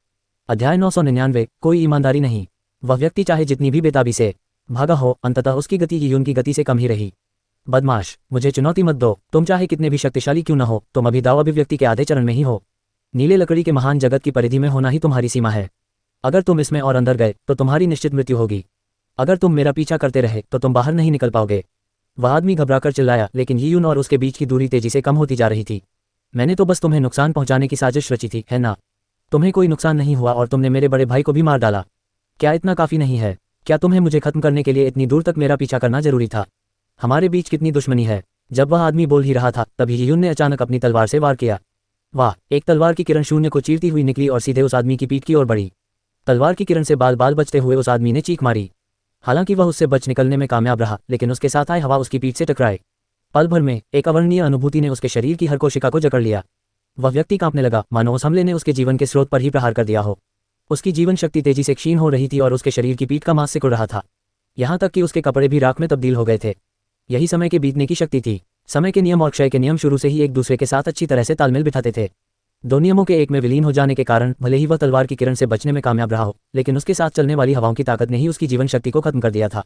अध्याय 999। कोई ईमानदारी नहीं। वह व्यक्ति चाहे जितनी भी बेताबी से भागा हो, अंततः उसकी गति यीयुन की गति से कम ही रही। बदमाश, मुझे चुनौती मत दो। तुम चाहे कितने भी शक्तिशाली क्यों न हो, तुम अभी दाव अभिव्यक्ति के आधे चरण में ही हो। नीले लकड़ी के महान जगत की परिधि में होना ही तुम्हारी सीमा है। अगर तुम इसमें और अंदर गए तो तुम्हारी निश्चित मृत्यु होगी। अगर तुम मेरा पीछा करते रहे तो तुम बाहर नहीं निकल पाओगे। वह आदमी घबराकर चिल्लाया, लेकिन यीयुन और उसके बीच की दूरी तेजी से कम होती जा रही थी। मैंने तो बस तुम्हें नुकसान पहुंचाने की साजिश रची थी, है ना? तुम्हें कोई नुकसान नहीं हुआ और तुमने मेरे बड़े भाई को भी मार डाला। क्या इतना काफी नहीं है? क्या तुम्हें मुझे खत्म करने के लिए इतनी दूर तक मेरा पीछा करना जरूरी था? हमारे बीच कितनी दुश्मनी है? जब वह आदमी बोल ही रहा था, तभी यीयुन ने अचानक अपनी तलवार से वार किया। वाह! एक तलवार की किरण शून्य को चीरती हुई निकली और सीधे उस आदमी की पीठ की ओर बढ़ी। तलवार की किरण से बाल बाल बचते हुए उस आदमी ने चीख मारी। हालांकि वह उससे बच निकलने में कामयाब रहा, लेकिन उसके साथ आए हवा उसकी पीठ से टकराए। पल भर में एक अवर्णनीय अनुभूति ने उसके शरीर की हर कोशिका को जकड़ लिया। वह व्यक्ति कांपने लगा, मानो उस हमले ने उसके जीवन के स्रोत पर ही प्रहार कर दिया हो। उसकी जीवन शक्ति तेजी से क्षीण हो रही थी और उसके शरीर की पीठ का मांस सिकुड़ रहा था। यहाँ तक कि उसके कपड़े भी राख में तब्दील हो गए थे। यही समय के बीतने की शक्ति थी। समय के नियम और क्षय के नियम शुरू से ही एक दूसरे के साथ अच्छी तरह से तालमेल बिठाते थे। दो नियमों के एक में विलीन हो जाने के कारण भले ही वह तलवार की किरण से बचने में कामयाब रहा हो, लेकिन उसके साथ चलने वाली हवाओं की ताकत ने ही उसकी जीवन शक्ति को खत्म कर दिया था।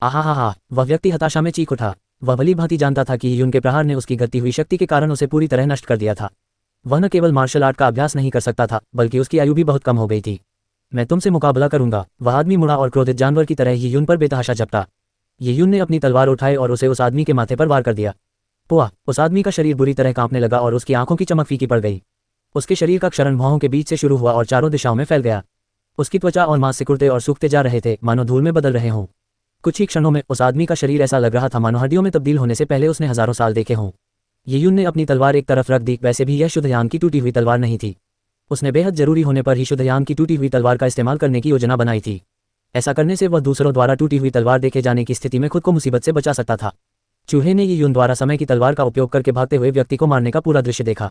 आहा! वह व्यक्ति हताशा में चीख उठा। वह भली भांति जानता था कि यीयुन के प्रहार ने उसकी घटती हुई शक्ति के कारण उसे पूरी तरह नष्ट कर दिया था। वह न केवल मार्शल आर्ट का अभ्यास नहीं कर सकता था, बल्कि उसकी आयु भी बहुत कम हो गई थी। मैं तुमसे मुकाबला करूंगा। वह आदमी मुड़ा और क्रोधित जानवर की तरह यीयुन पर बेतहाशा झपटा। यीयुन ने अपनी तलवार उठाई और उसे उस आदमी के माथे पर वार कर दिया। पुआ! उस आदमी का शरीर बुरी तरह कांपने लगा और उसकी आंखों की चमक फीकी पड़ गई। उसके शरीर का क्षरण भौहों के बीच से शुरू हुआ और चारों दिशाओं में फैल गया। उसकी त्वचा और मांस सिकुड़ते और सूखते जा रहे थे, मानो धूल में बदल रहे हों। कुछ ही क्षणों में उस आदमी का शरीर ऐसा लग रहा था मानो हड्डियों में तब्दील होने से पहले उसने हजारों साल देखे हों। यीयुन ने अपनी तलवार एक तरफ रख दी। वैसे भी यह शुद्धयान की टूटी हुई तलवार नहीं थी। उसने बेहद जरूरी होने पर ही शुद्धयान की टूटी हुई तलवार का इस्तेमाल करने की योजना बनाई थी। ऐसा करने से वह दूसरों द्वारा टूटी हुई तलवार देखे जाने की स्थिति में खुद को मुसीबत से बचा सकता था। चूहे ने यीयुन द्वारा समय की तलवार का उपयोग करके भागते हुए व्यक्ति को मारने का पूरा दृश्य देखा।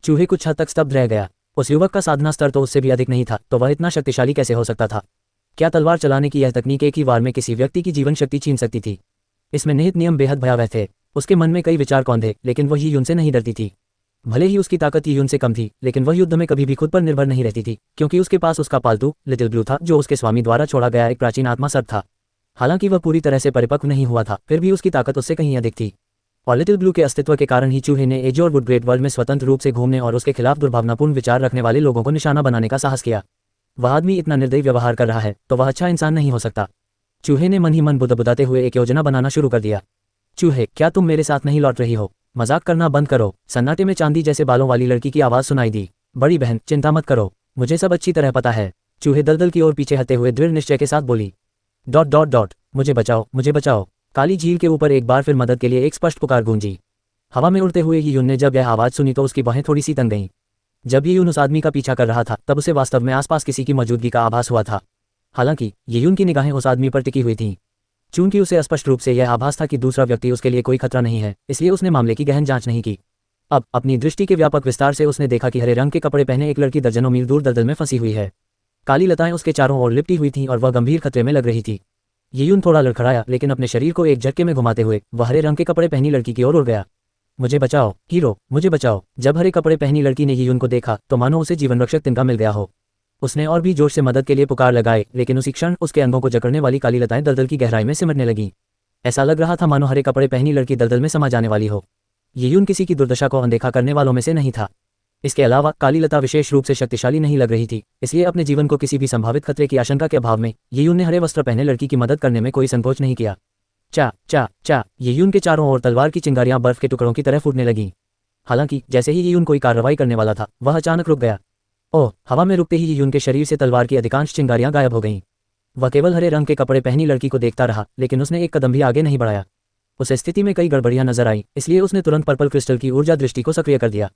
चूहे कुछ हद तक स्तब्ध रह गया। उस युवक का साधना स्तर तो उससे भी अधिक नहीं था, तो वह इतना शक्तिशाली कैसे हो सकता था? क्या तलवार चलाने की यह तकनीक एक ही वार में किसी व्यक्ति की जीवन शक्ति छीन सकती थी? इसमें निहित नियम बेहद भयावह थे। उसके मन में कई विचार कौंधे, लेकिन वह यीयुन से नहीं डरती थी। भले ही उसकी ताकत यीयुन से कम थी, लेकिन वह युद्ध में कभी भी खुद पर निर्भर नहीं रहती थी, क्योंकि उसके पास उसका पालतू लिटिल ब्लू था, जो उसके स्वामी द्वारा छोड़ा गया एक प्राचीन आत्मा सर्प था। हालांकि वह पूरी तरह से परिपक्व नहीं हुआ था, फिर भी उसकी ताकत उससे कहीं अधिक थी। और लिटिल ब्लू के अस्तित्व के कारण ही चूहे ने एजोरवुड ग्रेट वर्ल्ड में स्वतंत्र रूप से घूमने और उसके खिलाफ दुर्भावनापूर्ण विचार रखने वाले लोगों को निशाना बनाने का साहस किया। वह आदमी इतना निर्दयी व्यवहार कर रहा है तो वह अच्छा इंसान नहीं हो सकता। चूहे ने मन ही मन बुदबुदाते हुए एक योजना बनाना शुरू कर दिया। चूहे, क्या तुम मेरे साथ नहीं लौट रही हो? मजाक करना बंद करो। सन्नाटे में चांदी जैसे बालों वाली लड़की की आवाज सुनाई दी। बड़ी बहन, चिंता मत करो, मुझे सब अच्छी तरह पता है। चूहे दलदल की ओर पीछे हटते हुए दृढ़ निश्चय के साथ बोली। ... मुझे बचाओ, मुझे बचाओ। काली झील के ऊपर एक बार फिर मदद के लिए एक स्पष्ट पुकार गूंजी। हवा में उड़ते हुए यीयुन ने जब यह आवाज़ सुनी तो उसकी बाहें थोड़ी सी तंग गईं। जब यीयुन उस आदमी का पीछा कर रहा था तब उसे वास्तव में आसपास किसी की मौजूदगी का आभास हुआ था। हालांकि यीयुन की निगाहें उस आदमी पर टिकी हुई थीं। चूंकि उसे स्पष्ट रूप से यह आभास था कि दूसरा व्यक्ति उसके लिए कोई खतरा नहीं है, इसलिए उसने मामले की गहन जांच नहीं की। अब अपनी दृष्टि के व्यापक विस्तार से उसने देखा कि हरे रंग के कपड़े पहने एक लड़की दर्जनों मील दूर दलदल में फंसी हुई है। काली लताएं उसके चारों ओर लिपटी हुई थीं और वह गंभीर खतरे में लग रही थी। यीयुन थोड़ा लड़खड़ाया, लेकिन अपने शरीर को एक झटके में घुमाते हुए वह हरे रंग के कपड़े पहनी लड़की की ओर उड़ गया। मुझे बचाओ हीरो, मुझे बचाओ। जब हरे कपड़े पहनी लड़की ने यीयुन को देखा तो मानो उसे जीवन रक्षक तिनका मिल गया हो। उसने और भी जोर से मदद के लिए पुकार लगाए, लेकिन उसी क्षण उसके अंगों को जकड़ने वाली काली लताएं दलदल की गहराई में सिमटने लगीं। ऐसा लग रहा था मानो हरे कपड़े पहनी लड़की दलदल में समा जाने वाली हो। यीयुन किसी की दुर्दशा को अनदेखा करने वालों में से नहीं था। इसके अलावा काली लता विशेष रूप से शक्तिशाली नहीं लग रही थी, इसलिए अपने जीवन को किसी भी संभावित खतरे की आशंका के अभाव में यीयुन ने हरे वस्त्र पहने लड़की की मदद करने में कोई संकोच नहीं किया। चा चा चा, यीयुन के चारों ओर तलवार की चिंगारियां बर्फ के टुकड़ों की तरह फूटने लगीं। हालांकि जैसे ही यीयुन कोई कार्रवाई करने वाला था वह अचानक रुक गया। ओह! हवा में रुकते ही यीयुन के शरीर से तलवार की अधिकांश चिंगारियां गायब हो गईं। वह केवल हरे रंग के कपड़े पहनी लड़की को देखता रहा, लेकिन उसने एक कदम भी आगे नहीं बढ़ाया। उस स्थिति में कई गड़बड़ियां नजर आई, इसलिए उसने तुरंत पर्पल क्रिस्टल की ऊर्जा दृष्टि को सक्रिय कर दिया।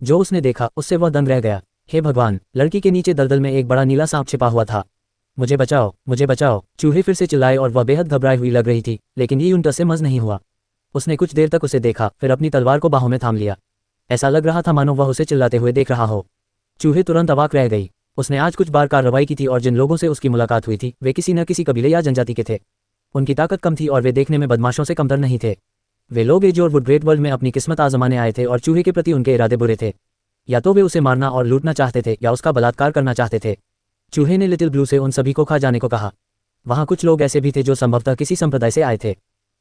जो उसने देखा उससे वह दंग रह गया। हे भगवान! लड़की के नीचे दलदल में एक बड़ा नीला सांप छिपा हुआ था। मुझे बचाओ, मुझे बचाओ। चूहे फिर से चिल्लाए और वह बेहद घबराई हुई लग रही थी, लेकिन यीयुन टस से मस नहीं हुआ। उसने कुछ देर तक उसे देखा, फिर अपनी तलवार को बाहों में थाम लिया। ऐसा लग रहा था मानो वह उसे चिल्लाते हुए देख रहा हो। चूहे तुरंत अवाक रह गई। उसने आज कुछ बार कार्रवाई की थी और जिन लोगों से उसकी मुलाकात हुई थी वे किसी न किसी कबीले या जनजाति के थे। उनकी ताकत कम थी और वे देखने में बदमाशों से कमतर नहीं थे। वे लोग एज और वुड ग्रेट वर्ल्ड में अपनी किस्मत आजमाने आए थे और चूहे के प्रति उनके इरादे बुरे थे। या तो वे उसे मारना और लूटना चाहते थे या उसका बलात्कार करना चाहते थे। चूहे ने लिटिल ब्लू से उन सभी को खा जाने को कहा। वहाँ कुछ लोग ऐसे भी थे जो संभवतः किसी संप्रदाय से आए थे।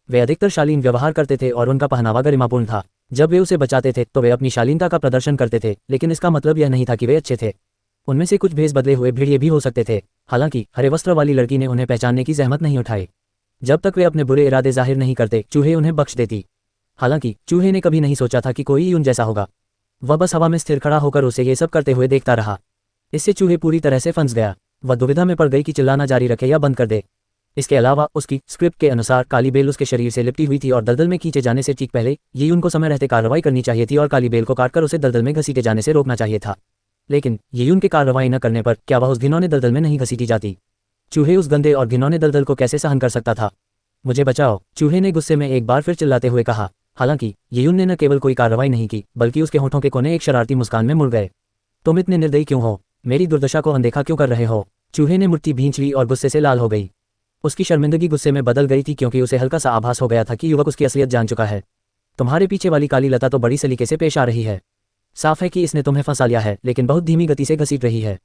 वे अधिकतर शालीन व्यवहार करते थे और उनका पहनावा गरिमापूर्ण था। जब वे उसे बचाते थे तो वे अपनी शालीनता का प्रदर्शन करते थे, लेकिन इसका मतलब यह नहीं था कि वे अच्छे थे। उनमें से कुछ भेष बदले हुए भेड़िए भी हो सकते थे। हालांकि हरे वस्त्र वाली लड़की ने उन्हें पहचानने की जहमत नहीं उठाई। जब तक वे अपने बुरे इरादे जाहिर नहीं करते चूहे उन्हें बख्श देती। हालांकि चूहे ने कभी नहीं सोचा था कि कोई यून जैसा होगा। वह बस हवा में स्थिर खड़ा होकर उसे ये सब करते हुए देखता रहा। इससे चूहे पूरी तरह से फंस गया। वह दुविधा में पड़ गई कि चिल्लाना जारी रखे या बंद कर दे। इसके अलावा उसकी स्क्रिप्ट के अनुसार काली बेल उसके शरीर से लिपटी हुई थी और दलदल में खींचे जाने से ठीक पहले ये उनको समय रहते कार्रवाई करनी चाहिए थी और काली बेल को काटकर उसे दलदल में घसीटे जाने से रोकना चाहिए था। लेकिन ये के कार्रवाई न करने पर क्या वह उस घिनौने दलदल में नहीं घसीटी जाती? चूहे उस गंदे और घिनौने दलदल को कैसे सहन कर सकता था? मुझे बचाओ, चूहे ने गुस्से में एक बार फिर चिल्लाते हुए कहा। हालांकि येयुन ने न केवल कोई कार्रवाई नहीं की बल्कि उसके होठों के कोने एक शरारती मुस्कान में मुड़ गए। तुम इतने निर्दयी क्यों हो? मेरी दुर्दशा को अनदेखा क्यों कर रहे हो? चूहे ने मुट्ठी भींच ली और गुस्से से लाल हो गई। उसकी शर्मिंदगी गुस्से में बदल गई थी क्योंकि उसे हल्का सा आभास हो गया था कि युवक उसकी असलियत जान चुका है। तुम्हारे पीछे वाली काली लता तो बड़ी सलीके से पेश आ रही है। साफ है कि इसने तुम्हें फंसा लिया है, लेकिन बहुत धीमी गति से घसीट रही है।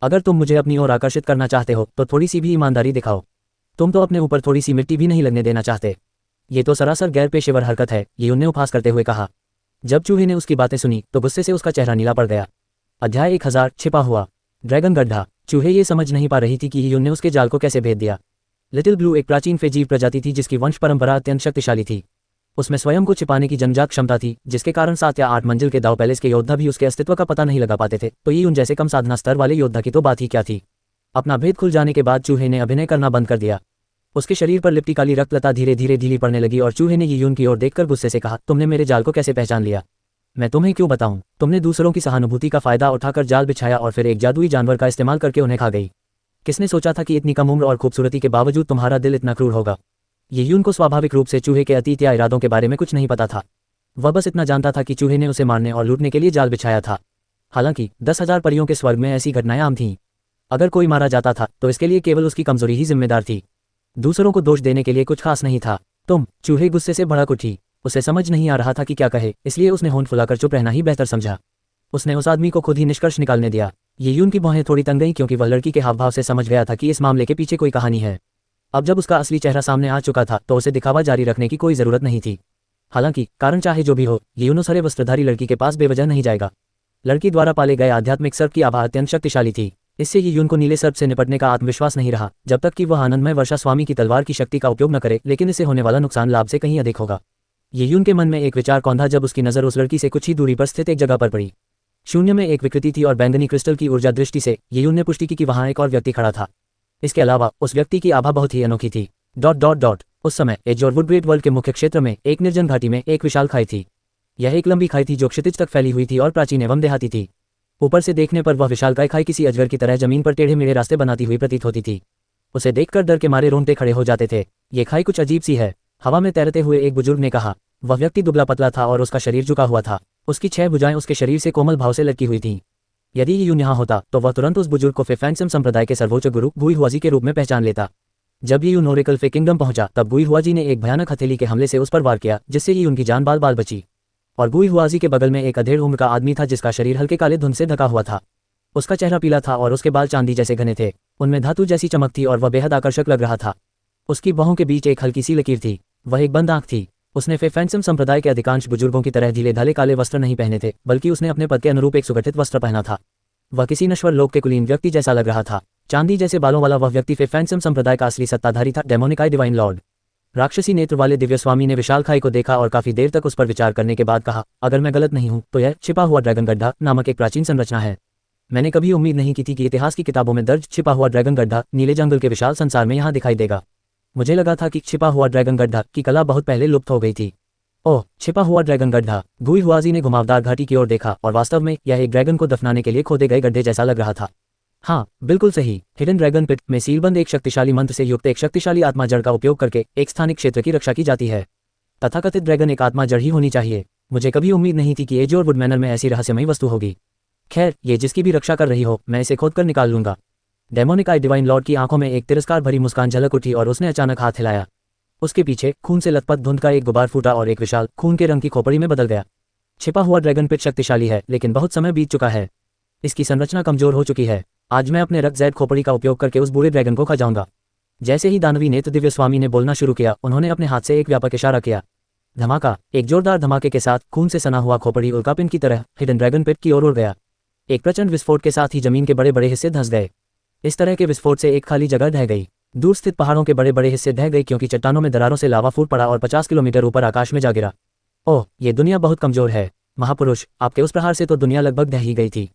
अगर तुम मुझे अपनी ओर आकर्षित करना चाहते हो तो थोड़ी सी भी ईमानदारी दिखाओ। तुम तो अपने ऊपर थोड़ी सी मिट्टी भी नहीं लगने देना चाहते। ये तो सरासर गैर पेशेवर हरकत है, येयुन ने उपहास करते हुए कहा। जब चूहे ने उसकी बातें सुनी तो गुस्से से उसका चेहरा नीला पड़ गया। अध्याय 1000 छिपा हुआ ड्रैगन गड्ढा। चूहे ये समझ नहीं पा रही थी कि येयुन ने उसके जाल को कैसे भेद दिया। लिटिल ब्लू एक प्राचीन फेजीव प्रजाति थी जिसकी वंश परंपरा अत्यंत शक्तिशाली थी। उसमें स्वयं को छिपाने की जन्मजात क्षमता थी, जिसके कारण 7 या 8 मंजिल के दाव पैलेस के योद्धा भी उसके अस्तित्व का पता नहीं लगा पाते थे। तो येयुन जैसे कम साधना स्तर वाले योद्धा की तो बात ही क्या थी। अपना भेद खुल जाने के बाद चूहे ने अभिनय करना बंद कर दिया। उसके शरीर पर लिपटी काली रक्तलता धीरे धीरे ढीली पड़ने लगी और चूहे ने येयुन की ओर देखकर गुस्से से कहा, तुमने मेरे जाल को कैसे पहचान लिया? मैं तुम्हें क्यों बताऊं? तुमने दूसरों की सहानुभूति का फायदा उठाकर जाल बिछाया और फिर एक जादुई जानवर का इस्तेमाल करके उन्हें खा गई। किसने सोचा था कि इतनी कम उम्र और खूबसूरती के बावजूद तुम्हारा दिल इतना क्रूर होगा? येयुन को स्वाभाविक रूप से चूहे के अतीत या इरादों के बारे में कुछ नहीं पता था। वह बस इतना जानता था कि चूहे ने उसे मारने और लूटने के लिए जाल बिछाया था। हालांकि 10,000 परियों के स्वर्ग में ऐसी घटनाएं आम थीं। अगर कोई मारा जाता था तो इसके लिए केवल उसकी कमजोरी ही जिम्मेदार थी। दूसरों को दोष देने के लिए कुछ खास नहीं था। चूहे गुस्से से भड़क उठी। उसे समझ नहीं आ रहा था कि क्या कहे, इसलिए उसने होंठ फुलाकर चुप रहना ही बेहतर समझा। उसने उस आदमी को खुद ही निष्कर्ष निकालने दिया। येयुन की बाहें थोड़ी तंग गईं क्योंकि वह लड़की के हावभाव से समझ गया था कि इस मामले के पीछे कोई कहानी है। अब जब उसका असली चेहरा सामने आ चुका था तो उसे दिखावा जारी रखने की कोई जरूरत नहीं थी। हालांकि कारण चाहे जो भी हो, येयुन उस हरे वस्त्रधारी लड़की के पास बेवजह नहीं जाएगा। लड़की द्वारा पाले गए आध्यात्मिक सर्प की आभा अत्यंत शक्तिशाली थी। इससे येयुन को नीले सर्प से निपटने का आत्मविश्वास नहीं रहा जब तक कि वह आनंदमय वर्षा स्वामी की तलवार की शक्ति का उपयोग न करे, लेकिन इससे होने वाला नुकसान लाभ से कहीं अधिक होगा। येयुन के मन में एक विचार कौंधा जब उसकी नजर उस लड़की से कुछ ही दूरी पर स्थित एक जगह पर पड़ी। शून्य में एक विकृति थी और बैंगनी क्रिस्टल की ऊर्जा दृष्टि से येयुन ने पुष्टि की कि वहां एक और व्यक्ति खड़ा था। इसके अलावा उस व्यक्ति की आभा बहुत ही अनोखी थी। ... उस समय एज और वुड ग्रेट वर्ल्ड के मुख्य क्षेत्र में एक निर्जन घाटी में एक विशाल खाई थी। यह एक लंबी खाई थी जो क्षितिज तक फैली हुई थी और प्राचीन एवं देहाती थी। ऊपर से देखने पर वह विशालकाय खाई किसी अजगर की तरह जमीन पर टेढ़े मेढ़े रास्ते बनाती हुई प्रतीत होती थी। उसे देखकर डर के मारे रोंगटे खड़े हो जाते थे। ये खाई कुछ अजीब सी है, हवा में तैरते हुए एक बुजुर्ग ने कहा। वह व्यक्ति दुबला पतला था और उसका शरीर झुका हुआ था। उसकी 6 भुजाएं उसके शरीर से कोमल भाव से लटकी हुई थीं। यदि ये यूं यहाँ होता तो वह तुरंत उस बुजुर्ग को फेफैंगसम संप्रदाय के सर्वोच्च गुरु गुई हुआजी के रूप में पहचान लेता। जब ये यून ओरेकल फे किंगडम पहुंचा तब गुई हुआजी ने एक भयानक हथेली के हमले से उस पर वार किया, जिससे ये उनकी जान बाल बाल बची। और गुई हुआजी के बगल में एक अधेड़ उम्र का आदमी था जिसका शरीर हल्के काले धुंध से ढका हुआ था। उसका चेहरा पीला था और उसके बाल चांदी जैसे घने थे। उनमें धातु जैसी चमक थी और वह बेहद आकर्षक लग रहा था। उसकी बाहों के बीच एक हल्की सी लकीर थी। वह एक बंद आंख थी। उसने फेफैंगसम संप्रदाय के अधिकांश बुजुर्गों की तरह ढीले ढाले काले वस्त्र नहीं पहने थे, बल्कि उसने अपने पद के अनुरूप एक सुगठित वस्त्र पहना था। वह किसी नश्वर लोक के कुलीन व्यक्ति जैसा लग रहा था। चांदी जैसे बालों वाला वह व्यक्ति फेफैंगसम संप्रदाय का असली सत्ताधारी था, डेमोनिक आई डिवाइन लॉर्ड। राक्षसी नेत्र वाले दिव्य स्वामी ने विशाल खाई को देखा और काफी देर तक उस पर विचार करने के बाद कहा, अगर मैं गलत नहीं हूं तो यह छिपा हुआ ड्रैगन गड्ढा नामक एक प्राचीन संरचना है। मैंने कभी उम्मीद नहीं की थी कि इतिहास की किताबों में दर्ज छिपा हुआ ड्रैगन गड्ढा नीले जंगल के विशाल संसार में यहाँ दिखाई देगा। मुझे लगा था कि छिपा हुआ ड्रैगन गड्ढा की कला बहुत पहले लुप्त हो गई थी। ओह, छिपा हुआ ड्रैगन गड्ढा। गुई हुआजी ने घुमावदार घाटी की ओर देखा और वास्तव में यह एक ड्रैगन को दफनाने के लिए खोदे गए गड्ढे जैसा लग रहा था। हाँ, बिल्कुल सही। हिडन ड्रैगन पिट में सीलबंद एक शक्तिशाली मंत्र से युक्त एक शक्तिशाली आत्मा जड़ का उपयोग करके एक स्थानिक क्षेत्र की रक्षा की जाती है। तथाकथित ड्रैगन एक आत्मा जड़ ही होनी चाहिए। मुझे कभी उम्मीद नहीं थी कि एज और वुड मैनर में ऐसी रहस्यमयी वस्तु होगी। खैर, ये जिसकी भी रक्षा कर रही हो, मैं इसे खोदकर निकाल लूंगा। डेमोनिक आई डिवाइन लॉर्ड की आंखों में एक तिरस्कार भरी मुस्कान झलक उठी और उसने अचानक हाथ हिलाया। उसके पीछे खून से लथपथ धुंध का एक गुबार फूटा और एक विशाल खून के रंग की खोपड़ी में बदल गया। छिपा हुआ ड्रैगन पिट शक्तिशाली है, लेकिन बहुत समय बीत चुका है। इसकी संरचना कमजोर हो चुकी है। आज मैं अपने रक्त जैद खोपड़ी का उपयोग करके उस बूढ़े ड्रैगन को खा जाऊंगा। जैसे ही दानवी नेत्र दिव्य स्वामी ने बोलना शुरू किया, उन्होंने अपने हाथ से एक व्यापक इशारा किया। धमाका। एक जोरदार धमाके के साथ खून से सना हुआ खोपड़ी उल्कापिंड की तरह हिडन ड्रैगन पिट की ओर उड़ गया। एक प्रचंड विस्फोट के साथ ही जमीन के बड़े बड़े हिस्से धंस गए। इस तरह के विस्फोट से एक खाली जगह ढह गई। दूर स्थित पहाड़ों के बड़े बड़े हिस्से ढह गए क्योंकि चट्टानों में दरारों से लावा फूट पड़ा और 50 किलोमीटर ऊपर आकाश में जा गिरा। ओह, ये दुनिया बहुत कमजोर है। महापुरुष, आपके उस प्रहार से तो दुनिया लगभग ढह ही गई थी।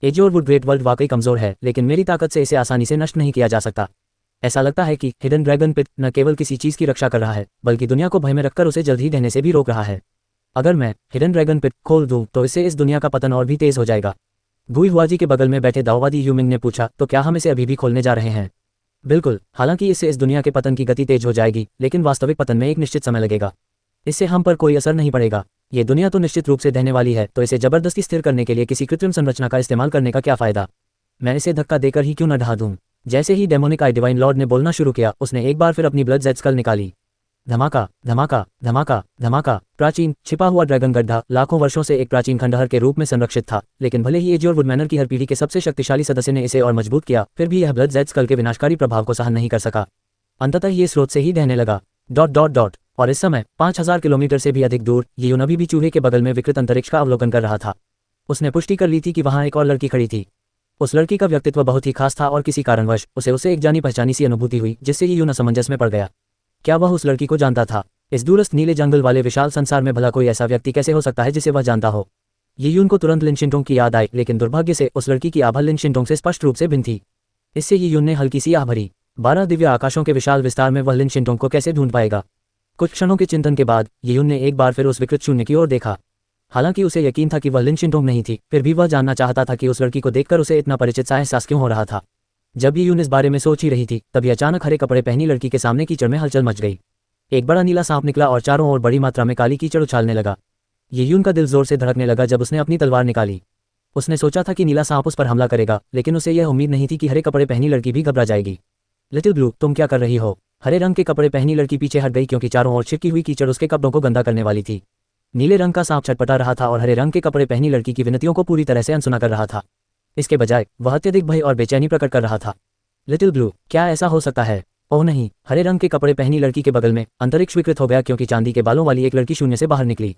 एज और वुड ग्रेट वर्ल्ड वाकई कमजोर है, लेकिन मेरी ताकत से इसे आसानी से नष्ट नहीं किया जा सकता। ऐसा लगता है कि हिडन ड्रैगन पिट न केवल किसी चीज की रक्षा कर रहा है, बल्कि दुनिया को भय में रखकर उसे जल्द ही ढहने से भी रोक रहा है। अगर मैं हिडन ड्रैगन पिट खोल दूं तो इससे इस दुनिया का पतन और भी तेज हो जाएगा। गुई हुआजी के बगल में बैठे दाओवादी यूमिंग ने पूछा, तो क्या हम इसे अभी भी खोलने जा रहे हैं? बिल्कुल। हालांकि इससे इस दुनिया के पतन की गति तेज हो जाएगी, लेकिन वास्तविक पतन में एक निश्चित समय लगेगा। इससे हम पर कोई असर नहीं पड़ेगा। ये दुनिया तो निश्चित रूप से ढहने वाली है, तो इसे जबरदस्ती स्थिर करने के लिए किसी कृत्रिम संरचना का इस्तेमाल करने का क्या फायदा? मैं इसे धक्का देकर ही क्यों न ढहा दूं? जैसे ही डेमोनिक आई डिवाइन लॉर्ड ने बोलना शुरू किया, उसने एक बार फिर अपनी ब्लड जेड स्कल निकाली। धमाका, धमाका, धमाका, धमाका। प्राचीन छिपा हुआ ड्रैगन गड्ढा लाखों वर्षों से एक प्राचीन खंडहर के रूप में संरक्षित था, लेकिन भले ही एज और वुड मैनर की हर पीढ़ी के सबसे शक्तिशाली सदस्य ने इसे और मजबूत किया, फिर भी यह ब्लड जेड स्कल के विनाशकारी प्रभाव को सहन नहीं कर सका। अंततः ये स्रोत से ही ढहने लगा। ... और इस समय 5000 किलोमीटर से भी अधिक दूर ये यून अभी भी चूहे के बगल में विकृत अंतरिक्ष का अवलोकन कर रहा था। उसने पुष्टि कर ली थी कि वहां एक और लड़की खड़ी थी। उस लड़की का व्यक्तित्व बहुत ही खास था और किसी कारणवश उसे एक जानी पहचानी सी अनुभूति हुई, जिससे ये यून असमंजस में पड़ गया। क्या वह उस लड़की को जानता था? इस दूरस्थ नीले जंगल वाले विशाल संसार में भला कोई ऐसा व्यक्ति कैसे हो सकता है जिसे वह जानता हो? ये यून को तुरंत लिन शिंटोंग की याद आई, लेकिन दुर्भाग्य से उस लड़की की आभा लिन शिंटोंग से स्पष्ट रूप से भिन्न थी। इससे ये यून ने हल्की सी आह भरी। 12 दिव्य आकाशों के विशाल विस्तार में वह लिन शिंटोंग को कैसे ढूंढ पाएगा? कुछ क्षणों के चिंतन के बाद ये यून ने एक बार फिर उस विकृत शून्य की ओर देखा। हालांकि उसे यकीन था कि वह लिन शिंटोंग नहीं थी, फिर भी वह जानना चाहता था कि उस लड़की को देखकर उसे इतना परिचित सा एहसास क्यों हो रहा था। जब ये यून इस बारे में सोच ही रही थी, तभी अचानक हरे कपड़े पहनी लड़की के सामने कीचड़ में हलचल मच गई। एक बड़ा नीला सांप निकला और चारों ओर बड़ी मात्रा में काली कीचड़ उछालने लगा। ये यून का दिल जोर से धड़कने लगा जब उसने अपनी तलवार निकाली। उसने सोचा था कि नीला सांप उस पर हमला करेगा, लेकिन उसे यह उम्मीद नहीं थी कि हरे कपड़े पहनी लड़की भी घबरा जाएगी। लिटिल ब्लू, तुम क्या कर रही हो? हरे रंग के कपड़े पहनी लड़की पीछे हट गई क्योंकि चारों ओर छिपकी हुई कीचड़ उसके कपड़ों को गंदा करने वाली थी। नीले रंग का सांप छटपटा रहा था और हरे रंग के कपड़े पहनी लड़की की विनतियों को पूरी तरह से अनसुना कर रहा था। इसके बजाय वह अत्यधिक भय और बेचैनी प्रकट कर रहा था। लिटिल ब्लू, क्या ऐसा हो सकता है? ओह नहीं! हरे रंग के कपड़े पहनी लड़की के बगल में अंतरिक्ष विकृत हो गया क्योंकि चांदी के बालों वाली एक लड़की शून्य से बाहर निकली।